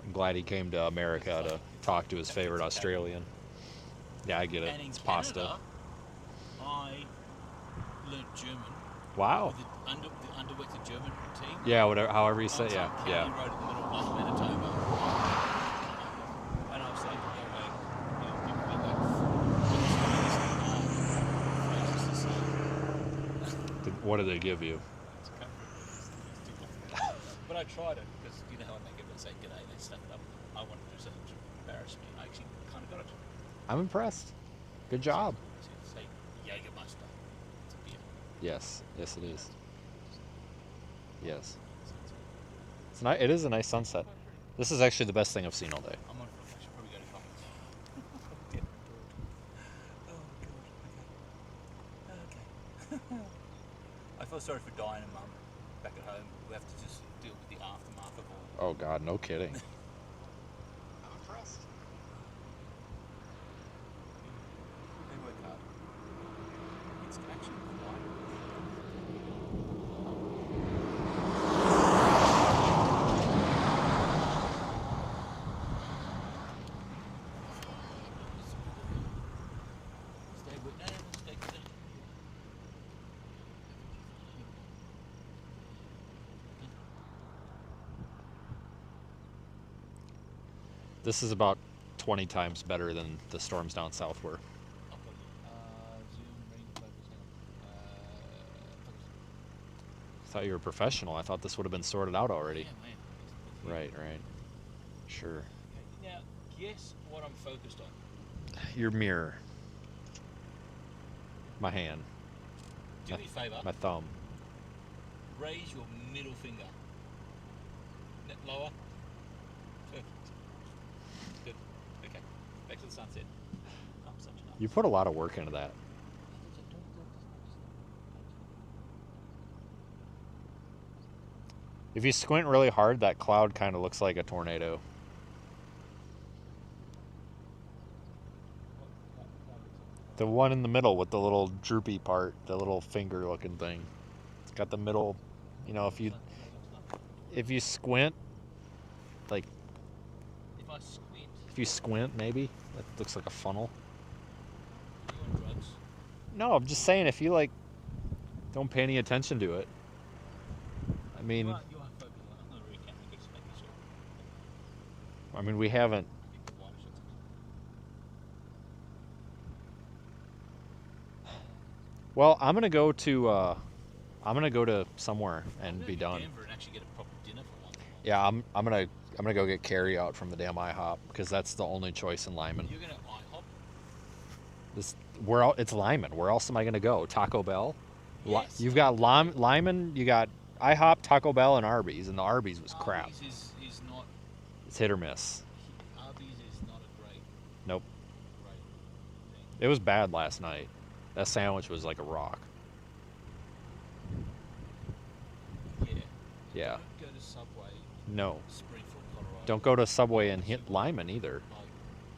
I'm glad he came to America to talk to his favorite Australian. Yeah, I get it.
And in
It's pasta.
Canada, I learned German.
Wow.
With the underweighted German team.
Yeah, whatever. However you say.
On
Yeah,
some county
yeah.
road in the middle of Manitoba. And I was like, you know, people be like, phrases to say.
What did they give you?
It's kind of- But I tried it because you know how I make everyone say g'day, they stuff it up. I wanted to do something to embarrass me. I actually kind of got it.
I'm impressed. Good job.
So say Jägermeister. It's a beer.
Yes, yes, it is. Yes. It is a nice sunset. This is actually the best thing I've seen all day.
I'm on for I should probably go to comments. Oh god. Okay. I feel sorry for Diane and Mum back at home. We have to just deal with the aftermath of all.
Oh God, no kidding.
I'm impressed. They work hard. It's actually quite. Stay with no, stay with it.
This is about 20 times better than the storms down south were.
Zoom, ring, focus, focus.
I thought you were a professional. I thought this would have been sorted out already.
Yeah, man.
Right, right. Sure.
Okay, now, guess what I'm focused on.
Your mirror. My hand.
Do me a favour.
My thumb.
Raise your middle finger. Lower. Perfect. Good. Okay. Back to the sunset. I'm such an
You put a lot of work into that. If you squint really hard, that cloud kind of looks like a tornado. The one in the middle with the little droopy part, the little finger looking thing. It's got the middle, you know, if you squint, like
If I squint,
if you squint maybe, that looks like a funnel.
are you on drugs?
No, I'm just saying if you like don't pay any attention to it. I mean,
You are focused on. I'm not really counting, but just making sure.
I mean we haven't.
I think the wider shots.
Well, I'm gonna go to somewhere and
I'm gonna
be
go to
done.
Denver and actually get a proper dinner for once.
Yeah, I'm gonna go get carry out from the damn IHOP because that's the only choice in Lyman.
You're gonna IHOP?
It's Lyman. Where else am I gonna go? Taco Bell.
Yes.
You've got Lyman. You got IHOP, Taco Bell, and Arby's, and the Arby's was crap.
Arby's is not.
It's hit or miss.
Arby's is not a great
Nope.
thing.
It was bad last night. That sandwich was like a rock.
Yeah.
Yeah.
Don't go to Subway,
No.
Springfield, Colorado.
Don't go to Subway and hit Lyman either.
Like,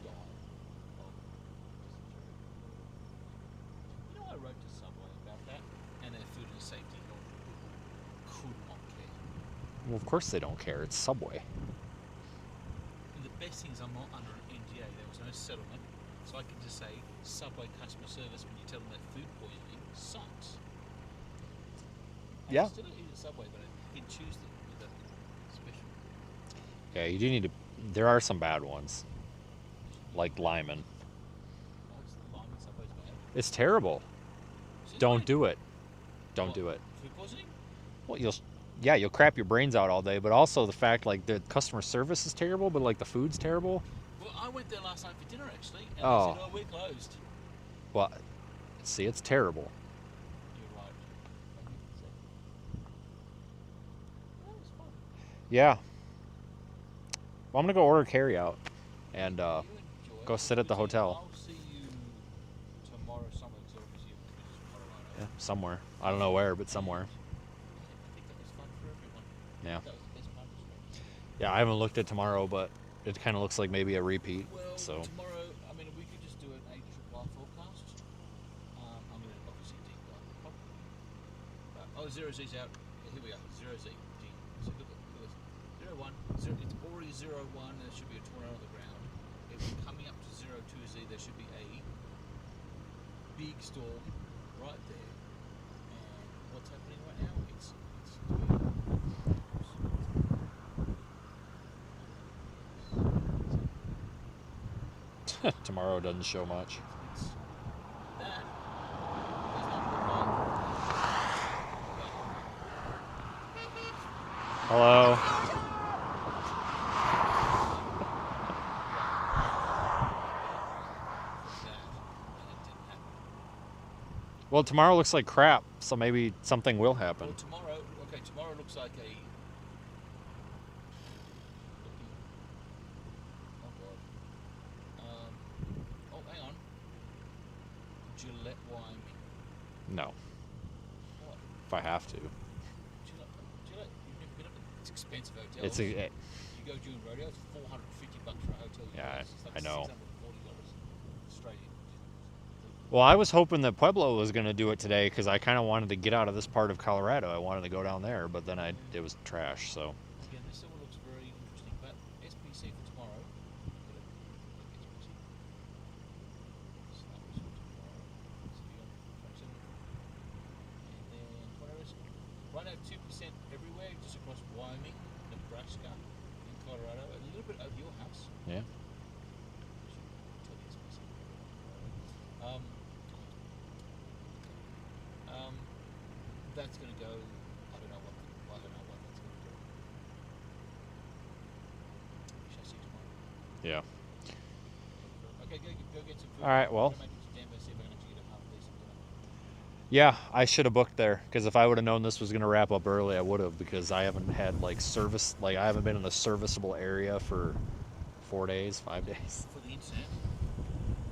die of dysentery. You know, I wrote to Subway about that, and their food and safety could not care.
Well, of course they don't care. It's Subway.
And the best thing is I'm not under an NDA. There was no settlement, so I can just say Subway customer service when you tell them that food poisoning sucks.
Yeah.
I still don't eat at Subway, but I did choose them with that special.
Yeah, you do need to. There are some bad ones, like Lyman.
Oh, it's the Lyman Subway's bad.
It's terrible.
Since
Don't
when?
do it. Don't
What,
do it.
Food poisoning?
Well, you'll crap your brains out all day, but also the fact like the customer service is terrible, but like the food's terrible.
Well, I went there last night for dinner actually, and
Oh.
they said, "Oh, we're closed."
Well, see, it's terrible.
You're right. That was fun.
Yeah. Well, I'm gonna go order carry out, and
You enjoy
go
it.
sit at the
Obviously,
hotel.
I'll see you tomorrow somewhere, because obviously you're in Colorado.
Yeah, somewhere. I don't know where, but somewhere.
I think that was fun for everyone.
Yeah.
That was the best part of the trip.
Yeah, I haven't looked at tomorrow, but it kind of looks like maybe a repeat.
Well,
So
tomorrow, I mean, we could just do an 8 triple R forecast. I'm going to obviously deep dive. Oh, 0Z's out. Here we are. 0Z. So look at this. 0, 1. 0, it's already 0, 1. There should be a tornado on the ground. If we're coming up to 0, 2Z, there should be a big storm right there. And what's happening right now? It's
tomorrow doesn't show much.
It's that does not look like.
Hello. Well, tomorrow looks like crap, so maybe something will happen.
Well, tomorrow looks like a. Oh god. Oh, hang on. Gillette, Wyoming.
No,
What?
if I have to.
Gillette, you've never been up there? It's expensive hotel.
It's a.
You go during rodeo, it's $450 for a hotel.
Yeah,
It's like
I know.
$640 Australian.
Well, I was hoping that Pueblo was going to do it today because I kind of wanted to get out of this part of Colorado. I wanted to go down there, but then it was trash. So
Again, this one looks very interesting, but SPC for tomorrow. SPC. So that was for tomorrow. So you're on 27. And then whatever is right now 2% everywhere, just across Wyoming, Nebraska, and Colorado. A little bit over your house.
yeah.
Tell the SPC. That's going to go. I don't know what that's going to do. We shall see tomorrow.
Yeah.
Okay, go get some food.
All right, well.
I'm gonna make it to Denver, see if I can actually get a half decent dinner.
Yeah, I should have booked there because if I would have known this was going to wrap up early, I would have because I haven't had like service. Like I haven't been in a serviceable area for 4 days, 5 days.
For the internet.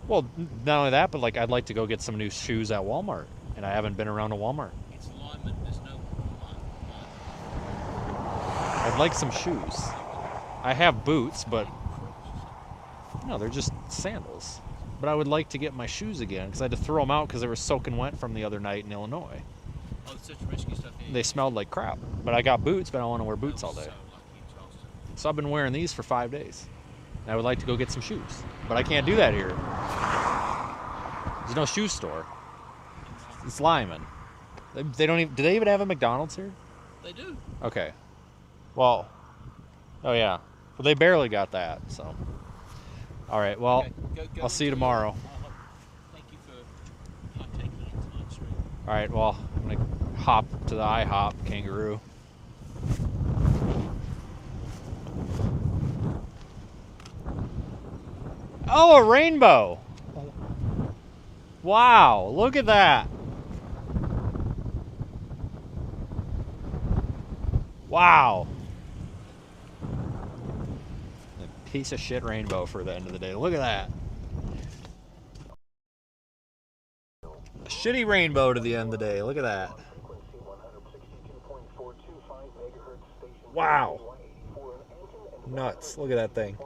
Well, not only that, but like I'd like to go get some new shoes at Walmart, and I haven't been around a Walmart.
It's Lyman. There's no Lyman.
I'd like some shoes. I have boots, but no, they're just sandals. But I would like to get my shoes again because I had to throw them out because they were soaking wet from the other night in Illinois.
Oh, the search and rescue stuff here.
They smelled like crap. But I got boots, but I don't want to wear boots all day.
So lucky in Charleston.
So I've been wearing these for 5 days. And I would like to go get some shoes, but I can't do that here. There's no shoe store. It's Lyman. They don't even. Do they even have a McDonald's here?
They do.
Okay. Well. Oh yeah. Well, they barely got that. So. All right. Well,
Okay, go
I'll see you tomorrow.
Thank you for partaking in tonight's stream.
All right. Well, I'm gonna hop to the IHOP Kangaroo. Oh, a rainbow! Wow, look at that! Wow! A piece of shit rainbow for the end of the day. Look at that! A shitty rainbow to the end of the day. Look at that. Wow! Nuts. Look at that thing.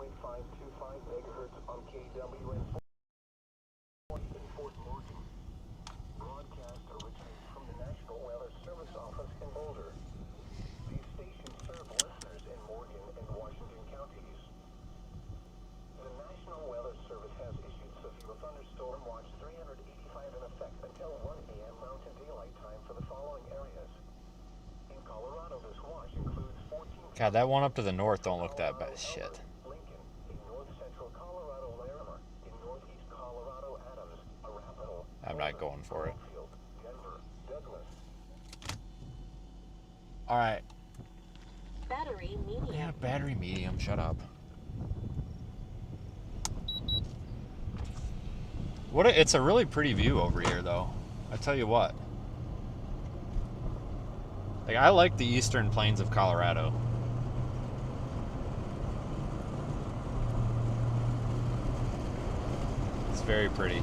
God, that one up to the north don't look that bad. Shit. I'm not going for it. All right.
Battery medium.
Yeah, battery medium. Shut up. It's a really pretty view over here, though. I tell you what. Like, I like the eastern plains of Colorado. very pretty.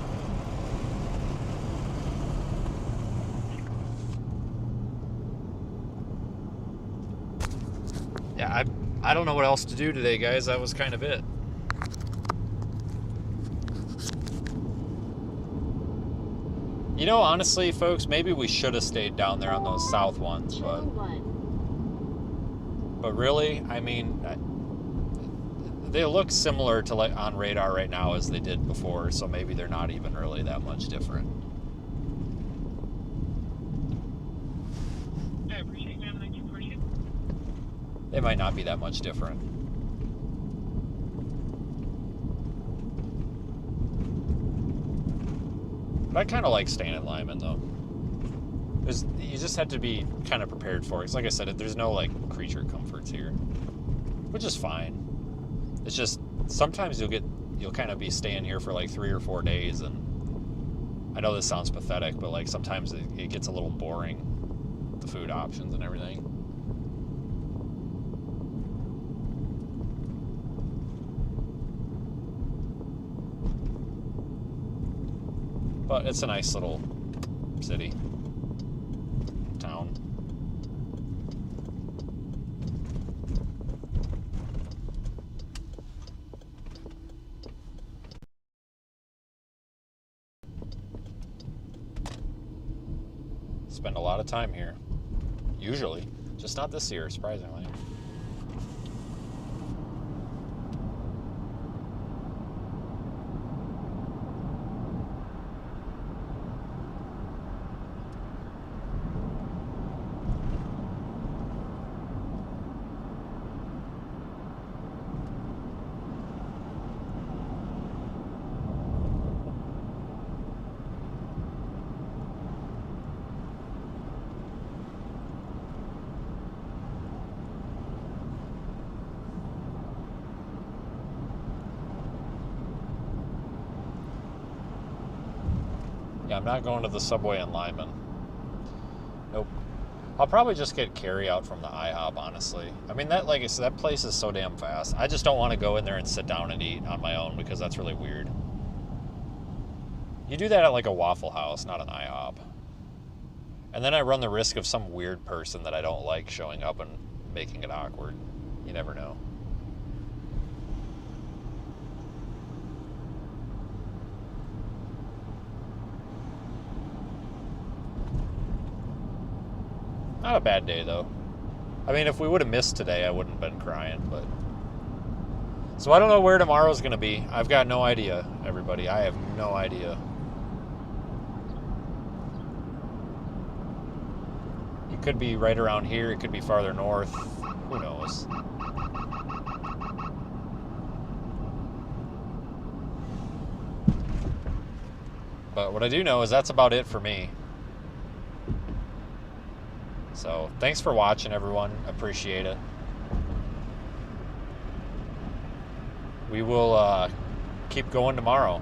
Yeah, I don't know what else to do today, guys. That was kind of it. You know, honestly, folks, maybe we should have stayed down there on those south ones, but really, I mean, they look similar to like on radar right now as they did before, so maybe they're not even really that much different.
I appreciate that. I do appreciate it.
They might not be that much different. But I kind of like staying at Lyman, though. You just have to be kind of prepared for it. 'Cause like I said, there's no like creature comforts here, which is fine. It's just sometimes you'll kind of be staying here for like 3 or 4 days, and I know this sounds pathetic, but like sometimes it gets a little boring, the food options and everything. But it's a nice little city, town. Spend a lot of time here, usually, just not this year, surprisingly. Yeah, I'm not going to the Subway in Lyman. Nope. I'll probably just get carry out from the IHOP, honestly. I mean, that, like I said, that place is so damn fast. I just don't want to go in there and sit down and eat on my own because that's really weird. You do that at like a Waffle House, not an IHOP. And then I run the risk of some weird person that I don't like showing up and making it awkward. You never know. Not a bad day, though. I mean, if we would have missed today, I wouldn't have been crying, but... So I don't know where tomorrow's going to be. I've got no idea, everybody. I have no idea. It could be right around here. It could be farther north. Who knows? But what I do know is that's about it for me. So, thanks for watching, everyone. Appreciate it. We will keep going tomorrow.